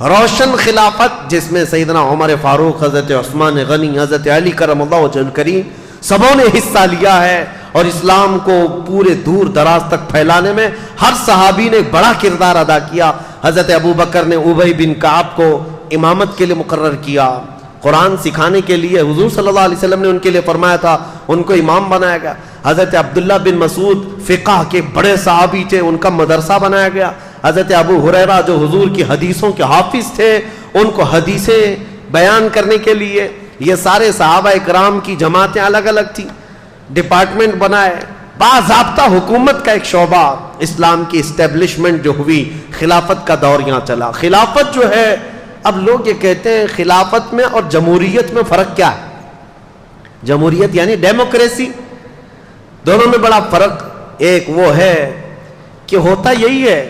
روشن خلافت جس میں سیدنا عمر فاروق، حضرت عثمان غنی، حضرت علی کرم اللہ وجہ الکریم سبوں نے حصہ لیا ہے، اور اسلام کو پورے دور دراز تک پھیلانے میں ہر صحابی نے بڑا کردار ادا کیا۔ حضرت ابو بکر نے ابی بن کعب کو امامت کے لیے مقرر کیا، قرآن سکھانے کے لیے حضور صلی اللہ علیہ وسلم نے ان کے لیے فرمایا تھا، ان کو امام بنایا گیا۔ حضرت عبداللہ بن مسعود فقہ کے بڑے صحابی تھے، ان کا مدرسہ بنایا گیا۔ حضرت ابو ہریرہ جو حضور کی حدیثوں کے حافظ تھے، ان کو حدیثیں بیان کرنے کے لیے یہ سارے صحابہ اکرام کی جماعتیں الگ الگ تھیں، ڈپارٹمنٹ بنائے، باضابطہ حکومت کا ایک شعبہ، اسلام کی اسٹیبلشمنٹ جو ہوئی، خلافت کا دور یہاں چلا۔ خلافت جو ہے، اب لوگ یہ کہتے ہیں خلافت میں اور جمہوریت میں فرق کیا ہے؟ جمہوریت یعنی ڈیموکریسی، دونوں میں بڑا فرق ایک وہ ہے کہ ہوتا یہی ہے،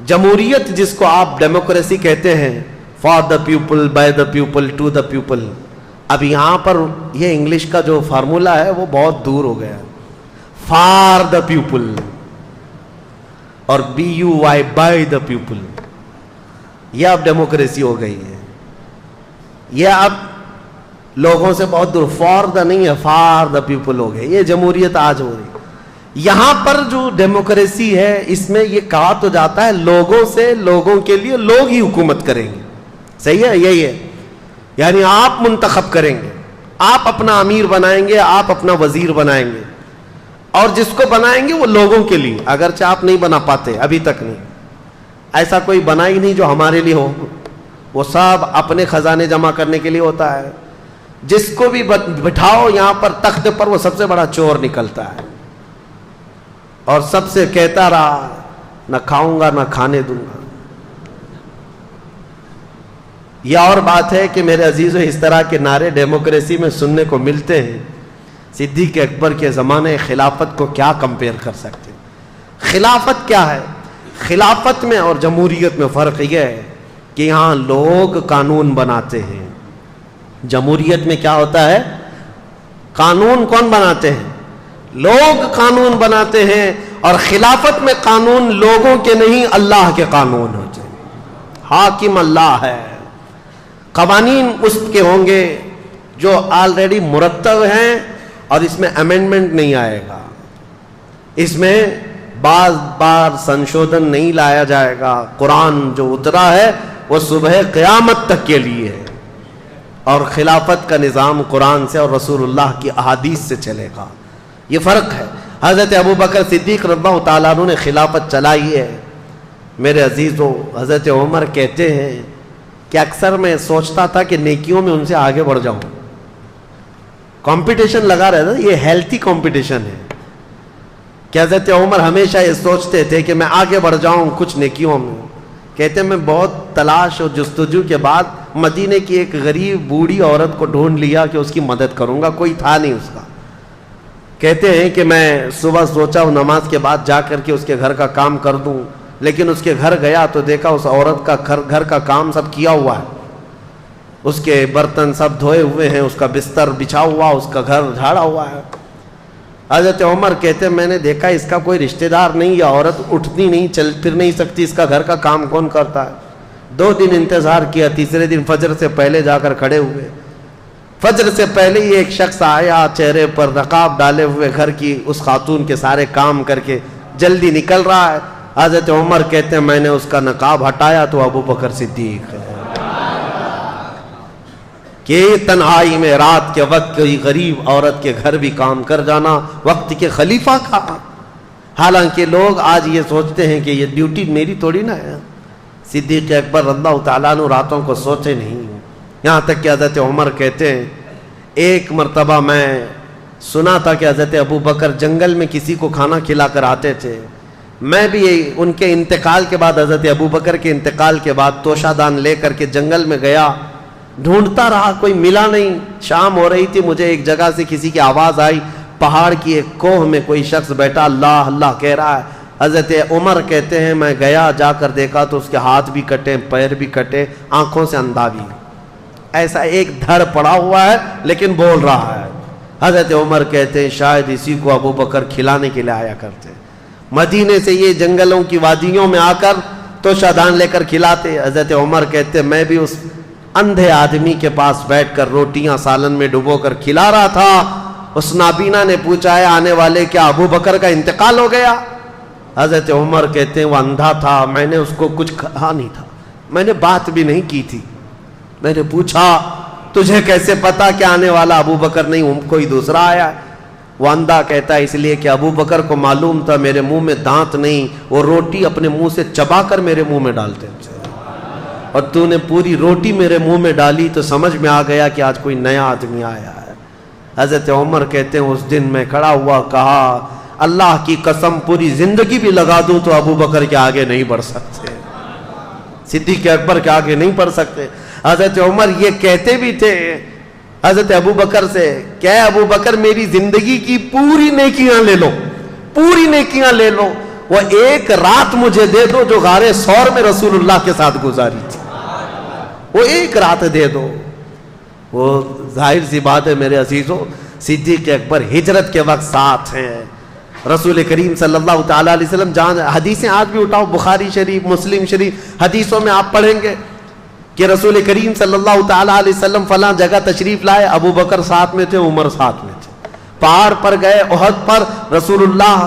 جمہوریت جس کو آپ ڈیموکریسی کہتے ہیں، for the people, by the people, to the people, اب یہاں پر یہ انگلش کا جو فارمولا ہے وہ بہت دور ہو گیا، فار دا پیپل اور BUY بائی دا پیپل، یہ اب ڈیموکریسی ہو گئی ہے، یہ اب لوگوں سے بہت دور، فار دا نہیں ہے، فار دا پیپل ہو گئے، یہ جمہوریت آج ہو رہی۔ یہاں پر جو ڈیموکریسی ہے اس میں یہ کہا تو جاتا ہے لوگوں سے، لوگوں کے لیے، لوگ ہی حکومت کریں گے، صحیح ہے، یہی ہے، یعنی آپ منتخب کریں گے، آپ اپنا امیر بنائیں گے، آپ اپنا وزیر بنائیں گے، اور جس کو بنائیں گے وہ لوگوں کے لیے، اگرچہ آپ نہیں بنا پاتے، ابھی تک نہیں، ایسا کوئی بنا ہی نہیں جو ہمارے لیے ہو، وہ سب اپنے خزانے جمع کرنے کے لیے ہوتا ہے، جس کو بھی بٹھاؤ یہاں پر تخت پر وہ سب سے بڑا چور نکلتا ہے، اور سب سے کہتا رہا نہ کھاؤں گا نہ کھانے دوں گا۔ یہ اور بات ہے کہ میرے عزیزو اس طرح کے نعرے ڈیموکریسی میں سننے کو ملتے ہیں، صدیق اکبر کے زمانے خلافت کو کیا کمپیئر کر سکتے؟ خلافت کیا ہے؟ خلافت میں اور جمہوریت میں فرق یہ ہے کہ یہاں لوگ قانون بناتے ہیں، جمہوریت میں کیا ہوتا ہے؟ قانون کون بناتے ہیں؟ لوگ قانون بناتے ہیں، اور خلافت میں قانون لوگوں کے نہیں اللہ کے قانون ہوتے ہیں، حاکم اللہ ہے، قوانین اس کے ہوں گے جو آلریڈی مرتب ہیں، اور اس میں امینڈمنٹ نہیں آئے گا، اس میں بعض بار سنشودن نہیں لایا جائے گا، قرآن جو اترا ہے وہ صبح قیامت تک کے لیے ہے، اور خلافت کا نظام قرآن سے اور رسول اللہ کی احادیث سے چلے گا، یہ فرق ہے۔ حضرت ابو بکر صدیق رضی اللہ تعالیٰ عنہ نے خلافت چلائی ہے۔ میرے عزیزو، حضرت عمر کہتے ہیں کہ اکثر میں سوچتا تھا کہ نیکیوں میں ان سے آگے بڑھ جاؤں، کمپٹیشن لگا رہتا تھا، یہ ہیلتھی کمپٹیشن ہے کہ حضرت عمر ہمیشہ یہ سوچتے تھے کہ میں آگے بڑھ جاؤں کچھ نیکیوں میں۔ کہتے ہیں میں بہت تلاش اور جستجو کے بعد مدینے کی ایک غریب بوڑھی عورت کو ڈھونڈ لیا کہ اس کی مدد کروں گا، کوئی تھا نہیں اس کا۔ کہتے ہیں کہ میں صبح سوچا ہوں نماز کے بعد جا کر کے اس کے گھر کا کام کر دوں، لیکن اس کے گھر گیا تو دیکھا اس عورت کا گھر کا کام سب کیا ہوا ہے، اس کے برتن سب دھوئے ہوئے ہیں، اس کا بستر بچھا ہوا، اس کا گھر جھاڑا ہوا ہے۔ حضرت عمر کہتے ہیں میں نے دیکھا اس کا کوئی رشتہ دار نہیں، یہ عورت اٹھتی نہیں، چل پھر نہیں سکتی، اس کا گھر کا کام کون کرتا ہے؟ 2 دن انتظار کیا، تیسرے دن فجر سے پہلے جا کر کھڑے ہوئے، فجر سے پہلے ہی ایک شخص آیا، چہرے پر نقاب ڈالے ہوئے، گھر کی اس خاتون کے سارے کام کر کے جلدی نکل رہا ہے۔ حضرت عمر کہتے ہیں میں نے اس کا نقاب ہٹایا تو ابو بکر صدیق ہے، کہ تنہائی میں رات کے وقت کوئی غریب عورت کے گھر بھی کام کر جانا وقت کے خلیفہ کا۔ حالانکہ لوگ آج یہ سوچتے ہیں کہ یہ ڈیوٹی میری تھوڑی نہ ہے، صدیق اکبر رضی اللہ تعالیٰ عنہ راتوں کو سوچے نہیں، یہاں تک کہ حضرت عمر کہتے ہیں ایک مرتبہ میں سنا تھا کہ حضرت ابو بکر جنگل میں کسی کو کھانا کھلا کر آتے تھے، میں بھی ان کے انتقال کے بعد، حضرت ابو بکر کے انتقال کے بعد توشہ دان لے کر کے جنگل میں گیا، ڈھونڈتا رہا، کوئی ملا نہیں۔ شام ہو رہی تھی، مجھے ایک جگہ سے کسی کی آواز آئی، پہاڑ کی ایک کوہ میں کوئی شخص بیٹھا اللہ اللہ کہہ رہا ہے۔ حضرت عمر کہتے ہیں میں گیا، جا کر دیکھا تو اس کے ہاتھ بھی کٹے، پیر بھی کٹے، آنکھوں سے اندھا بھی، ایسا ایک دھڑ پڑا ہوا ہے لیکن بول رہا ہے. حضرت عمر کہتے ہیں شاید اسی کو ابو بکر کھلانے کے لیے آیا کرتے. مدینے سے یہ جنگلوں کی وادیوں میں آ کر تو شادان لے کر کھلاتے. حضرت عمر کہتے میں بھی اس اندھے آدمی کے پاس بیٹھ کر روٹیاں سالن میں ڈبو کر کھلا رہا تھا. اس نابینا نے پوچھا ہے آنے والے کیا ابو بکر کا انتقال ہو گیا؟ حضرت عمر کہتے ہیں وہ اندھا تھا, میں نے اس کو کچھ کہا نہیں تھا, میں نے بات بھی نہیں کی تھی. میں نے پوچھا تجھے کیسے پتا کہ آنے والا ابو بکر نہیں کوئی دوسرا آیا ہے؟ وہ اندھا کہتا ہے اس لیے کہ ابو بکر کو معلوم تھا میرے منہ میں دانت نہیں, وہ روٹی اپنے منہ سے چبا کر میرے منہ میں ڈالتے ہیں, اور تو نے پوری روٹی میرے منہ میں ڈالی تو سمجھ میں آ گیا کہ آج کوئی نیا آدمی آیا ہے. حضرت عمر کہتے ہیں اس دن میں کھڑا ہوا کہا اللہ کی قسم پوری زندگی بھی لگا دوں تو ابو بکر کے آگے نہیں بڑھ سکتے, صدیق اکبر کے آگے نہیں بڑھ سکتے. حضرت عمر یہ کہتے بھی تھے حضرت ابو بکر سے کہ ابو بکر میری زندگی کی پوری نیکیاں لے لو, پوری نیکیاں لے لو, وہ ایک رات مجھے دے دو جو غار ثور میں رسول اللہ کے ساتھ گزاری تھی, وہ ایک رات دے دو. وہ ظاہر سی بات ہے میرے عزیزوں, صدیق اکبر ہجرت کے وقت ساتھ ہیں رسول کریم صلی اللہ تعالیٰ علیہ وسلم. جان حدیثیں آج بھی اٹھاؤ, بخاری شریف مسلم شریف حدیثوں میں آپ پڑھیں گے کہ رسول کریم صلی اللہ تعالیٰ علیہ وسلم فلاں جگہ تشریف لائے, ابو بکر ساتھ میں تھے, عمر ساتھ میں تھے. پہاڑ پر گئے احد پر, رسول اللہ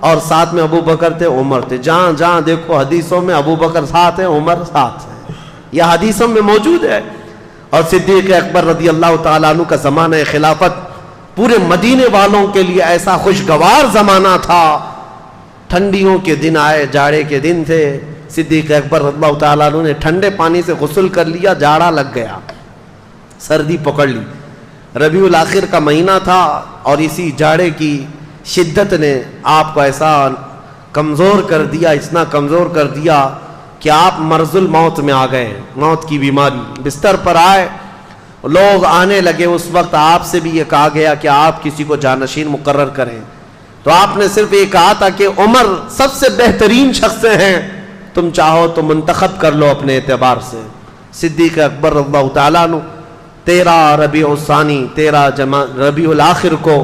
اور ساتھ میں ابو بکر تھے, عمر تھے. جہاں جہاں دیکھو حدیثوں میں ابو بکر ساتھ ہیں, عمر ساتھ ہیں, یہ حدیثوں میں موجود ہے. اور صدیق اکبر رضی اللہ تعالیٰ عنہ کا زمانہ خلافت پورے مدینے والوں کے لیے ایسا خوشگوار زمانہ تھا. ٹھنڈیوں کے دن آئے, جاڑے کے دن تھے. صدیق اکبر رضی اللہ تعالیٰ عنہ نے ٹھنڈے پانی سے غسل کر لیا, جاڑا لگ گیا, سردی پکڑ لی. ربیع الاخر کا مہینہ تھا اور اسی جاڑے کی شدت نے آپ کو ایسا کمزور کر دیا, اتنا کمزور کر دیا کہ آپ مرض الموت میں آ گئے, موت کی بیماری. بستر پر آئے, لوگ آنے لگے. اس وقت آپ سے بھی یہ کہا گیا کہ آپ کسی کو جانشین مقرر کریں, تو آپ نے صرف یہ کہا تھا کہ عمر سب سے بہترین شخص ہیں, تم چاہو تو منتخب کر لو اپنے اعتبار سے. صدیق اکبر رضی اللہ تعالیٰ عنہ 13 ربیع الثانی 13 ربیع الاخر کو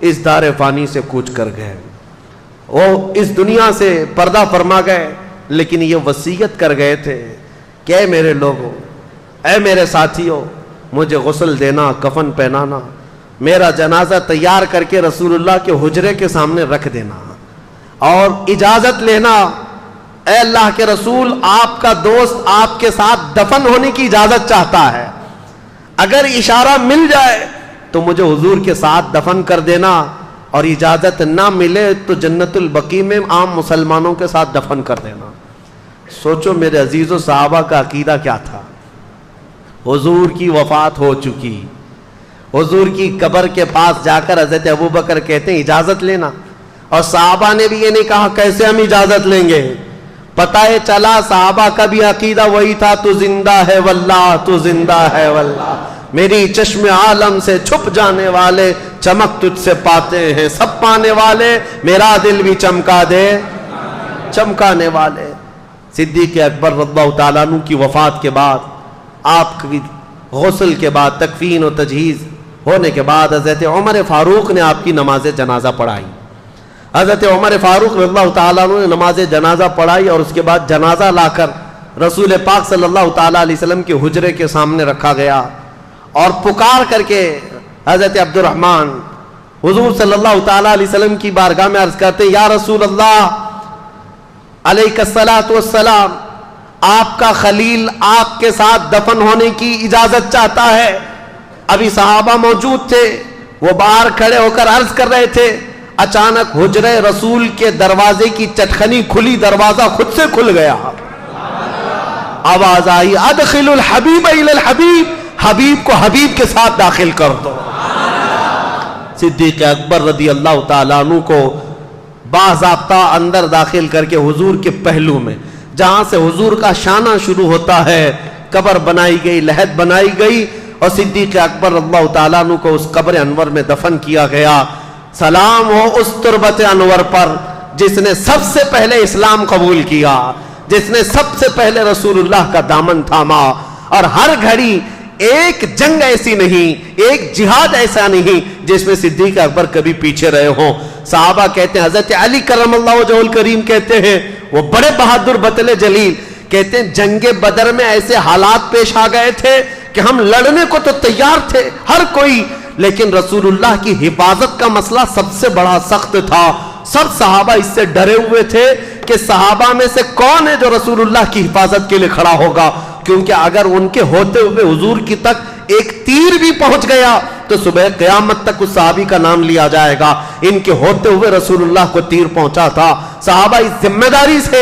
اس دار فانی سے کوچ کر گئے. وہ اس دنیا سے پردہ فرما گئے, لیکن یہ وصیت کر گئے تھے کہ اے میرے لوگوں, اے میرے ساتھیوں, مجھے غسل دینا, کفن پہنانا, میرا جنازہ تیار کر کے رسول اللہ کے حجرے کے سامنے رکھ دینا, اور اجازت لینا اے اللہ کے رسول آپ کا دوست آپ کے ساتھ دفن ہونے کی اجازت چاہتا ہے, اگر اشارہ مل جائے تو مجھے حضور کے ساتھ دفن کر دینا, اور اجازت نہ ملے تو جنت البقیع میں عام مسلمانوں کے ساتھ دفن کر دینا. سوچو میرے عزیزو صحابہ کا عقیدہ کیا تھا. حضور کی وفات ہو چکی, حضور کی قبر کے پاس جا کر حضرت ابو بکر کہتے ہیں اجازت لینا, اور صحابہ نے بھی یہ نہیں کہا کیسے ہم اجازت لیں گے. پتہ چلا صحابہ کا بھی عقیدہ وہی تھا, تو زندہ ہے واللہ, تو زندہ ہے واللہ, میری چشم عالم سے چھپ جانے والے چمک تجھ سے پاتے ہیں, سب پانے والے میرا دل بھی چمکا دے, چمکانے والے. صدیق اکبر رضی اللہ تعالیٰ عنہ کی وفات کے بعد, آپ کی غسل کے بعد, تکفین و تجہیز ہونے کے بعد حضرت عمر فاروق نے آپ کی نماز جنازہ پڑھائی. حضرت عمر فاروق رضی اللہ تعالیٰ عنہ نے نماز جنازہ پڑھائی, اور اس کے بعد جنازہ لا کر رسول پاک صلی اللہ تعالیٰ علیہ وسلم کے حجرے کے سامنے رکھا گیا, اور پکار کر کے حضرت عبد الرحمن حضور صلی اللہ تعالیٰ علیہ وسلم کی بارگاہ میں عرض کرتے یا رسول اللہ علیہ الصلاۃ والسلام, آپ کا خلیل آپ کے ساتھ دفن ہونے کی اجازت چاہتا ہے. ابھی صحابہ موجود تھے, وہ باہر کھڑے ہو کر عرض کر رہے تھے, اچانک حجرے رسول کے دروازے کی چٹخنی کھلی, دروازہ خود سے کھل گیا, آواز آئی ادخل الحبیب الی الحبیب, حبیب کو حبیب کے ساتھ داخل کر دو. صدیق اکبر رضی اللہ تعالیٰ عنہ کو باضابطہ اندر داخل کر کے حضور کے پہلو میں, جہاں سے حضور کا شانہ شروع ہوتا ہے, قبر بنائی گئی, لحد بنائی گئی, اور صدیق اکبر رضی اللہ تعالیٰ عنہ کو اس قبر انور میں دفن کیا گیا. سلام ہو اس تربت انور پر جس نے سب سے پہلے اسلام قبول کیا, جس نے سب سے پہلے رسول اللہ کا دامن تھاما, اور ہر گھڑی ایک جنگ ایسی نہیں، ایک جہاد ایسا نہیں جس میں صدیق اکبر کبھی پیچھے رہے ہوں۔ صحابہ کہتے ہیں، حضرت علی کرم اللہ وجہہ الکریم کہتے ہیں، وہ بڑے بہادر بطل جلیل کہتے ہیں جنگ بدر میں ایسے حالات پیش آ گئے تھے کہ ہم لڑنے کو تو تیار تھے ہر کوئی، لیکن رسول اللہ کی حفاظت کا مسئلہ سب سے بڑا سخت تھا۔ سب صحابہ اس سے ڈرے ہوئے تھے کہ صحابہ میں سے کون ہے جو رسول اللہ کی حفاظت کے لیے کھڑا ہوگا، کیونکہ اگر ان کے ہوتے ہوئے حضور کی تک ایک تیر بھی پہنچ گیا تو صبح قیامت تک اس صحابی کا نام لیا جائے گا۔ ان کے ہوتے ہوئے رسول اللہ کو تیر پہنچا تھا۔ صحابہ اس ذمہ داری سے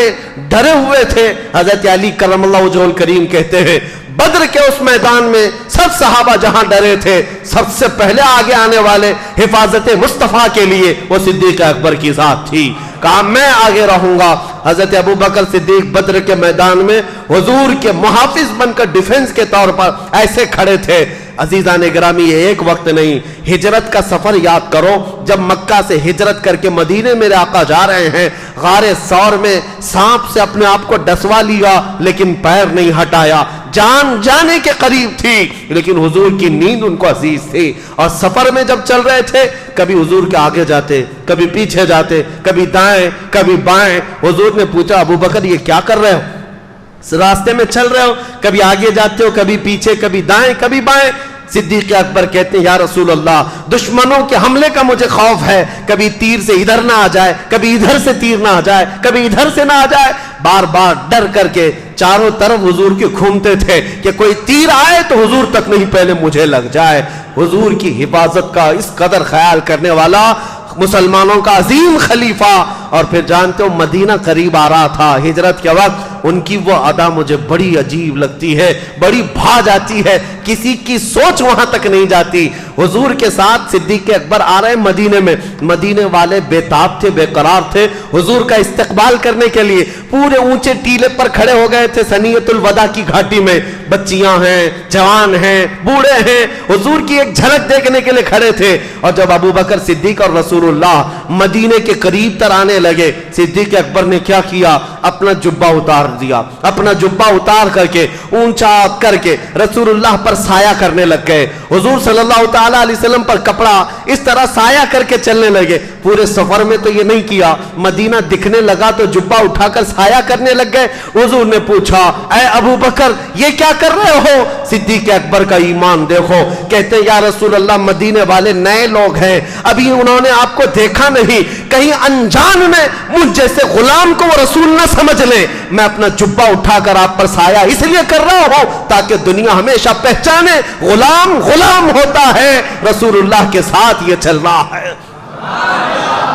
ڈرے ہوئے تھے۔ حضرت علی کرم اللہ وجہہ الکریم کہتے ہیں بدر کے اس میدان میں سب صحابہ جہاں ڈرے تھے، سب سے پہلے آگے آنے والے حفاظت مصطفیٰ کے لیے وہ صدیق اکبر کی ذات تھی۔ کہا میں آگے رہوں گا۔ حضرت ابوبکر صدیق بدر کے میدان میں حضور کے محافظ بن کر ڈیفنس کے طور پر ایسے کھڑے تھے۔ عزیزان گرامی، یہ ایک وقت نہیں، ہجرت کا سفر یاد کرو۔ جب مکہ سے ہجرت کر کے مدینے میرے آقا جا رہے ہیں، غار ثور میں سانپ سے اپنے آپ کو ڈسوا لیا لیکن پیر نہیں ہٹایا، جان جانے کے قریب تھی لیکن حضور کی نیند ان کو عزیز تھی۔ اور سفر میں جب چل رہے تھے کبھی حضور کے آگے جاتے، کبھی پیچھے جاتے، کبھی دائیں کبھی بائیں۔ حضور نے پوچھا ابوبکر یہ کیا کر رہے ہو؟ راستے میں چل رہے ہو، کبھی آگے جاتے ہو، کبھی پیچھے، کبھی دائیں کبھی بائیں۔ صدیق اکبر کہتے ہیں یا رسول اللہ دشمنوں کے حملے کا مجھے خوف ہے، کبھی تیر سے ادھر نہ آ جائے، کبھی ادھر سے تیر نہ آ جائے، کبھی ادھر سے نہ آ جائے۔ بار بار ڈر کر کے چاروں طرف حضور کے گھومتے تھے کہ کوئی تیر آئے تو حضور تک نہیں پہلے مجھے لگ جائے۔ حضور کی حفاظت کا اس قدر خیال کرنے والا مسلمانوں کا عظیم خلیفہ، اور پھر جانتے ہو مدینہ قریب آ رہا تھا ہجرت کے وقت، ان کی وہ ادا مجھے بڑی عجیب لگتی ہے، بڑی بھا جاتی ہے، کسی کی سوچ وہاں تک نہیں جاتی۔ حضور کے ساتھ صدیق اکبر آ رہے مدینے میں، مدینے والے بے تاب تھے، بے قرار تھے حضور کا استقبال کرنے کے لیے، پورے اونچے ٹیلے پر کھڑے ہو گئے تھے ثنیۃ الوداع کی گھاٹی میں، بچیاں ہیں، جوان ہیں، بوڑھے ہیں، حضور کی ایک جھلک دیکھنے کے لیے کھڑے تھے۔ اور جب ابوبکر صدیق اور رسول اللہ مدینے کے قریب تر آنے لگے، صدیق اکبر نے کیا کیا؟ اپنا جبہ اتار دیا، اپنا جبہ اتار کر کے اونچا کر کے رسول اللہ پر سایہ کرنے لگ گئے۔ حضور صلی اللہ تعالی علیہ وسلم پر کپڑا اس طرح سایہ کر کے چلنے لگے۔ پورے سفر میں تو یہ نہیں کیا، مدینہ دکھنے لگا تو جبہ اٹھا کر سایہ کرنے لگ گئے۔ حضور نے پوچھا اے ابو بکر یہ کیا کر رہے ہو؟ صدیق اکبر کا ایمان دیکھو، کہتے ہیں یا رسول اللہ مدینے والے نئے لوگ ہیں، ابھی انہوں نے آپ کو دیکھا نہیں، کہیں انجان میں مجھ جیسے غلام کو وہ رسول نہ سمجھ لیں، میں اپنا جبہ اٹھا کر آپ پر سایہ اس لیے کر رہا ہوں تاکہ دنیا ہمیشہ پہچانے غلام غلام ہوتا ہے، رسول اللہ کے ساتھ یہ چل رہا ہے۔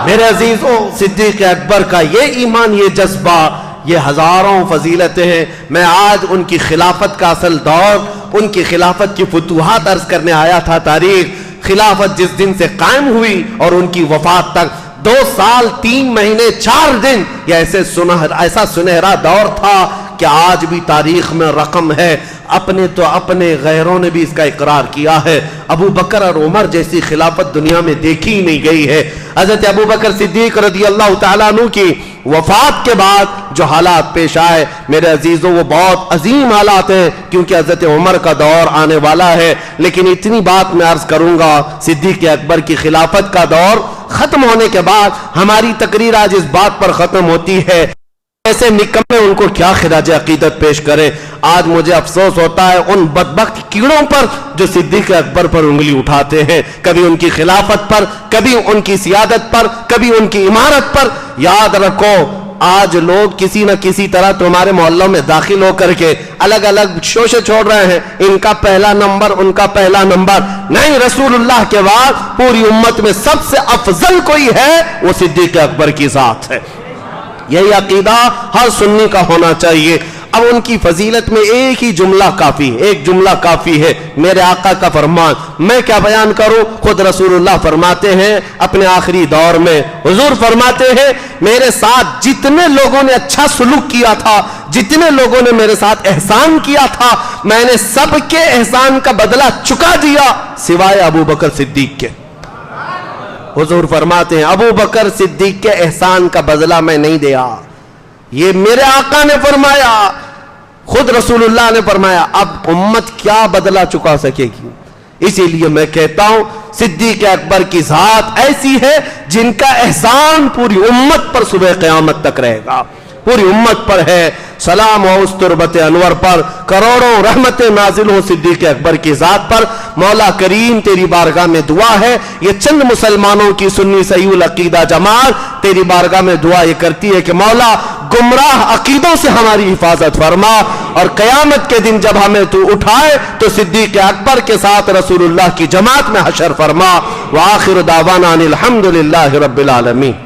میرے عزیزوں، صدیق اکبر کا یہ ایمان، یہ جذبہ، یہ ہزاروں فضیلتیں ہیں۔ میں آج ان کی خلافت کا اصل دور، ان کی خلافت کی فتوحات عرض کرنے آیا تھا۔ تاریخ خلافت جس دن سے قائم ہوئی اور ان کی وفات تک 2 سال 3 مہینے 4 دن، یہ ایسا سنہرا دور تھا کہ آج بھی تاریخ میں رقم ہے۔ اپنے تو اپنے، غیروں نے بھی اس کا اقرار کیا ہے۔ ابو بکر اور عمر جیسی خلافت دنیا میں دیکھی ہی نہیں گئی ہے۔ حضرت ابو بکر صدیق رضی اللہ تعالیٰ عنہ کی وفات کے بعد جو حالات پیش آئے میرے عزیزوں وہ بہت عظیم حالات ہیں، کیونکہ حضرت عمر کا دور آنے والا ہے۔ لیکن اتنی بات میں عرض کروں گا، صدیق اکبر کی خلافت کا دور ختم ہونے کے بعد ہماری تقریر آج اس بات پر ختم ہوتی ہے ایسے نکمے ان کو کیا خراج عقیدت پیش کرے۔ آج مجھے افسوس ہوتا ہے ان بدبخت کیڑوں پر جو صدیق اکبر پر انگلی اٹھاتے ہیں، کبھی ان کی خلافت پر، کبھی ان کی سیادت پر، کبھی ان کی عمارت پر۔ یاد رکھو آج لوگ کسی نہ کسی طرح تمہارے محلوں میں داخل ہو کر کے الگ الگ شوشے چھوڑ رہے ہیں، ان کا پہلا نمبر، ان کا پہلا نمبر نہیں۔ رسول اللہ کے بعد پوری امت میں سب سے افضل کوئی ہے وہ صدیق اکبر کی ذات ہے۔ یہی عقیدہ ہر سنی کا ہونا چاہیے۔ اب ان کی فضیلت میں ایک ہی جملہ کافی ہے، ایک جملہ کافی ہے، میرے آقا کا فرمان۔ میں کیا بیان کروں، خود رسول اللہ فرماتے ہیں اپنے آخری دور میں، حضور فرماتے ہیں میرے ساتھ جتنے لوگوں نے اچھا سلوک کیا تھا، جتنے لوگوں نے میرے ساتھ احسان کیا تھا، میں نے سب کے احسان کا بدلہ چکا دیا سوائے ابو بکر صدیق کے۔ حضور فرماتے ہیں ابو بکر صدیق کے احسان کا بدلہ میں نہیں دیا، یہ میرے آقا نے فرمایا۔ خود رسول اللہ نے فرمایا اب امت کیا بدلہ چکا سکے گی. اسی لیے میں کہتا ہوں صدیق اکبر کی ذات ایسی ہے جن کا احسان پوری امت پر صبح قیامت تک رہے گا. پوری امت پر ہے. سلام ہو اس تربت انور پر, کروڑوں رحمتیں نازل ہوں صدیق اکبر کی ذات پر. مولا کریم تیری بارگاہ میں دعا ہے, یہ چند مسلمانوں کی سنی صحیح العقیدہ جماعت تیری بارگاہ میں دعا یہ کرتی ہے کہ مولا گمراہ عقیدوں سے ہماری حفاظت فرما, اور قیامت کے دن جب ہمیں تو اٹھائے تو صدیق اکبر کے ساتھ رسول اللہ کی جماعت میں حشر فرما. وآخر دعوانا ان الحمدللہ رب العالمین.